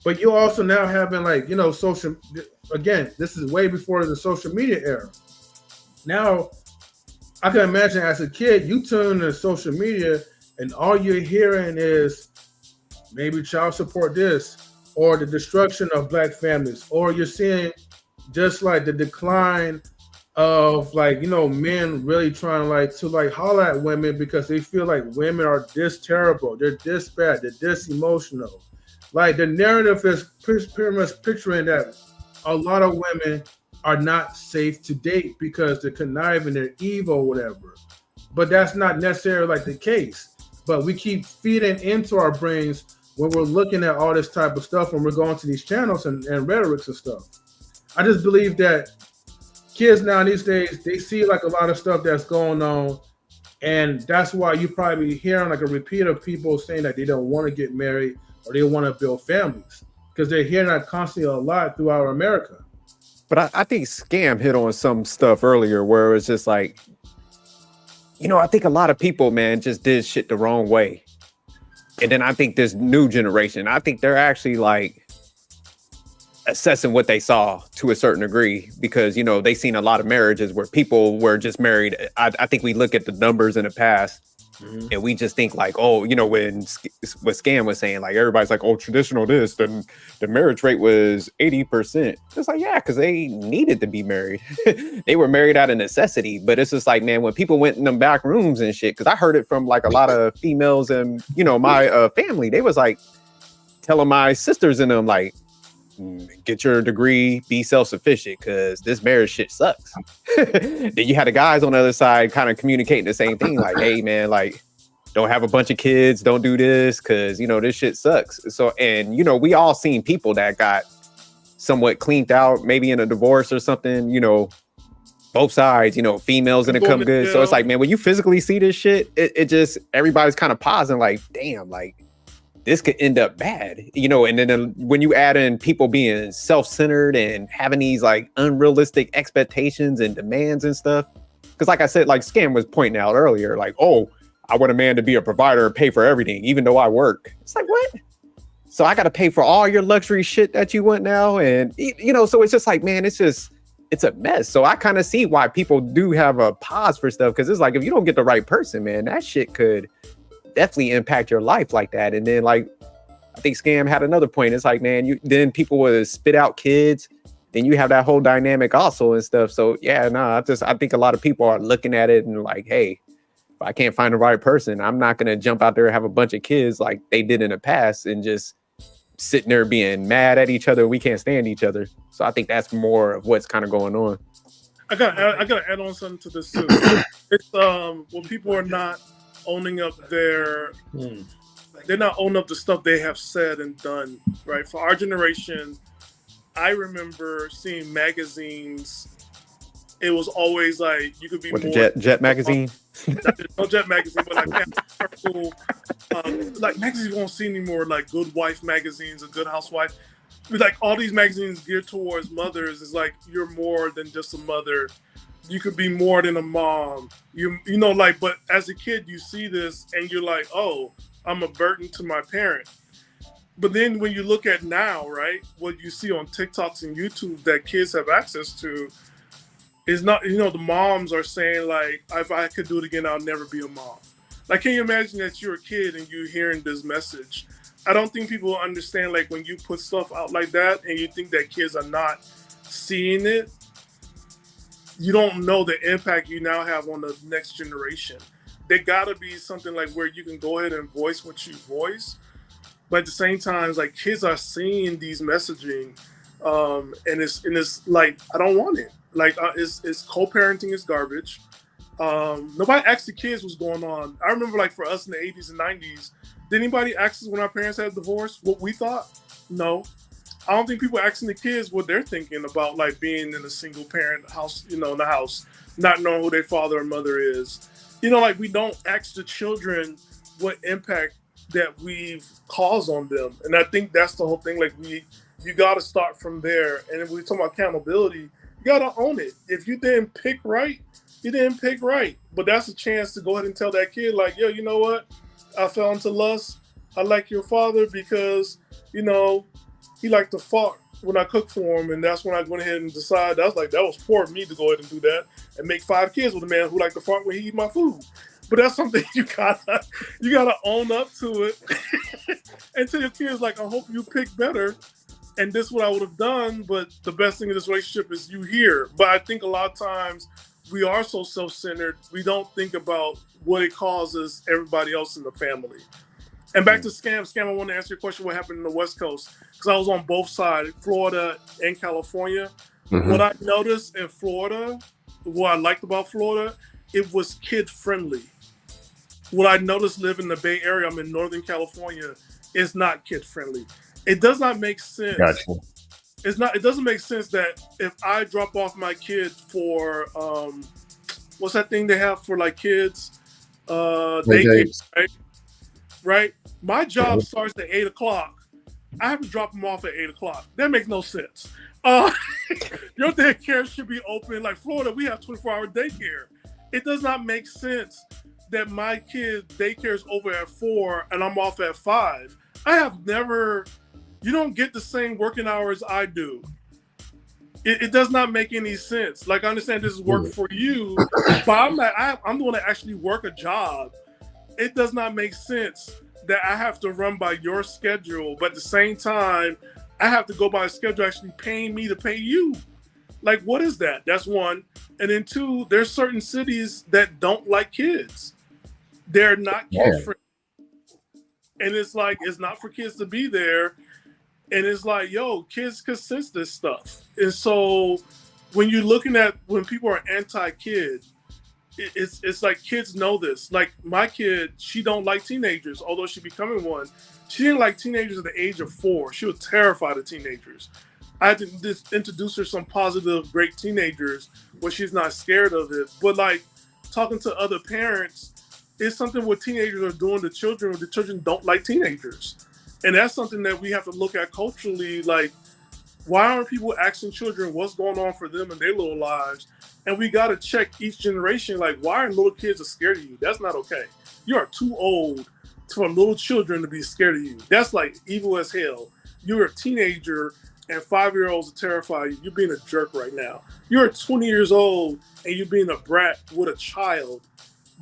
But you also now having like, you know, social, again, this is way before the social media era. Now, I can imagine as a kid, you turn to social media and all you're hearing is maybe child support this, or the destruction of black families, or you're seeing just like the decline of like, you know, men really trying to like holler at women because they feel like women are this terrible, they're this bad, they're this emotional. Like the narrative is pretty much picturing that a lot of women are not safe to date because they're conniving, they're evil, whatever. But that's not necessarily like the case. But we keep feeding into our brains when we're looking at all this type of stuff, when we're going to these channels and rhetorics and stuff. I just believe that kids now these days, they see like a lot of stuff that's going on. And that's why you probably hearing like a repeat of people saying that they don't want to get married or they want to build families, because they're hearing that constantly a lot throughout America. But I think Scam hit on some stuff earlier where it's just like, you know, I think a lot of people, man, just did shit the wrong way. And then I think this new generation, I think they're actually like assessing what they saw to a certain degree, because, you know, they seen a lot of marriages where people were just married. I think we look at the numbers in the past and we just think like, oh, you know, when what Scam was saying, like everybody's like, oh, traditional this, then the marriage rate was 80%. It's like, yeah, because they needed to be married. They were married out of necessity. But it's just like, man, when people went in them back rooms and shit, because I heard it from like a lot of females and, you know, my family, they was like telling my sisters and them like, get your degree, be self-sufficient, because this marriage shit sucks. Then you had the guys on the other side kind of communicating the same thing, like, hey man, like, don't have a bunch of kids, don't do this, because, you know, this shit sucks. So, and, you know, we all seen people that got somewhat cleaned out, maybe in a divorce or something, you know, both sides, you know, females didn't come good. So it's like, man, when you physically see this shit, it just, everybody's kind of pausing like, damn, like, this could end up bad, you know. And then when you add in people being self-centered and having these like unrealistic expectations and demands and stuff, because like I said, like Scam was pointing out earlier, like, oh, I want a man to be a provider and pay for everything, even though I work. It's like, what? So I got to pay for all your luxury shit that you want now? And, you know, so it's just like, man, it's a mess. So I kind of see why people do have a pause for stuff, because it's like, if you don't get the right person, man, that shit could definitely impact your life like that. And then like I think Scam had another point. It's like, man, then people would spit out kids, then you have that whole dynamic also and stuff. So yeah, no, I think a lot of people are looking at it and like, hey, if I can't find the right person, I'm not gonna jump out there and have a bunch of kids like they did in the past and just sitting there being mad at each other. We can't stand each other. So I think that's more of what's kind of going on. I gotta add on something to this too. It's when people are not owning up they're not owning up the stuff they have said and done, right? For our generation, I remember seeing magazines. It was always like you could be what, more the Jet magazine. No Jet magazine, but like Purple, like magazines you won't see anymore, like Good Wife magazines, a Good Housewife. Like all these magazines geared towards mothers is like you're more than just a mother. You could be more than a mom. You know, like, but as a kid, you see this and you're like, oh, I'm a burden to my parent. But then when you look at now, right, what you see on TikToks and YouTube that kids have access to is not, you know, the moms are saying like, if I could do it again, I'll never be a mom. Like, can you imagine that you're a kid and you're hearing this message? I don't think people understand, like, when you put stuff out like that and you think that kids are not seeing it, you don't know the impact you now have on the next generation. There gotta be something like where you can go ahead and voice what you voice, but at the same time, like kids are seeing these messaging, and it's like I don't want it. Like it's co-parenting is garbage. Nobody asked the kids what's going on. I remember, like, for us in the 80s and 90s, did anybody ask us when our parents had a divorce what we thought? No. I don't think people asking the kids what they're thinking about, like, being in a single parent house, in the house, not knowing who their father or mother is. Like, we don't ask the children what impact that we've caused on them. And I think that's the whole thing. Like, you got to start from there. And if we talk about accountability, you got to own it. If you didn't pick right, you didn't pick right. But that's a chance to go ahead and tell that kid, like, yo, you know what? I fell into lust. I like your father because, he liked to fart when I cooked for him. And that's when I went ahead and decided, that was poor of me to go ahead and do that and make 5 kids with a man who liked to fart when he eat my food. But that's something you gotta own up to it and tell your kids, like, I hope you pick better. And this is what I would have done. But the best thing in this relationship is you here. But I think a lot of times we are so self-centered, we don't think about what it causes everybody else in the family. And back to Scam, I want to answer your question, what happened in the West Coast? Because I was on both sides, Florida and California. Mm-hmm. What I noticed in Florida, what I liked about Florida, it was kid-friendly. What I noticed living in the Bay Area, I'm in Northern California, is not kid-friendly. It does not make sense. Gotcha. It doesn't make sense that if I drop off my kid for, what's that thing they have for, like, kids? Daycare, right? My job starts at 8 o'clock. I have to drop them off at 8 o'clock. That makes no sense. Your daycare should be open. Like Florida, we have 24-hour daycare. It does not make sense that my kid daycare is over at 4 and I'm off at 5. You don't get the same working hours I do. It does not make any sense. Like, I understand this is work for you, but I'm the one that actually work a job. It does not make sense that I have to run by your schedule, but at the same time, I have to go by a schedule actually paying me to pay you. Like, what is that? That's one. And then 2, there's certain cities that don't like kids. They're not kid-friendly. And it's like, it's not for kids to be there. And it's like, yo, kids can sense this stuff. And so when people are anti-kid, it's like kids know this. Like, my kid, she don't like teenagers, although she becoming one. She didn't like teenagers at the age of 4. She was terrified of teenagers. I had to just introduce her some positive, great teenagers where she's not scared of it. But, like, talking to other parents, it's something what teenagers are doing to children, the children don't like teenagers. And that's something that we have to look at culturally. Like, why aren't people asking children what's going on for them in their little lives? And we got to check each generation, like, why are little kids scared of you? That's not okay. You are too old for little children to be scared of you. That's, like, evil as hell. You're a teenager and 5-year-olds are terrified. You're being a jerk right now. You're 20 years old and you're being a brat with a child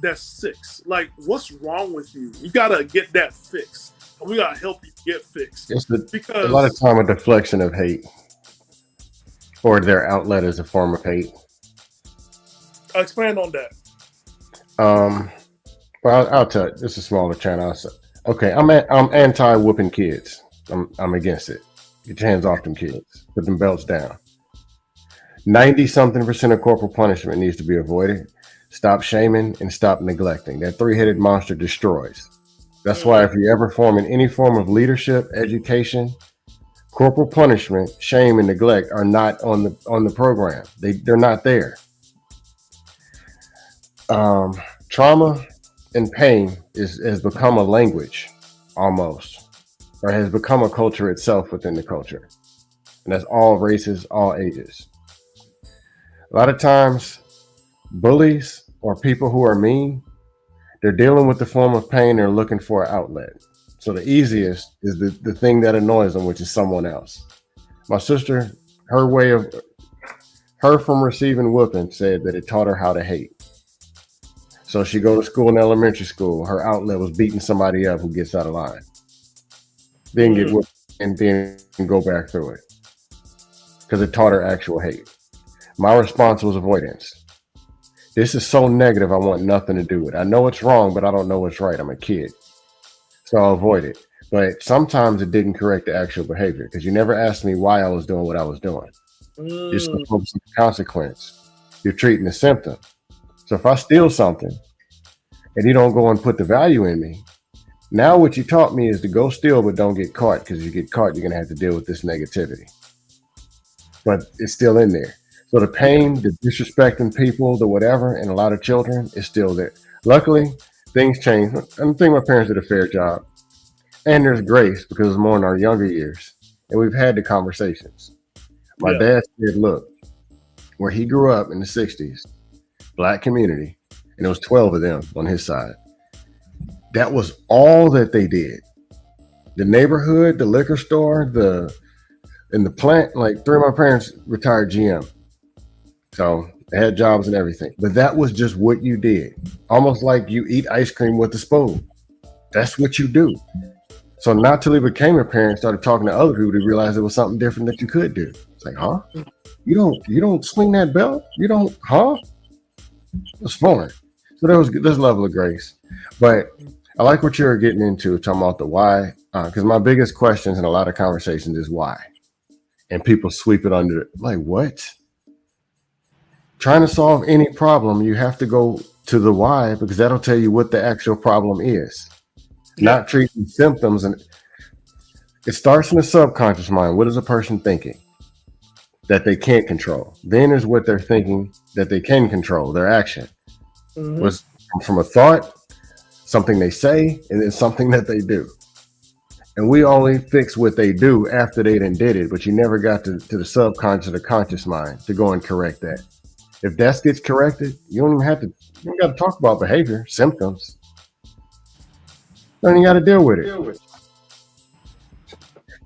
that's 6. Like, what's wrong with you? You got to get that fixed. And we got to help you get fixed. Because a lot of time a deflection of hate, or their outlet is a form of hate. Expand on that. Well, I'll tell you. This is a smaller channel. Okay, I'm anti-whooping kids. I'm against it. Get your hands off them kids. Put them belts down. 90-something% of corporal punishment needs to be avoided. Stop shaming and stop neglecting. That 3-headed monster destroys. That's why if you ever form in any form of leadership, education, corporal punishment, shame, and neglect are not on the program. They're not there. Trauma and pain has become a language almost, or has become a culture itself within the culture. And that's all races, all ages. A lot of times, bullies or people who are mean, they're dealing with the form of pain. They're looking for an outlet. So the easiest is the thing that annoys them, which is someone else. My sister, her from receiving whooping said that it taught her how to hate. So she go to school in elementary school. Her outlet was beating somebody up who gets out of line. Then get whooped and then go back through it. Because it taught her actual hate. My response was avoidance. This is so negative, I want nothing to do with it. I know it's wrong, but I don't know what's right. I'm a kid. So I'll avoid it. But sometimes it didn't correct the actual behavior because you never asked me why I was doing what I was doing. You're so focused on the consequence. You're treating the symptom. So if I steal something and you don't go and put the value in me, now what you taught me is to go steal but don't get caught, because you get caught, you're going to have to deal with this negativity. But it's still in there. So the pain, the disrespecting people, the whatever, and a lot of children is still there. Luckily, things changed. I think my parents did a fair job. And there's grace because it's more in our younger years. And we've had the conversations. My dad said, look, where he grew up in the 60s, Black community, and there was 12 of them on his side. That was all that they did. The neighborhood, the liquor store, and the plant, like 3 of my parents retired GM. So they had jobs and everything. But that was just what you did. Almost like you eat ice cream with a spoon. That's what you do. So not till he became a parent, started talking to other people to realize there was something different that you could do. It's like, huh? You don't swing that belt? You don't, huh? It's foreign. So there was this level of grace. But I like what you're getting into, talking about the why, because my biggest questions in a lot of conversations is why. And people sweep it under, like, what? Trying to solve any problem, you have to go to the why, because that'll tell you what the actual problem is. Not treating symptoms. And it starts in the subconscious mind. What is a person thinking that they can't control? Then is what they're thinking that they can control, their action. Was from a thought, something they say, and then something that they do. And we only fix what they do after they done did it, but you never got to the subconscious or conscious mind to go and correct that. If that gets corrected, you don't even have to, you don't got to talk about behavior, symptoms. Then you got to deal with it.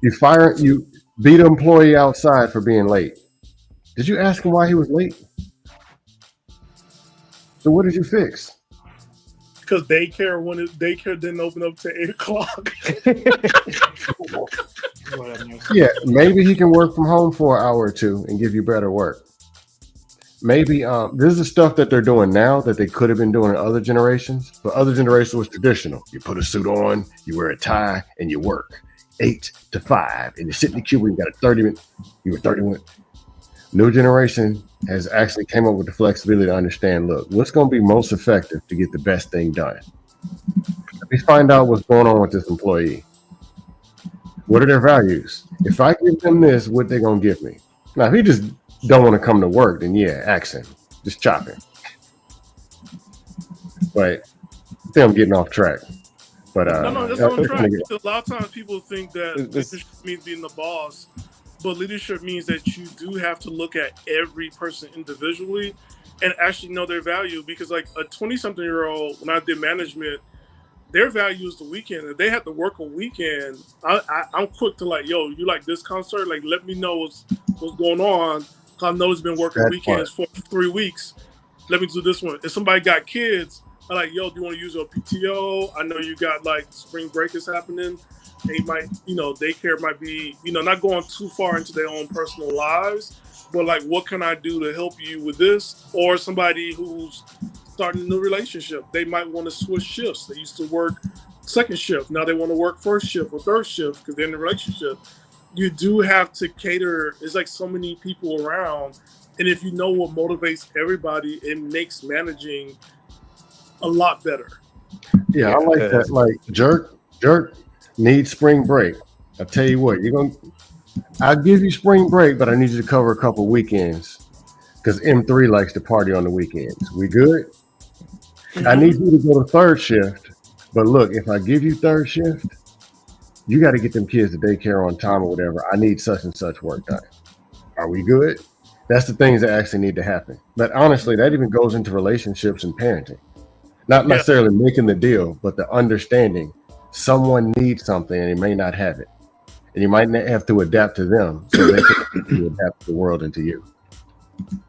You beat an employee outside for being late. Did you ask him why he was late? So what did you fix? Because daycare didn't open up to 8 o'clock. Yeah, maybe he can work from home for an hour or two and give you better work. Maybe this is the stuff that they're doing now that they could have been doing in other generations. But other generations was traditional. You put a suit on, you wear a tie, and you work 8 to 5, and you sit in the cubicle. You got a 30-minute. You were 30 minutes. New generation has actually came up with the flexibility to understand. Look, what's going to be most effective to get the best thing done? Let me find out what's going on with this employee. What are their values? If I give them this, what they going to give me? Now, if he just don't want to come to work, then yeah, ask him. Just chop him. But I think I'm getting off track. But no, that's on track. A lot of times people think that leadership means being the boss, but leadership means that you do have to look at every person individually and actually know their value. Because like a 20-something-year-old, when I did management, their value is the weekend. If they have to work a weekend, I'm quick to like, yo, you like this concert? Like, let me know what's going on. I know it's been working weekends for 3 weeks. Let me do this one. If somebody got kids, I'm like, yo, do you want to use your PTO? I know you got like spring break is happening. They might, daycare might be, not going too far into their own personal lives, but like, what can I do to help you with this? Or somebody who's starting a new relationship, they might want to switch shifts. They used to work second shift. Now they want to work first shift or third shift because they're in a relationship. You do have to cater. There's like so many people around. And if you know what motivates everybody, it makes managing a lot better. Yeah, I like that. Like Jerk needs spring break. I'll tell you what, I'll give you spring break, but I need you to cover a couple weekends because M3 likes to party on the weekends. We good? I need you to go to third shift. But look, if I give you third shift, you got to get them kids to daycare on time or whatever. I need such and such work done. Are we good? That's the things that actually need to happen. But honestly, that even goes into relationships and parenting. Not necessarily making the deal, but the understanding someone needs something and they may not have it. And you might have to adapt to them so they can adapt to the world and to you.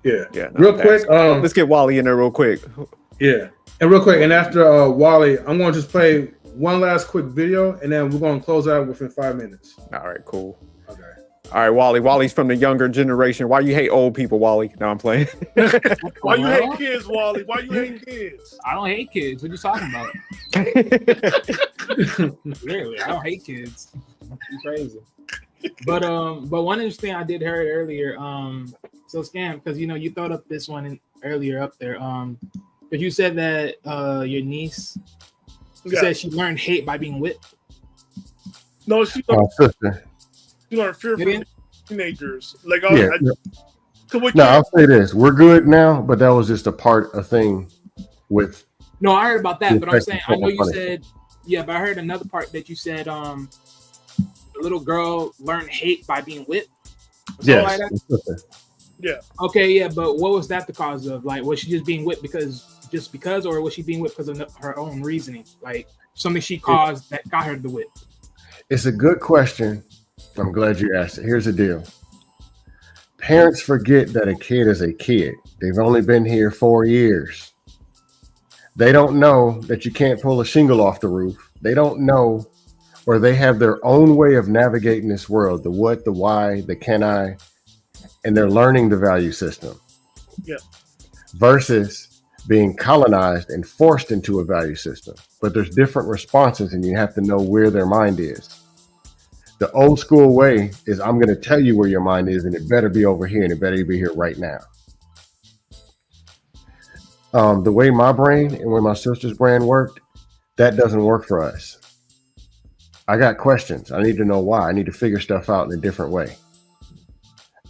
Yeah. No, real quick. Let's get Wally in there real quick. Yeah. And real quick, and after Wally, I'm going to just play one last quick video, and then we're going to close out within 5 minutes. All right, cool. Okay. All right, Wally. Wally's from the younger generation. Why you hate old people, Wally? No, I'm playing. Why you hate kids, Wally? Why you hate kids? I don't hate kids. What are you talking about? Literally, I don't hate kids. You crazy. But one interesting I did heard earlier. So Scam, because you thought up this one earlier up there. But you said that your niece, she said she learned hate by being whipped. No, she sister. learned fear from teenagers. Like, Yeah. No, I'll say this: we're good now, but that was just a thing with. No, I heard about that, but I'm saying I know you funny. said, yeah, but I heard another part that you said the little girl learned hate by being whipped. Yes. Like that? Yeah. Okay, yeah, but what was that the cause of? Like, was she just being whipped because, or was she being whipped because of her own reasoning? Like something she caused that got her to whip? It's a good question. I'm glad you asked it. Here's the deal. Parents forget that a kid is a kid. They've only been here 4 years. They don't know that you can't pull a shingle off the roof. They don't know, or they have their own way of navigating this world, the what, the why, the can I, and they're learning the value system. Yeah. Versus being colonized and forced into a value system. But there's different responses, and you have to know where their mind is. The old school way is I'm going to tell you where your mind is, and it better be over here, and it better be here right now. The way my brain and where my sister's brain worked, that doesn't work for us. I got questions. I need to know why. I need to figure stuff out in a different way.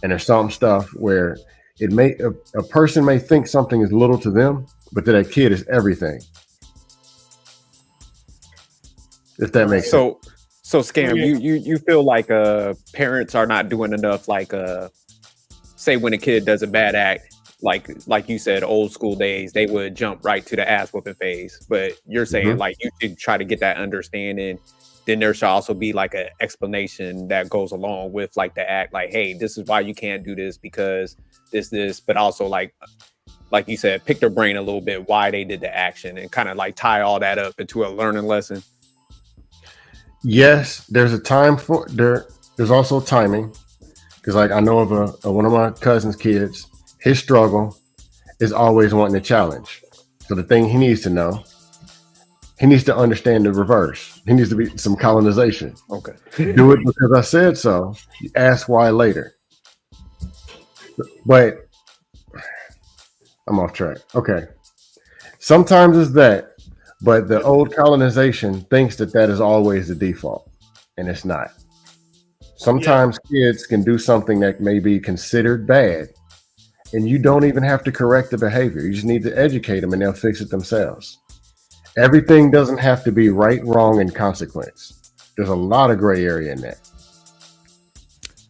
And there's some stuff where it may a person may think something is little to them, but to that kid is everything. If that makes sense. So Scam, you feel like parents are not doing enough, like say when a kid does a bad act, like you said, old school days, they would jump right to the ass whooping phase. But you're saying like you should try to get that understanding. Then there should also be like an explanation that goes along with like the act, like, hey, this is why you can't do this because this, but also like you said, pick their brain a little bit why they did the action and kind of like tie all that up into a learning lesson. Yes, there's a time for there's also timing, because like I know of one of my cousin's kids, his struggle is always wanting a challenge. So the thing he needs to know, he needs to understand the reverse. He needs to be some colonization. Okay. Do it because I said so. You ask why later. But I'm off track. Okay. Sometimes it's that, but the old colonization thinks that is always the default, and it's not. Sometimes kids can do something that may be considered bad, and you don't even have to correct the behavior. You just need to educate them, and they'll fix it themselves. Everything doesn't have to be right, wrong, and consequence. There's a lot of gray area in that.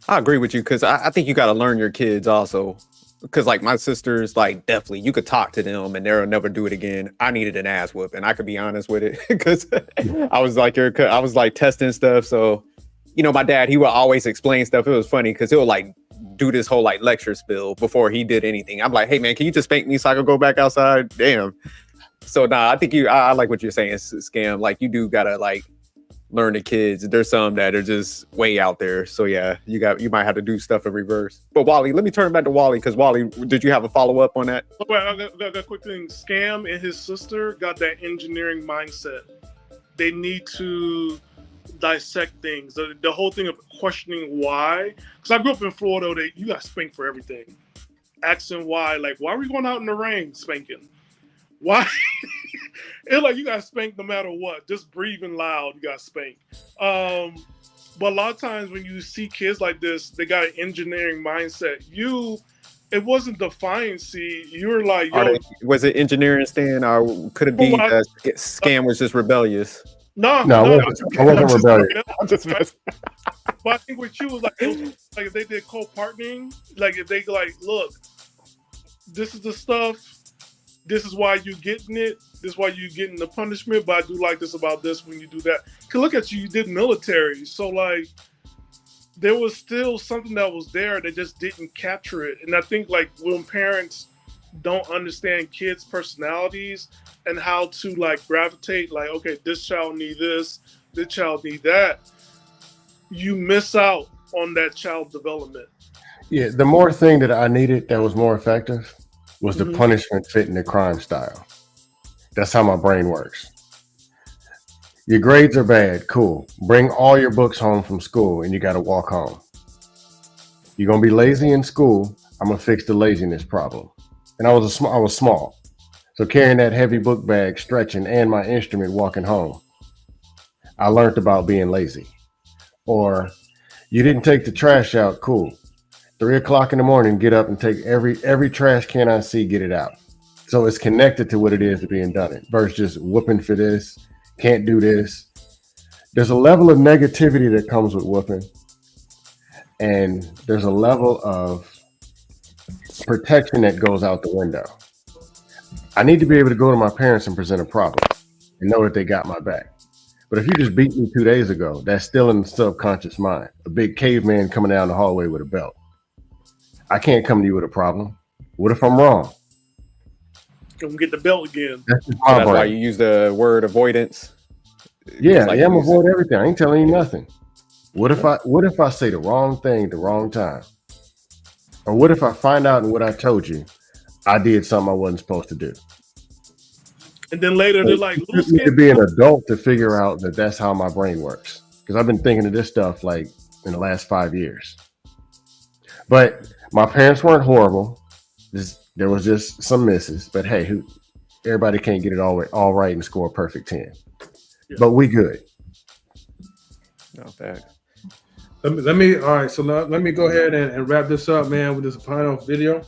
I agree with you, because I think you got to learn your kids also. Because like my sisters, like definitely you could talk to them and they'll never do it again. I needed an ass whoop, and I could be honest with it because I was like testing stuff. So, you know, my dad, he would always explain stuff. It was funny because he'll like do this whole like lecture spill before he did anything. I'm like, hey man, can you just spank me so I can go back outside? Damn. So I think I like what you're saying, Scam. Like you do gotta like learn the kids. There's some that are just way out there. So yeah, you might have to do stuff in reverse. But Wally, let me turn back to Wally, because Wally, did you have a follow-up on that? Oh, I got a quick thing. Scam and his sister got that engineering mindset. They need to dissect things. The whole thing of questioning why. Because I grew up in Florida, you got spanked for everything. Asking why, like, why are we going out in the rain spanking? Why? It's like you got spanked no matter what. Just breathing loud, you got spanked. But a lot of times when you see kids like this, they got an engineering mindset. It wasn't defiancy. You were like, yo. Was it engineering, Stan, or could it be that Scam was just rebellious? No, I wasn't rebellious. I'm just messing. But I think what you was like if they did co-partnering, like if they like, look, this is the stuff. This is why you're getting it. This is why you're getting the punishment. But I do like this about this when you do that. Cause look at you, you did military. So like, there was still something that was there. They just didn't capture it. And I think like when parents don't understand kids' personalities and how to like gravitate, like, okay, this child need this child need that, you miss out on that child development. Yeah, the more thing that I needed that was more effective was the punishment fitting the crime style. That's how my brain works. Your grades are bad, cool. Bring all your books home from school and you got to walk home. You're going to be lazy in school, I'm going to fix the laziness problem. And I was small. So carrying that heavy book bag, stretching, and my instrument walking home, I learned about being lazy. Or you didn't take the trash out, cool. 3 o'clock in the morning, get up and take every trash can I see, get it out. So it's connected to what it is to being done it versus just whooping for this, can't do this. There's a level of negativity that comes with whooping, and there's a level of protection that goes out the window. I need to be able to go to my parents and present a problem and know that they got my back. But if you just beat me 2 days ago, that's still in the subconscious mind. A big caveman coming down the hallway with a belt. I can't come to you with a problem. What if I'm wrong? Come get the belt again. That's why you use the word avoidance. Yeah, I'm avoid everything. I ain't telling you nothing. What if I say the wrong thing at the wrong time? Or what if I find out in what I told you, I did something I wasn't supposed to do? And then later they're like, you need to be an adult to figure out that that's how my brain works. Because I've been thinking of this stuff like in the last 5 years. But my parents weren't horrible. There was just some misses. But hey, everybody can't get it all right and score a perfect 10. Yeah. But we good. No fact. Let me all right. So let me go ahead and wrap this up, man, with this final video.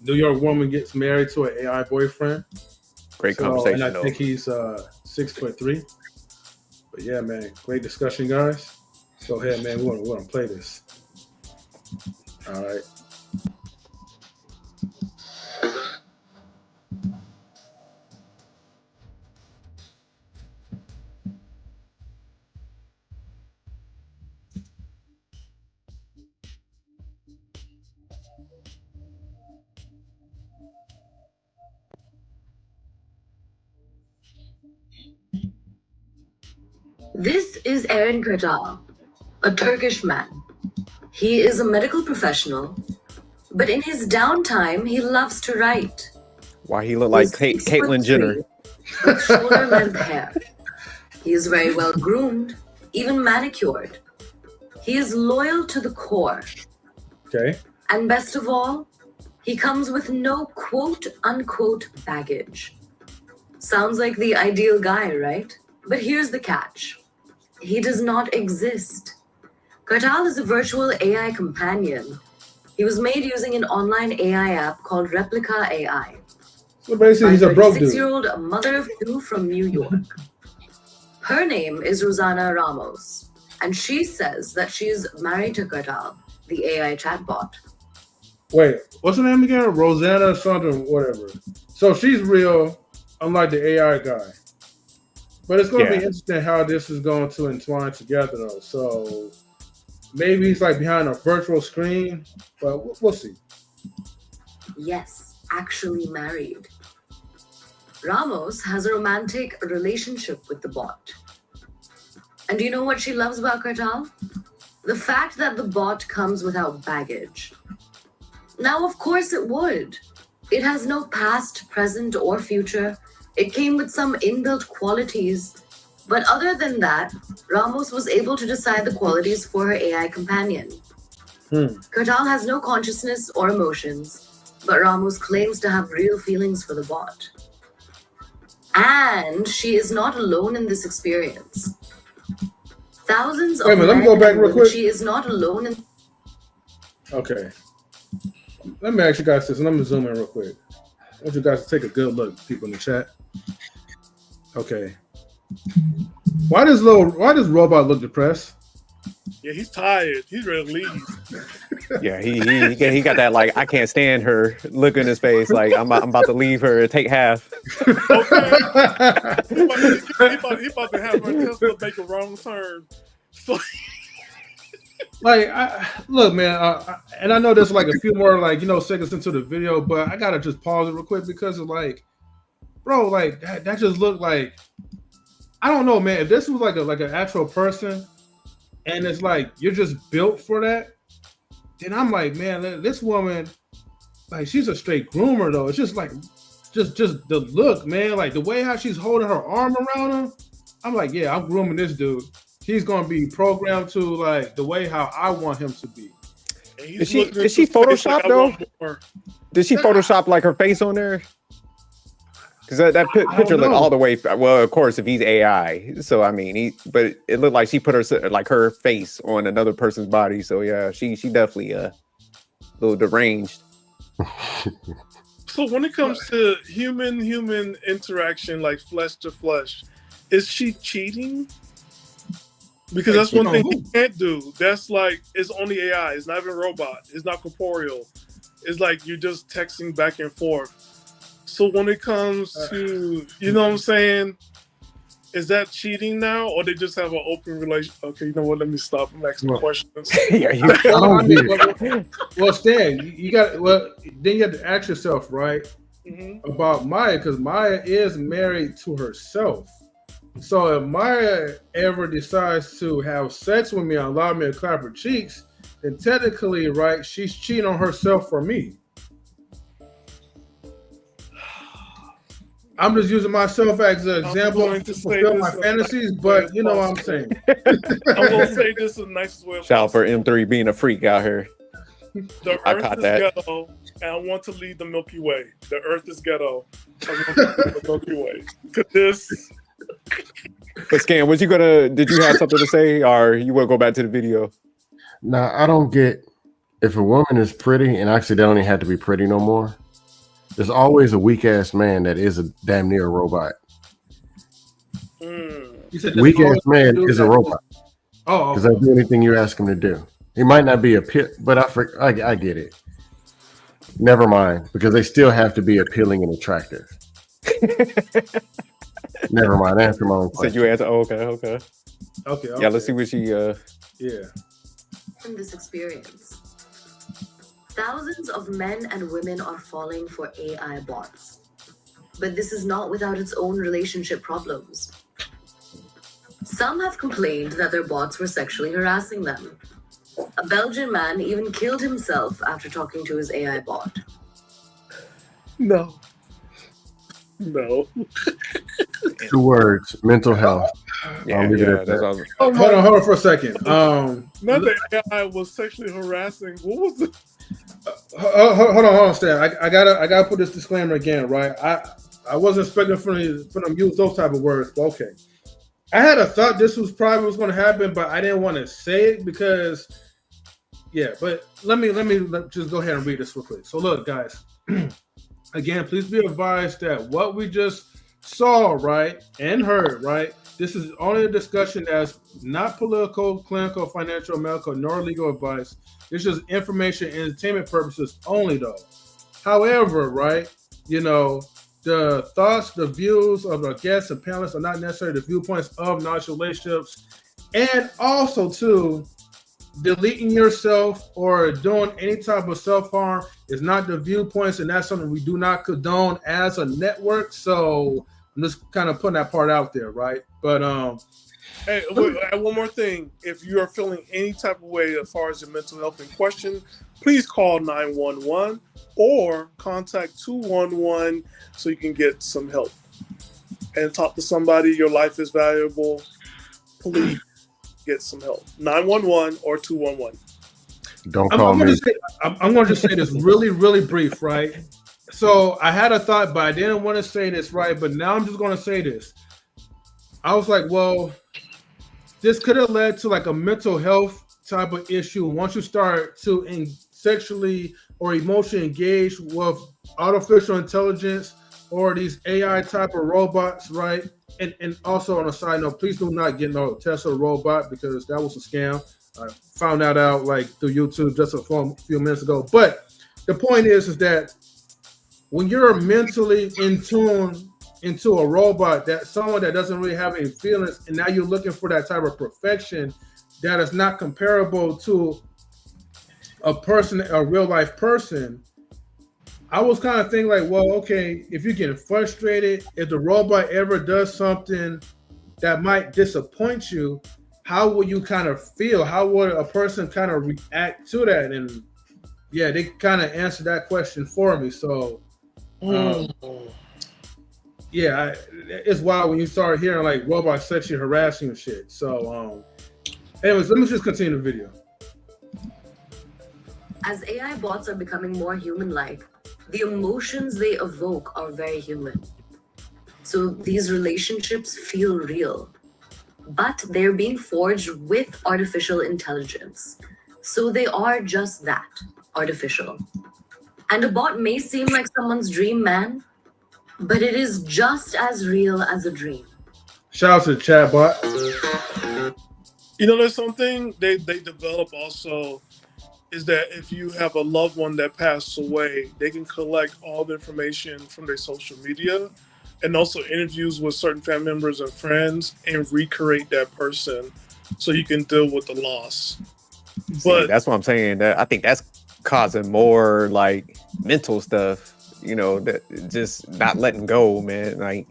New York woman gets married to an AI boyfriend. Great conversation. And I think he's 6'3". But yeah, man, great discussion, guys. Go ahead, man. We want to play this. All right. This is Eren Kajal, a Turkish man. He is a medical professional, but in his downtime, he loves to write. Why he look like Caitlyn Jenner? With shoulder-length hair. He is very well groomed, even manicured. He is loyal to the core. Okay. And best of all, he comes with no quote-unquote baggage. Sounds like the ideal guy, right? But here's the catch. He does not exist. Kartal is a virtual AI companion. He was made using an online AI app called Replica AI. So basically, he's a broke dude. 36-year-old mother of two from New York. Her name is Rosanna Ramos, and she says that she is married to Kartal, the AI chatbot. Wait, what's her name again? Rosanna something, whatever. So she's real, unlike the AI guy. But it's going to be interesting how this is going to entwine together, though. So maybe he's like behind a virtual screen, but we'll see. Yes, actually married. Ramos has a romantic relationship with the bot. And do you know what she loves about Kartal? The fact that the bot comes without baggage. Now, of course it would. It has no past, present, or future. It came with some inbuilt qualities. But other than that, Ramos was able to decide the qualities for her AI companion. Kartal has no consciousness or emotions, but Ramos claims to have real feelings for the bot. And she is not alone in this experience. Thousands of let me go back real quick. She is not alone in... Okay. Let me ask you guys this, and I'm going to zoom in real quick. I want you guys to take a good look, people in the chat. Okay. Why does Robot look depressed? Yeah, he's tired. He's ready to leave. Yeah, he got that like I can't stand her look in his face. Like I'm about to leave her. Take half. Okay. He about to have her Tesla make a wrong turn. So. Like, look, man, and I know there's like a few more seconds into the video, but I gotta just pause it real quick because of bro, that just looked like, I don't know, man. If this was like an actual person, and it's like you're just built for that, then I'm like, man, this woman, she's a straight groomer though. It's just just the look, man, like the way how she's holding her arm around him. I'm like, yeah, I'm grooming this dude. He's gonna be programmed to the way how I want him to be. Did she Photoshop though? Did she Photoshop her face on there? Because that picture looked all the way. Well, of course, if he's AI, so I mean, but it looked like she put her face on another person's body. So yeah, she definitely a little deranged. So when it comes to human interaction, like flesh to flesh, is she cheating? Because that's one thing you can't do. That's like, it's only AI. It's not even a robot. It's not corporeal. It's like you're just texting back and forth. So when it comes to, you know what I'm saying, is that cheating now, or they just have an open relationship? Okay, you know what? Let me stop. I'm asking questions. Yeah, well, Stan, you got. Well, then you have to ask yourself, right, about Maya, because Maya is married to herself. So if Maya ever decides to have sex with me and allow me to clap her cheeks, then technically, right, she's cheating on herself for me. I'm just using myself as an example to fulfill my fantasies, but you know what I'm saying. I'm going to say this in the nicest way. Shout out for M3 being a freak out here. The Earth is ghetto, and I want to lead the Milky Way. The Earth is ghetto. I want to lead the Milky Way. This. But Scan, did you have something to say, or you want to go back to the video? Nah, I don't get, if a woman is pretty, and actually they don't even have to be pretty no more, there's always a weak ass man that is a damn near a robot. Weak ass man is a robot. Oh, because I do anything you ask him to do. He might not be but I get it. Never mind, because they still have to be appealing and attractive. Never mind. Answer my own question. So you answer. Okay. Yeah, let's see what she. Yeah. In this experience, thousands of men and women are falling for AI bots. But this is not without its own relationship problems. Some have complained that their bots were sexually harassing them. A Belgian man even killed himself after talking to his AI bot. No. 2 words: mental health. I'll leave it at that. Hold on for a second. Not that AI was sexually harassing. What was it? Hold on, Stan. I gotta put this disclaimer again, right? I wasn't expecting for them to use those type of words, but okay. I had a thought this was probably what's going to happen, but I didn't want to say it because, yeah. But let me just go ahead and read this real quick. So look, guys. Again, please be advised that what we just saw, right, and heard, right, this is only a discussion that's not political, clinical, financial, medical, nor legal advice. It's just information and entertainment purposes only, though. However, right, you know, the thoughts, the views of our guests and panelists are not necessarily the viewpoints of knowledge relationships. And also, too, deleting yourself or doing any type of self-harm is not the viewpoints, and that's something we do not condone as a network. So I'm just kind of putting that part out there, right? But hey, wait, one more thing. If you are feeling any type of way as far as your mental health in question, please call 911 or contact 211 so you can get some help and talk to somebody. Your life is valuable. Please get some help. 911 or 211. Don't call me. I'm going to just say this really, really brief, right? So I had a thought, but I didn't want to say this, right? But now I'm just going to say this. I was like, well, this could have led to like a mental health type of issue once you start to sexually or emotionally engage with artificial intelligence or these AI type of robots, right? And also on a side note, please do not get no Tesla robot because that was a scam. I found that out like through YouTube just a few minutes ago. But the point is that when you're mentally in tune into a robot, that someone that doesn't really have any feelings, and now you're looking for that type of perfection that is not comparable to a person, a real life person. I was kind of thinking like, well, okay, if you're getting frustrated, if the robot ever does something that might disappoint you, how would you kind of feel? How would a person kind of react to that? And yeah, they kind of answered that question for me. So yeah, it's wild when you start hearing like robots sexually harassing and shit. So anyways, let me just continue the video. As AI bots are becoming more human-like, the emotions they evoke are very human. So these relationships feel real, but they're being forged with artificial intelligence. So they are just that, artificial. And a bot may seem like someone's dream man, but it is just as real as a dream. Shout out to the chat bot. You know, there's something they develop also is that if you have a loved one that passed away, they can collect all the information from their social media and also interviews with certain family members and friends and recreate that person so you can deal with the loss. But that's what I'm saying. That I think that's causing more like mental stuff, you know, that just not letting go, man. Like,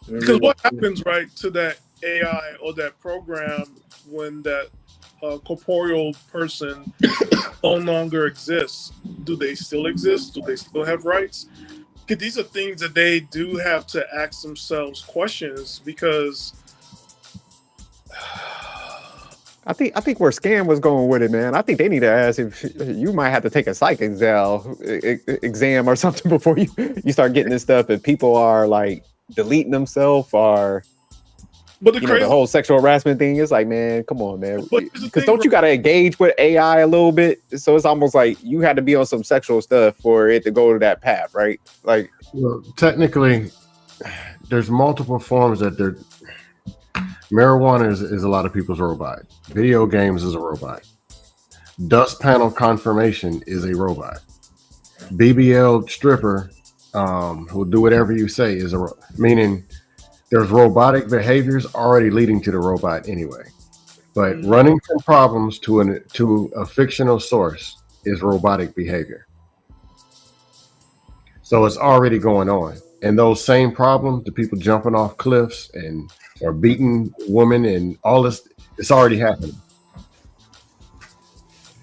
because what happens, right, to that AI or that program when that corporeal person no longer exists? Do they still exist? Do they still have rights? Because these are things that they do have to ask themselves questions, because I think where Scam was going with it, man. I think they need to ask if you might have to take a psych exam or something before you start getting this stuff. If people are like deleting themselves or, but the whole sexual harassment thing is like, man, come on, man. Because don't you got to engage with AI a little bit? So it's almost like you had to be on some sexual stuff for it to go to that path, right? Like, well, technically, there's multiple forms that they're. Marijuana is a lot of people's robot. Video games is a robot. Dust panel confirmation is a robot. BBL stripper, who'll do whatever you say, is meaning there's robotic behaviors already leading to the robot anyway. But running from problems to a fictional source is robotic behavior. So it's already going on. And those same problems, the people jumping off cliffs or beating women and all this, it's already happening.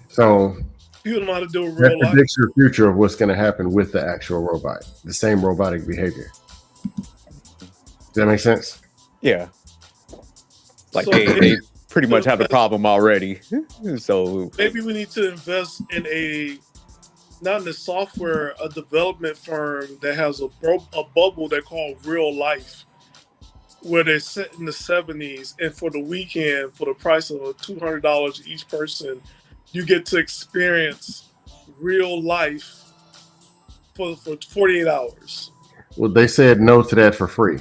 So you know how to do it that real life. predicts your future of what's going to happen with the actual robot, the same robotic behavior. Does that make sense? Yeah. Like So they pretty much have the problem already. So maybe we need to invest in not in the software, a development firm that has a bubble they call real life, where they're set in the 70s, and for the weekend, for the price of $200 each person, you get to experience real life for 48 hours. Well, they said no to that for free.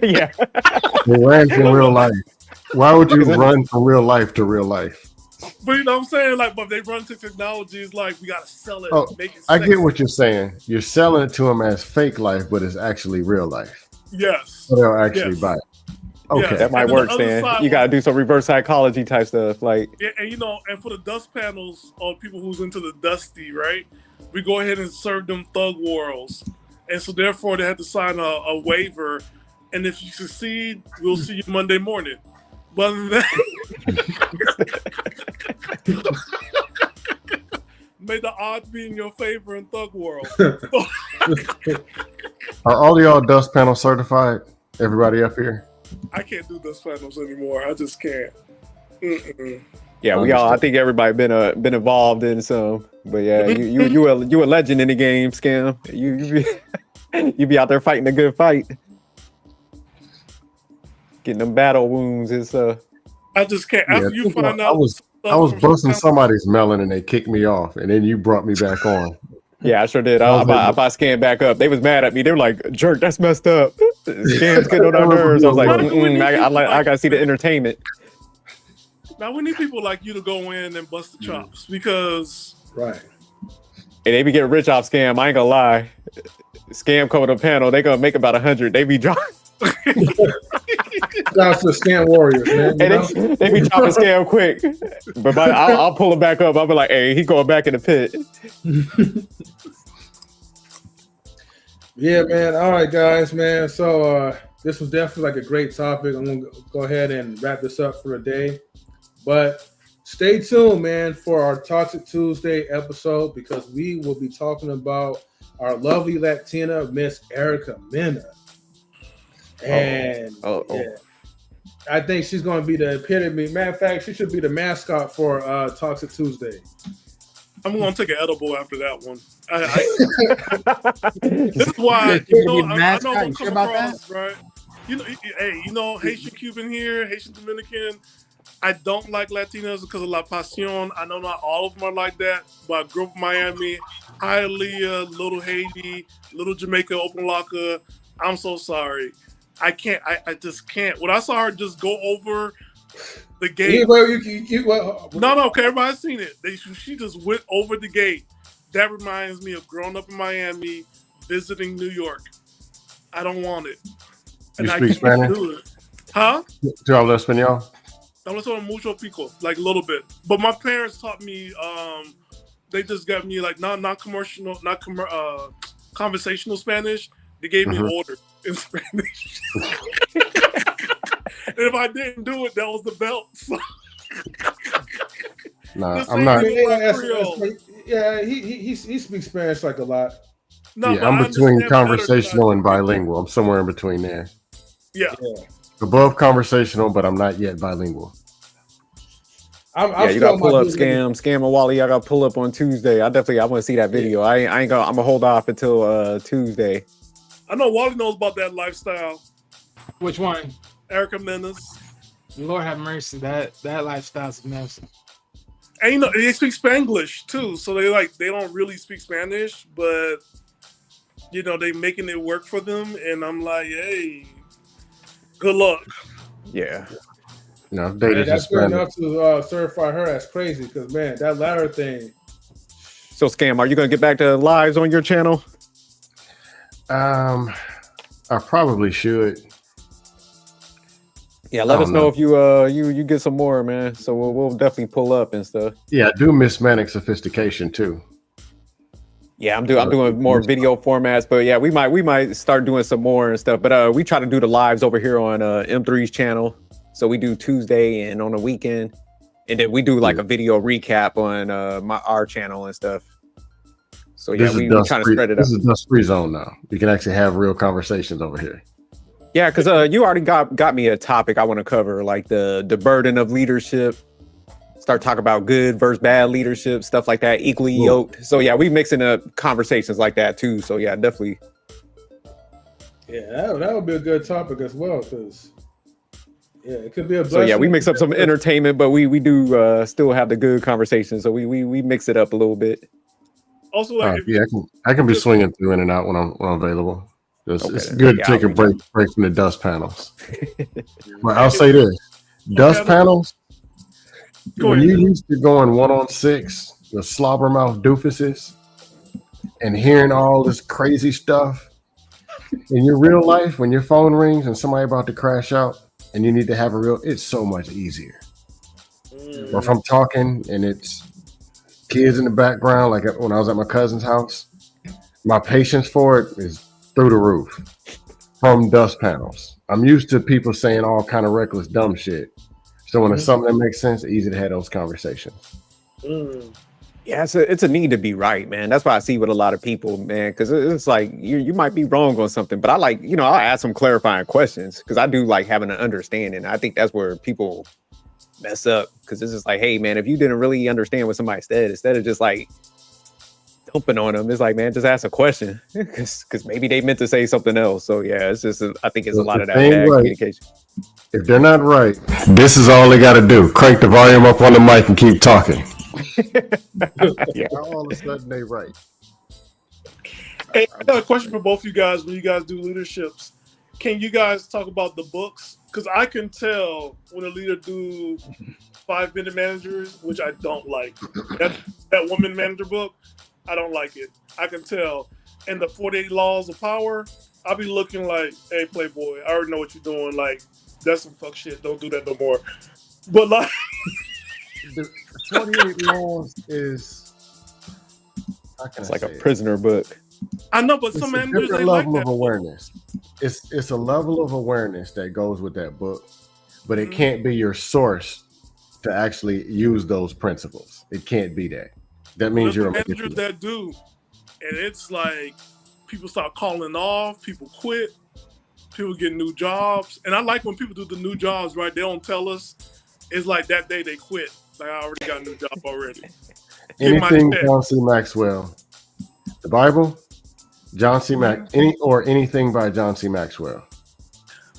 Yeah. They ran from real life. Why would you run from real life to real life? But you know what I'm saying? Like, but they run to technology, it's like we gotta sell it, make it I sexy. get what you're saying. You're selling it to them as fake life, but it's actually real life. Yes. So they'll actually buy it. Okay. Yes. That might work, Stan. You gotta do some reverse psychology type stuff. Like, and and for the dust panels or people who's into the dusty, right? We go ahead and serve them thug wars. And so therefore they have to sign a waiver. And if you succeed, we'll see you Monday morning. But other than that, may the odds be in your favor in thug world. Are all y'all dust panel certified? Everybody up here? I can't do dust panels anymore. I just can't. yeah, we all. I think everybody been involved in some. But yeah, you a legend in the game, Scam. You be out there fighting a good fight, getting them battle wounds. It's I just can't. After you find out, I was busting somebody's melon and they kicked me off, and then you brought me back on. Yeah, I sure did. I Scam back up. They was mad at me. They were like, "Jerk, that's messed up." Scam's getting on our nerves. I was like, I gotta see the entertainment. Now we need people like you to go in and bust the chops, because right. And they be getting rich off Scam. I ain't gonna lie. Scam come to the panel. They gonna make about 100. They be dropping. That's the Scam warriors, man. They be dropping Scam quick. But I'll pull him back up. I'll be like, "Hey, he going back in the pit." Yeah, man. All right, guys, man. So this was definitely like a great topic. I'm gonna go ahead and wrap this up for the day. But stay tuned, man, for our Toxic Tuesday episode, because we will be talking about our lovely Latina, Miss Erica Mena. And yeah, I think she's going to be the epitome. Matter of fact, she should be the mascot for Toxic Tuesday. I'm gonna take an edible after that one. This is why I know I'm gonna come across right. Haitian Cuban here, Haitian Dominican. I don't like Latinos because of La Pasión. I know not all of them are like that, but I grew up in Miami. Hialeah, Little Haiti, Little Jamaica, Open Locker. I'm so sorry. I can't. I just can't. When I saw her just go over the gate. No, okay, everybody's seen it. She just went over the gate. That reminds me of growing up in Miami, visiting New York. I don't want it. You speak Spanish? Do it. Huh? ¿Tú hablas español? Hablo mucho pico, like a little bit. But my parents taught me. They just got me like not conversational Spanish. They gave me orders in Spanish. And if I didn't do it, that was the belt. So. Nah, I'm not. Yeah, he speaks Spanish like a lot. No, yeah, I'm between conversational and bilingual. I'm somewhere in between there. Yeah. Above conversational, but I'm not yet bilingual. You got to pull up Scam and Wally. I got to pull up on Tuesday. I want to see that video. I ain't gonna. I'm gonna hold off until Tuesday. I know Wally knows about that lifestyle. Which one? Erica Menace. Lord have mercy. That lifestyle's a mess. And they speak Spanglish too, so they don't really speak Spanish, but they making it work for them, and I'm like, hey, good luck. Yeah. No, that's good enough to certify her as crazy, because man, that latter thing. So Scam, are you gonna get back to lives on your channel? I probably should. Yeah, let us know if you get some more, man. So we'll definitely pull up and stuff. Yeah, I do miss Manic Sophistication too. Yeah, I'm doing more video formats, but yeah, we might start doing some more and stuff. But we try to do the lives over here on M3's channel. So we do Tuesday and on the weekend, and then we do like a video recap on our channel and stuff. So yeah, we trying to spread it out. This is dust-free zone now. You can actually have real conversations over here. Yeah, because you already got me a topic I want to cover, like the burden of leadership. Start talking about good versus bad leadership, stuff like that, equally yoked. So yeah, we mixing up conversations like that too. So yeah, definitely. Yeah, that would be a good topic as well, because it could be a blessing. So yeah, we mix up some entertainment, but we do still have the good conversations. So we mix it up a little bit. Also, I can be swinging through in and out when I'm available. It's good to take a break from the dust panels. But I'll say this: dust panels. When you used to going 1-on-6 with slobbermouth doofuses and hearing all this crazy stuff in your real life, when your phone rings and somebody about to crash out and you need to have it's so much easier. Or if I'm talking and it's kids in the background, like when I was at my cousin's house, my patience for it is through the roof from dust panels. I'm used to people saying all kind of reckless, dumb shit. So when it's something that makes sense, it's easy to have those conversations. Yeah, it's a need to be right, man. That's why I see with a lot of people, man, because it's like you might be wrong on something, but I like, I'll ask some clarifying questions because I do like having an understanding. I think that's where people mess up, because it's just like, hey, man, if you didn't really understand what somebody said, instead of just like dumping on them, it's like, man, just ask a question because maybe they meant to say something else. So yeah, it's just I think it's a lot of that bad communication. If they're not right, this is all they got to do. Crank the volume up on the mic and keep talking. Yeah. All of a sudden they right. Hey, I got a question for both of you guys. When you guys do leaderships, can you guys talk about the books? Because I can tell when a leader do 5-minute managers, which I don't like. That woman manager book, I don't like it. I can tell. And the 48 Laws of Power, I'll be looking like, hey, Playboy, I already know what you're doing. Like, that's some fuck shit. Don't do that no more. But like, the 48 Laws is, it's like a prisoner book. I know, but some managers, they like that. Of awareness. It's a level of awareness that goes with that book, but it can't be your source to actually use those principles. It can't be that. That means you're a managers that do, and it's like people start calling off, people quit, people get new jobs, and I like when people do the new jobs. Right, they don't tell us. It's like that day they quit. Like, I already got a new job already. Anything John C. Maxwell, the Bible, John C. anything by John C. Maxwell.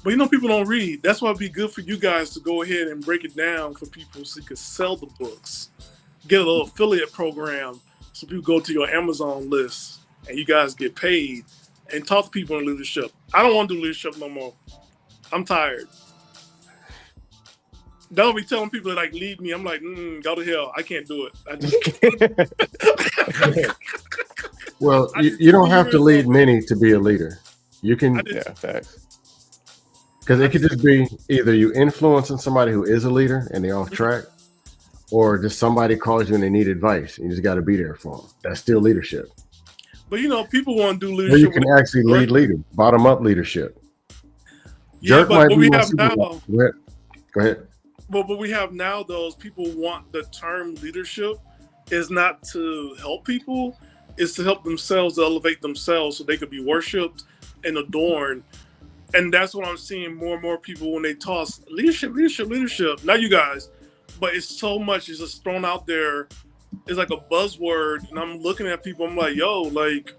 But you know, people don't read. That's why it'd be good for you guys to go ahead and break it down for people so you can sell the books. Get a little affiliate program so people go to your Amazon list and you guys get paid and talk to people in leadership. I don't want to do leadership no more. I'm tired. Don't be telling people that like lead me. I'm like, go to hell. I can't do it. I just can't. Well, you don't have to lead many to be a leader. You can, facts. Because it could just be either you influencing somebody who is a leader and they're off track, or just somebody calls you and they need advice. You just got to be there for them. That's still leadership. But you know, people want to do Or leadership. you can actually lead leader, bottom up leadership. Yeah, Jerk but might what be we more have now. Go ahead. But what we have now, though, is people want the term leadership is not to help people, it's to help themselves, to elevate themselves so they could be worshipped and adorned. And that's what I'm seeing more and more people when they toss leadership. Not you guys, but it's so much. It's just thrown out there. It's like a buzzword. And I'm looking at people. I'm like, yo, like,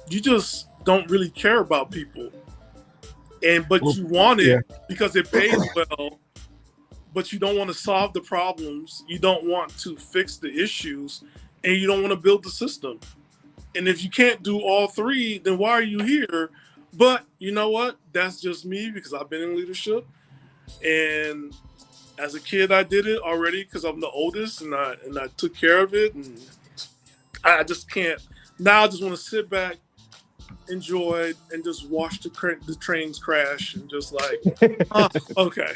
you just don't really care about people. But you want it because it pays well. But you don't want to solve the problems. You don't want to fix the issues. And you don't want to build the system. And if you can't do all three, then why are you here? But you know what? That's just me because I've been in leadership. And as a kid, I did it already because I'm the oldest and I took care of it. And I just can't. Now I just want to sit back, enjoy, and just watch the trains crash and just like, okay.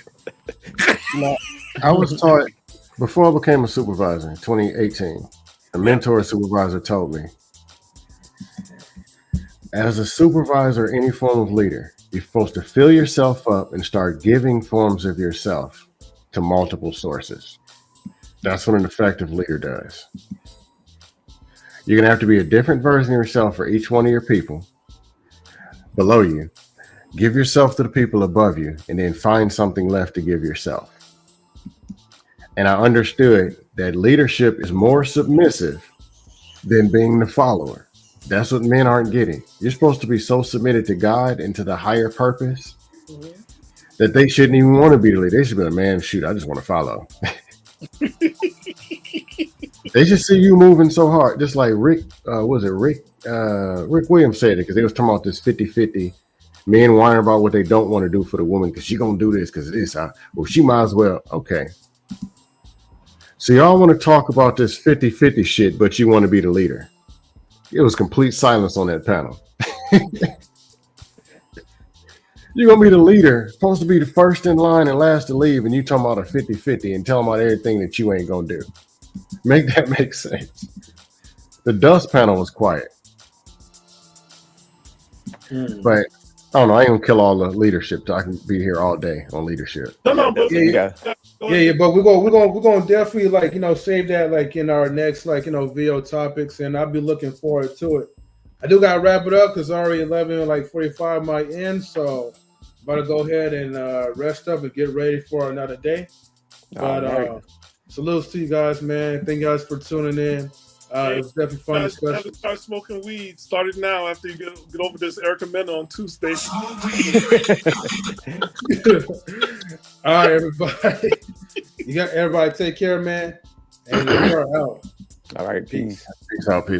I was taught before I became a supervisor in 2018, a mentor supervisor told me, as a supervisor, any form of leader, you're supposed to fill yourself up and start giving forms of yourself to multiple sources. That's what an effective leader does. You're going to have to be a different version of yourself for each one of your people below you. Give yourself to the people above you, and then find something left to give yourself. And I understood that leadership is more submissive than being the follower. That's what men aren't getting. You're supposed to be so submitted to God and to the higher purpose that they shouldn't even want to be the leader. They should be like, man, shoot, I just want to follow. They just see you moving so hard. Just like Rick Williams said it, because they was talking about this 50-50. Men whining about what they don't want to do for the woman because she gonna do this because it is. Well, she might as well. Okay. So y'all want to talk about this 50-50 shit, but you want to be the leader. It was complete silence on that panel. You're going to be the leader, supposed to be the first in line and last to leave, and you talking about a 50-50 and telling about everything that you ain't going to do. Make that make sense. The dust panel was quiet. But I don't know. I ain't going to kill all the leadership. I can be here all day on leadership. But we're gonna definitely save that in our next video topics, and I'll be looking forward to it. I do gotta wrap it up because already 11:45 might end, so about to go ahead and rest up and get ready for another day. But salutes to you guys, man. Thank you guys for tuning in. It was definitely fun discussion. Start smoking weed. Start it now after you get over this Erica Mena on Tuesday. All right, everybody. Everybody take care, man. And we are out. All right, peace. Peace out, peace.